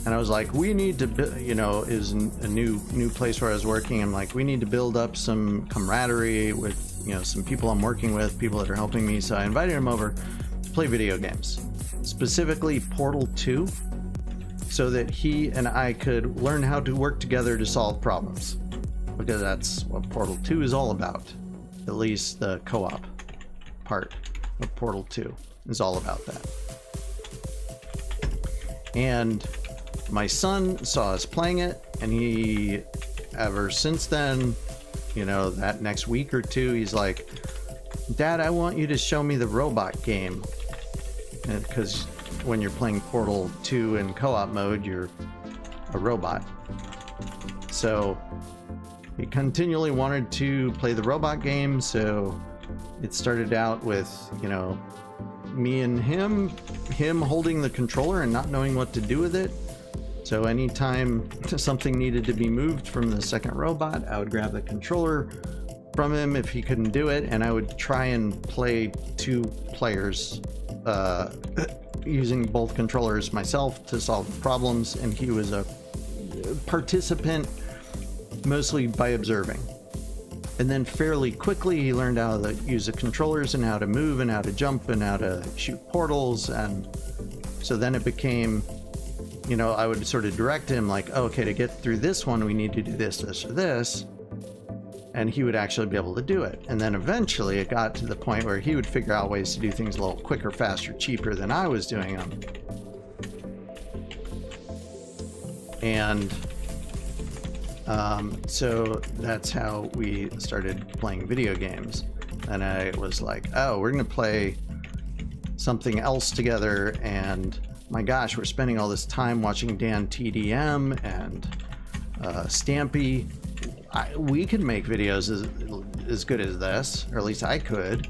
And I was like, we need to, you know, is a new place where I was working. I'm like, we need to build up some camaraderie with, you know, some people I'm working with, people that are helping me. So I invited him over to play video games, specifically Portal 2, so that he and I could learn how to work together to solve problems. Because that's what Portal 2 is all about. At least the co-op part of Portal 2 is all about that. And my son saw us playing it, and he, ever since then, you know, that next week or two, he's like, Dad, I want you to show me the robot game. Because when you're playing Portal 2 in co-op mode, you're a robot. So he continually wanted to play the robot game, so it started out with, you know, me and him holding the controller and not knowing what to do with it. So anytime something needed to be moved from the second robot, I would grab the controller from him if he couldn't do it, and I would try and play 2 players using both controllers myself to solve problems, and he was a participant mostly by observing. And then fairly quickly he learned how to use the controllers and how to move and how to jump and how to shoot portals, and so then it became, you know, I would sort of direct him like, oh, okay, to get through this one, we need to do this, this, or this. And he would actually be able to do it. And then eventually it got to the point where he would figure out ways to do things a little quicker, faster, cheaper than I was doing them. And so that's how we started playing video games. And I was like, oh, we're going to play something else together. And my gosh, we're spending all this time watching Dan TDM and Stampy. We could make videos as good as this, or at least I could.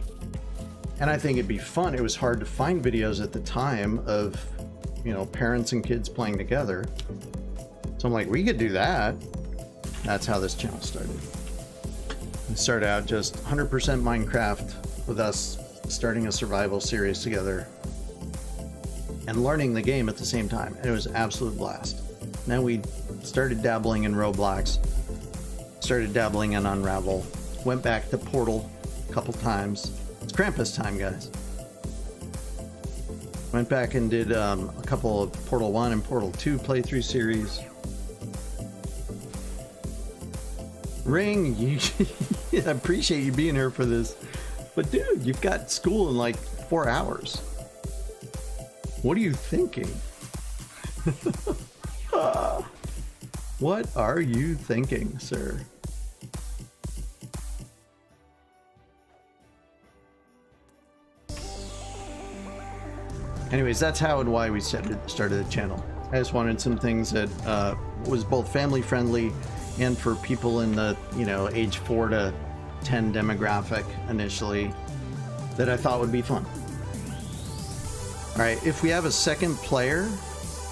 And I think it'd be fun. It was hard to find videos at the time of, you know, parents and kids playing together. So I'm like, we could do that. That's how this channel started. It started out just 100% Minecraft with us starting a survival series together and learning the game at the same time. And it was an absolute blast. Then we started dabbling in Roblox, started dabbling in Unravel, went back to Portal a couple times. It's Krampus time, guys. Went back and did a couple of Portal 1 and Portal 2 playthrough series. Ring, I appreciate you being here for this. But dude, you've got school in like 4 hours. What are you thinking? What are you thinking, sir? Anyways, that's how and why we started the channel. I just wanted some things that was both family friendly and for people in the, you know, age 4 to 10 demographic initially, that I thought would be fun. All right, if we have a second player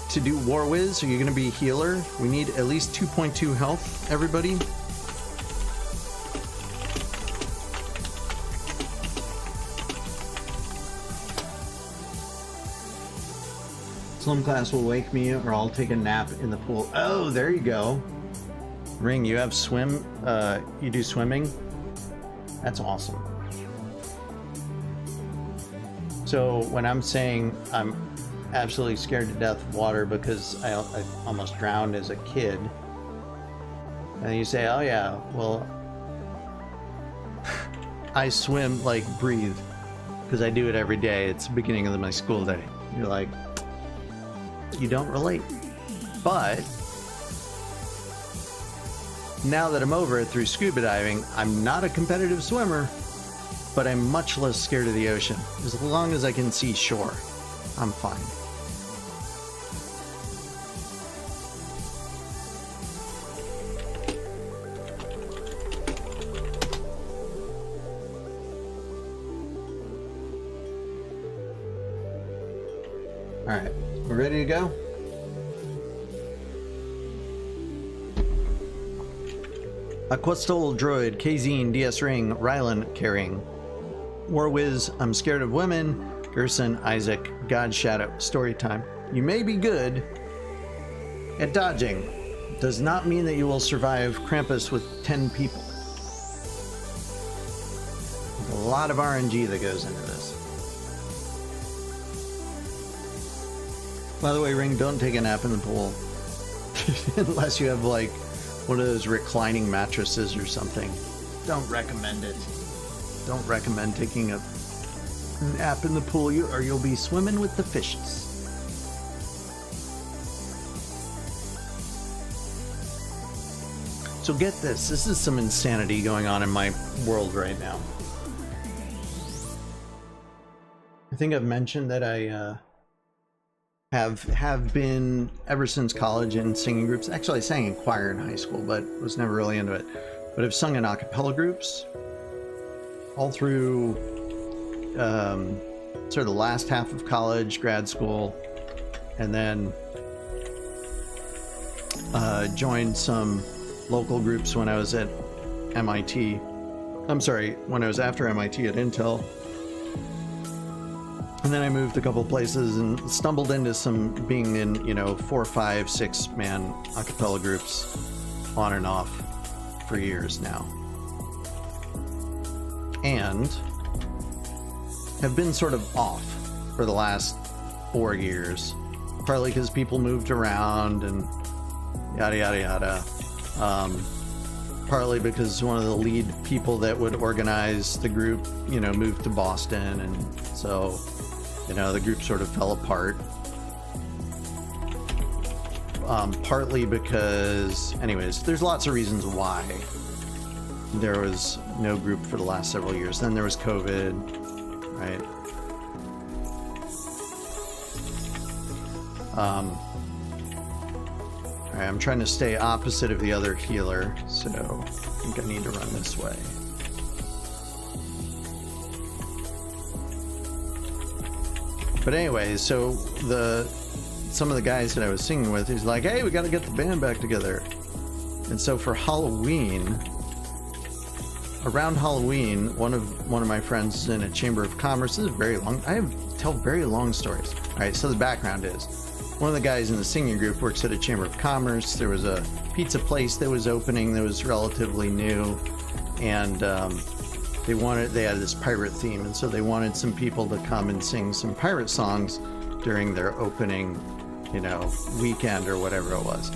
to do War Wiz, are you going to be healer? We need at least 2.2 health, everybody. Slum class will wake me or I'll take a nap in the pool. Oh, there you go. Ring, you have swim, you do swimming? That's awesome. So when I'm saying I'm absolutely scared to death of water because I almost drowned as a kid, and you say, oh yeah, well, I swim like breathe because I do it every day. It's the beginning of my school day. You're like, you don't relate. But now that I'm over it through scuba diving, I'm not a competitive swimmer, but I'm much less scared of the ocean. As long as I can see shore, I'm fine. All right, we're ready to go? Aquastol Droid, Kazine, DS Ring, Rylan carrying. War Wiz, I'm scared of women. Gerson, Isaac, God Shadow, story time. You may be good at dodging. Does not mean that you will survive Krampus with 10 people. There's a lot of RNG that goes into this. By the way, Ring, don't take a nap in the pool. Unless you have like one of those reclining mattresses or something. Don't recommend it. Don't recommend taking a nap in the pool, or you'll be swimming with the fishes. So get this. This is some insanity going on in my world right now. I think I've mentioned that I have been ever since college in singing groups. Actually, I sang in choir in high school, but was never really into it. But I've sung in a cappella groups all through sort of the last half of college, grad school, and then joined some local groups when I was at MIT. I'm sorry, when I was after MIT at Intel. And then I moved a couple places and stumbled into some being in, you know, 4, 5, 6 man a cappella groups on and off for years now. And have been sort of off for the last 4 years, partly because people moved around and yada yada yada, partly because one of the lead people that would organize the group, you know, moved to Boston, and so, you know, the group sort of fell apart. Partly because, anyways, there's lots of reasons why there was no group for the last several years. Then there was COVID, right? All right, I'm trying to stay opposite of the other healer, so I think I need to run this way. But anyways, so some of the guys that I was singing with, he's like, hey, we got to get the band back together. And so for Halloween, around Halloween, one of my friends is in a Chamber of Commerce. This is very long. Tell very long stories. All right, so the background is, one of the guys in the singing group works at a Chamber of Commerce. There was a pizza place that was opening that was relatively new, and they had this pirate theme, and so they wanted some people to come and sing some pirate songs during their opening, you know, weekend or whatever it was.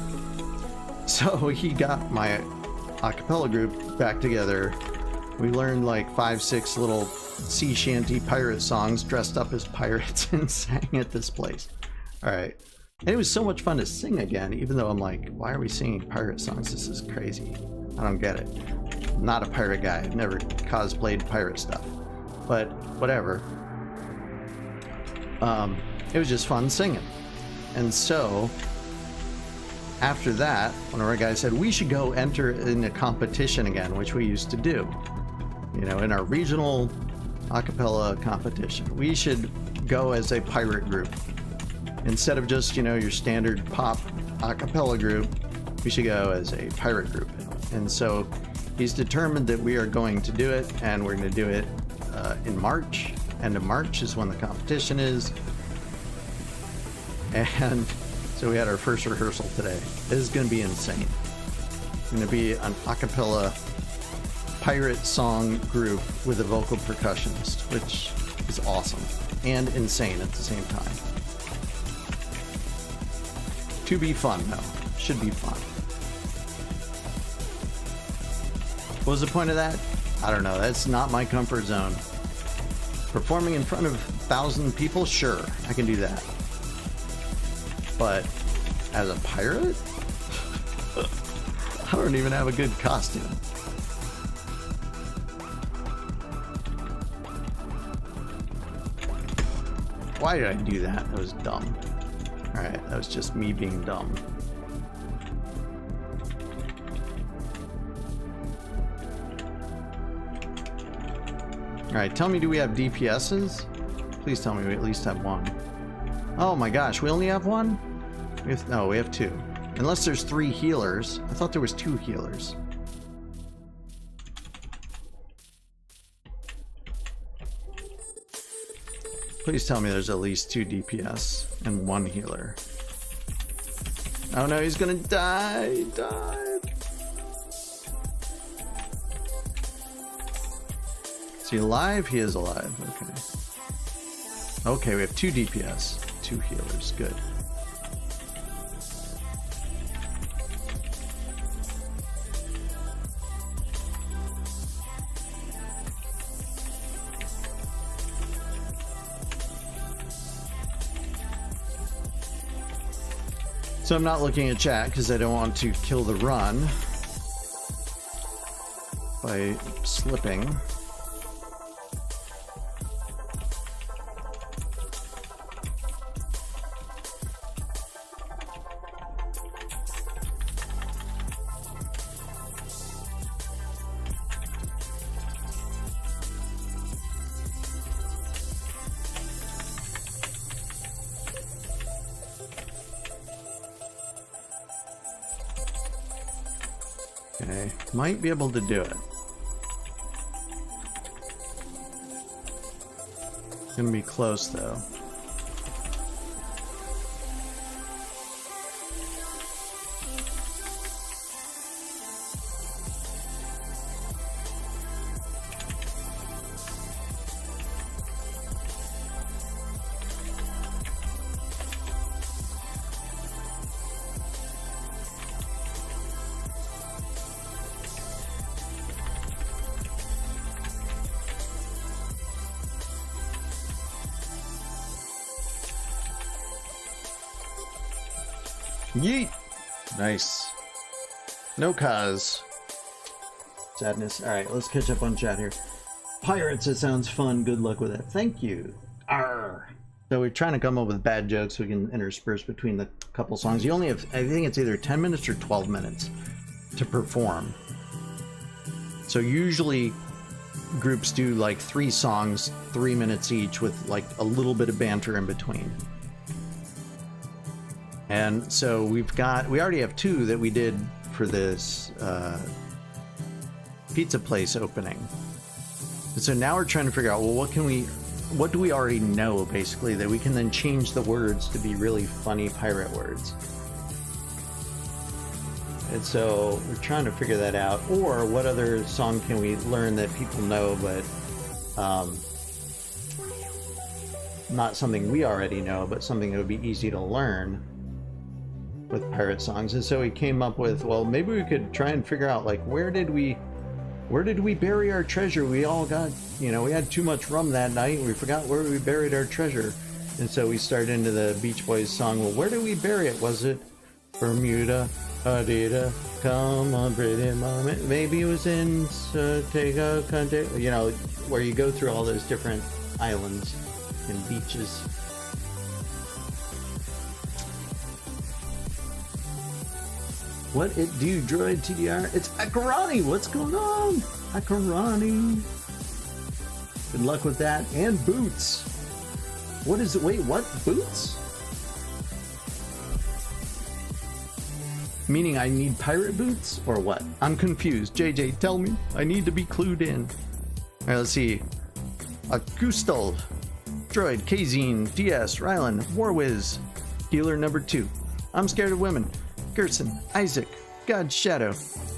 So he got my a cappella group back together. We learned like 5, 6 little sea shanty pirate songs, dressed up as pirates, and sang at this place. All right. And it was so much fun to sing again, even though I'm like, why are we singing pirate songs? This is crazy. I don't get it. I'm not a pirate guy. I've never cosplayed pirate stuff. But whatever. It was just fun singing. And so after that, one of our guys said, we should go enter in a competition again, which we used to do. You know, in our regional a cappella competition. We should go as a pirate group. Instead of just, you know, your standard pop a cappella group, we should go as a pirate group. And so he's determined that we are going to do it, and we're going to do it in March. End of March is when the competition is. And so we had our first rehearsal today. This is going to be insane. It's going to be an a cappella pirate song group with a vocal percussionist, which is awesome and insane at the same time. To be fun, though. Should be fun. What was the point of that? I don't know. That's not my comfort zone. Performing in front of 1,000 people? Sure, I can do that. But as a pirate? I don't even have a good costume. Why did I do that? That was dumb. Alright, that was just me being dumb. Alright, tell me, do we have DPSs? Please tell me we at least have one. Oh my gosh, we only have one? No, we have two. Unless there's 3 healers. I thought there was 2 healers. Please tell me there's at least 2 DPS and 1 healer. Oh no, he's gonna die! He died! Is he alive? He is alive. Okay. Okay, we have 2 DPS, 2 healers. Good. So I'm not looking at chat because I don't want to kill the run by slipping. Okay, might be able to do it. Gonna be close though. Yeet! Nice. No cause. Sadness. Alright, let's catch up on chat here. Pirates, it sounds fun. Good luck with it. Thank you. Arr. So we're trying to come up with bad jokes we can intersperse between the couple songs. You only have, I think it's either 10 minutes or 12 minutes to perform. So usually groups do like 3 songs, 3 minutes each with like a little bit of banter in between. And so we already have 2 that we did for this pizza place opening. And so now we're trying to figure out, well, what do we already know, basically, that we can then change the words to be really funny pirate words. And so we're trying to figure that out. Or what other song can we learn that people know, but not something we already know, but something that would be easy to learn with pirate songs. And so we came up with, well, maybe we could try and figure out, like, where did we bury our treasure? We all got, you know, we had too much rum that night and we forgot where we buried our treasure. And so we started into the Beach Boys song, well, where did we bury it? Was it Bermuda, Adida, come on pretty moment? Maybe it was in Satego country, you know, where you go through all those different islands and beaches. What it do, DroydTDR? It's Akarani! What's going on? Akarani! Good luck with that. And Boots! What is it? Wait, what? Boots? Meaning I need pirate boots or what? I'm confused. JJ, tell me. I need to be clued in. All right, let's see. Gustal, Droid, Kazine, DS, Rylan, Warwiz, Healer number 2. I'm scared of women. Gerson, Isaac, God's Shadow.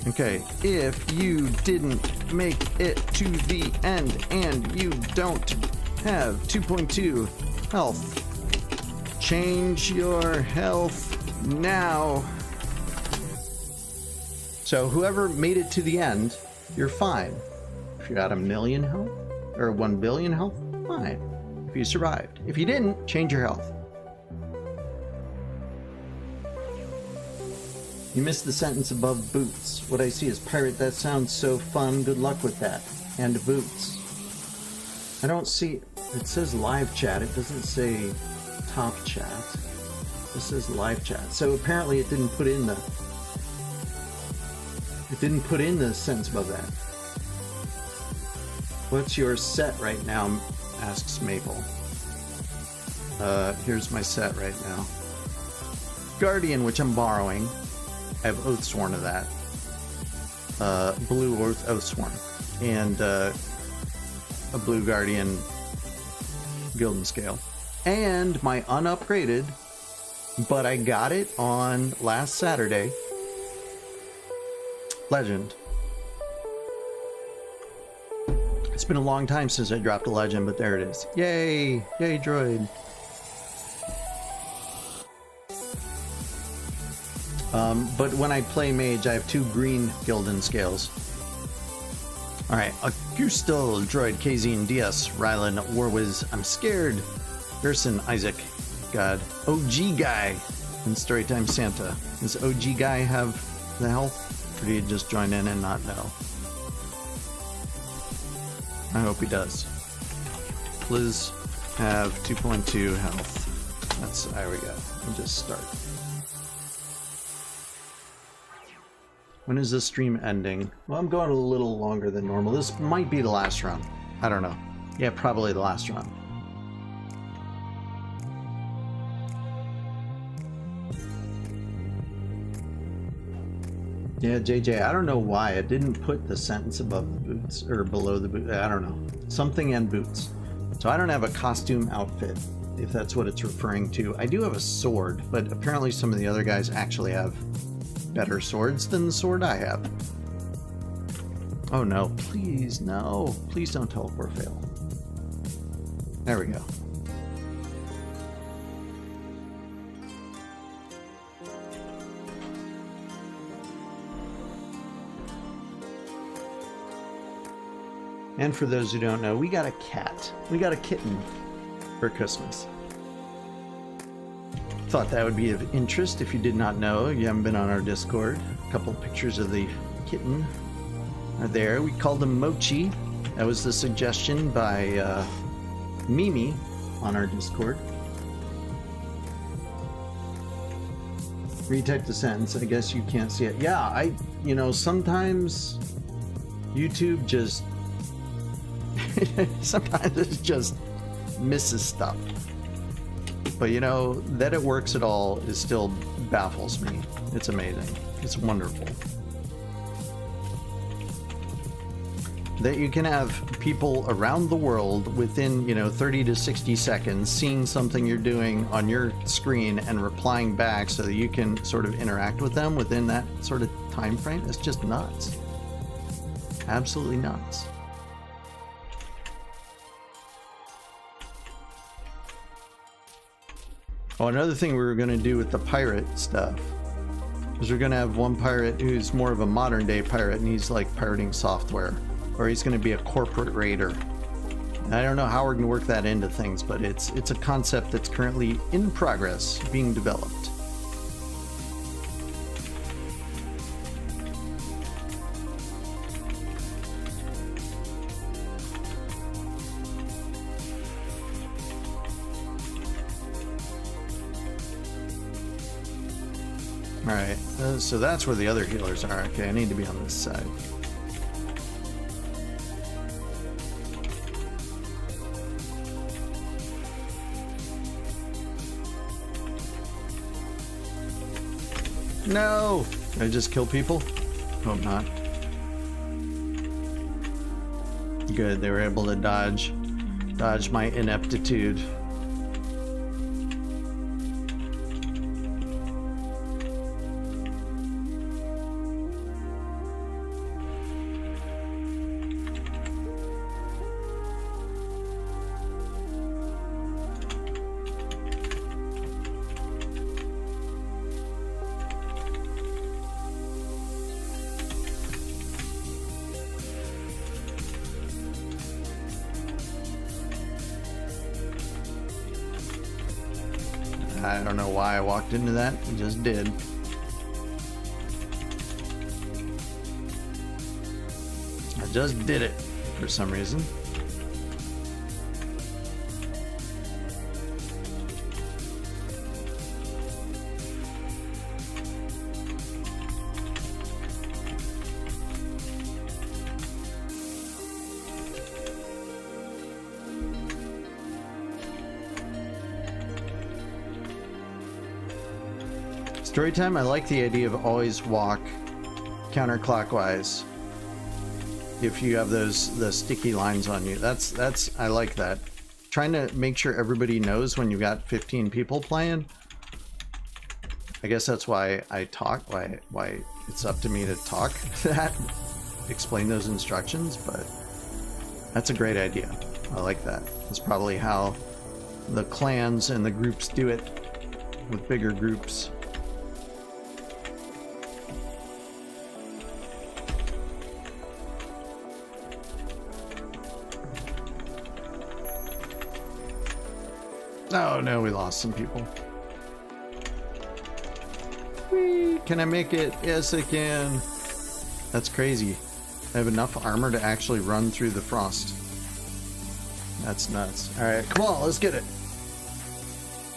Okay, if you didn't make it to the end and you don't have 2.2 health, change your health now. So whoever made it to the end, you're fine. If you got 1 million health or 1 billion health, fine. If you survived. If you didn't, change your health. You missed the sentence above boots. What I see is pirate. That sounds so fun. Good luck with that. And boots. I don't see... It says live chat. It doesn't say top chat. It says live chat. So apparently it didn't put in the... It didn't put in the sentence above that. What's your set right now? Asks Maple. Here's my set right now. Guardian, which I'm borrowing. I have Oathsworn of that. Blue Oathsworn. And a Blue Guardian Gilded Scale. And my unupgraded, but I got it on last Saturday, Legend. It's been a long time since I dropped a Legend, but there it is. Yay! Yay, Droid. But when I play Mage, I have 2 green Gilded Scales. Alright, Augustal, Droid, Kazine, DS, Rylan, Warwiz, I'm scared. Gerson, Isaac, God, OG Guy, and Storytime Santa. Does OG Guy have the health? Or did he just join in and not know? I hope he does. Please have 2.2 health. That's, there we go. We'll just start. When is this stream ending? Well, I'm going a little longer than normal. This might be the last run. I don't know. Yeah, probably the last run. Yeah, JJ, I don't know why it didn't put the sentence above the boots or below the boot. I don't know. Something and boots. So I don't have a costume outfit, if that's what it's referring to. I do have a sword, but apparently some of the other guys actually have better swords than the sword I have. Oh no, please, no. Please don't teleport fail. There we go. And for those who don't know, we got a cat. We got a kitten for Christmas. Thought that would be of interest if you did not know. You haven't been on our Discord. A couple pictures of the kitten are there. We called him Mochi. That was the suggestion by Mimi on our Discord. Retype the sentence. I guess you can't see it. Yeah, you know, sometimes YouTube just sometimes it just misses stuff. But you know, that it works at all is still baffles me. It's amazing. It's wonderful. That you can have people around the world within, you know, 30 to 60 seconds seeing something you're doing on your screen and replying back so that you can sort of interact with them within that sort of time frame. It's just nuts. Absolutely nuts. Oh, another thing we were going to do with the pirate stuff is we're going to have one pirate who's more of a modern day pirate, and he's like pirating software, or he's going to be a corporate raider. And I don't know how we're going to work that into things, but it's a concept that's currently in progress, being developed. Alright, so that's where the other healers are. Okay, I need to be on this side. No! Did I just kill people? Hope not. Good, they were able to dodge my ineptitude. I don't know why I walked into that, I just did. I just did it for some reason. Story time, I like the idea of always walk counterclockwise if you have the sticky lines on you. That's I like that. Trying to make sure everybody knows when you've got 15 people playing. I guess that's why I talk, why it's up to me to talk that, explain those instructions, but that's a great idea. I like that. That's probably how the clans and the groups do it with bigger groups. Oh no, we lost some people. Whee! Can I make it? Yes, I can. That's crazy. I have enough armor to actually run through the frost. That's nuts. Alright, come on, let's get it.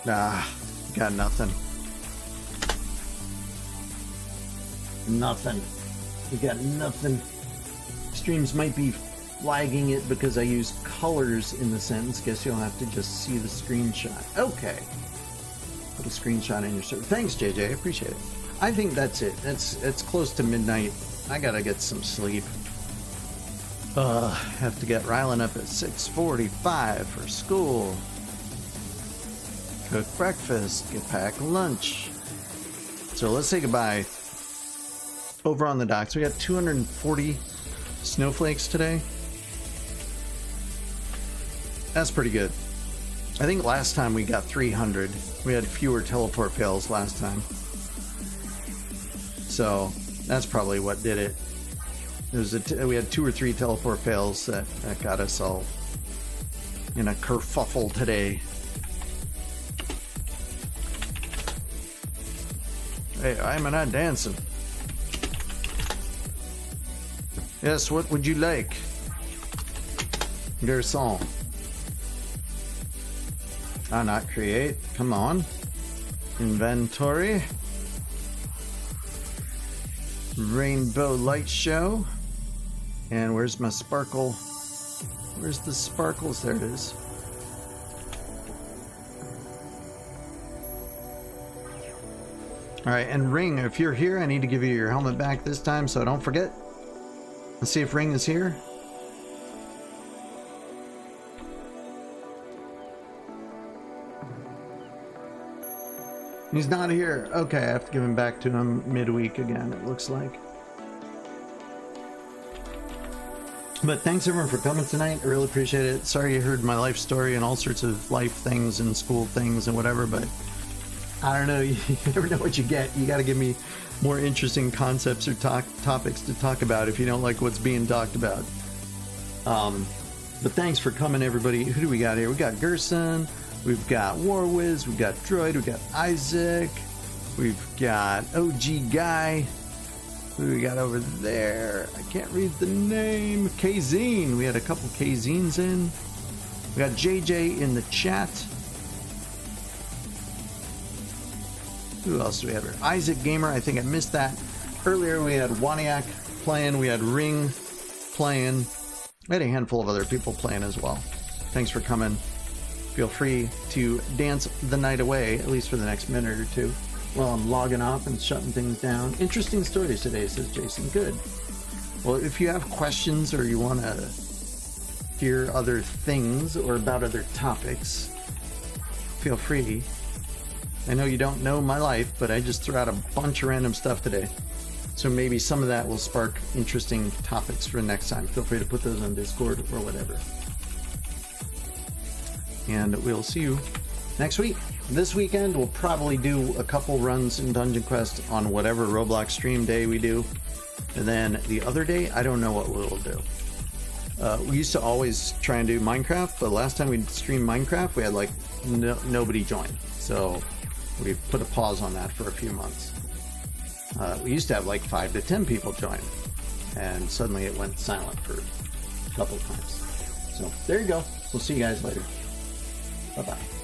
Nah, got nothing. Nothing. We got nothing. Streams might be flagging it because I use colors in the sentence. Guess you'll have to just see the screenshot. Okay. Put a screenshot in your server. Thanks, JJ. I appreciate it. I think that's it. It's close to midnight. I gotta get some sleep. Have to get Rylan up at 6:45 for school. Cook breakfast. Get packed lunch. So let's say goodbye. Over on the docks, we got 240 snowflakes today. That's pretty good. I think last time we got 300. We had fewer teleport fails last time. So that's probably what did it. We had 2 or 3 teleport fails that got us all in a kerfuffle today. Hey, I'm not dancing. Yes, what would you like? Garçon. Not create. Come on. Inventory. Rainbow light show. And where's my sparkle? Where's the sparkles? There it is. Alright, and Ring, if you're here, I need to give you your helmet back this time, so don't forget. Let's see if Ring is here. He's not here. Okay, I have to give him back to him midweek again, it looks like. But thanks everyone for coming tonight. I really appreciate it. Sorry you heard my life story and all sorts of life things and school things and whatever, but I don't know. You never know what you get. You got to give me more interesting concepts or topics to talk about if you don't like what's being talked about. But thanks for coming, everybody. Who do we got here? We got Gerson. We've got Warwiz, we've got Droid, we've got Isaac, we've got OG Guy. Who do we got over there? I can't read the name. Kazine. We had a couple Kazines in. We got JJ in the chat. Who else do we have here? Isaac Gamer. I think I missed that. Earlier we had Waniak playing. We had Ring playing. We had a handful of other people playing as well. Thanks for coming. Feel free to dance the night away, at least for the next minute or two. Well, I'm logging off and shutting things down. Interesting stories today, says Jason. Good. Well, if you have questions or you want to hear other things or about other topics, feel free. I know you don't know my life, but I just threw out a bunch of random stuff today. So maybe some of that will spark interesting topics for next time. Feel free to put those on Discord or whatever. And we'll see you next week. This weekend, we'll probably do a couple runs in Dungeon Quest on whatever Roblox stream day we do. And then the other day, I don't know what we'll do. We used to always try and do Minecraft, but last time we streamed Minecraft, we had like nobody join. So we put a pause on that for a few months. We used to have like 5 to 10 people join, and suddenly it went silent for a couple of times. So there you go. We'll see you guys later. Bye-bye.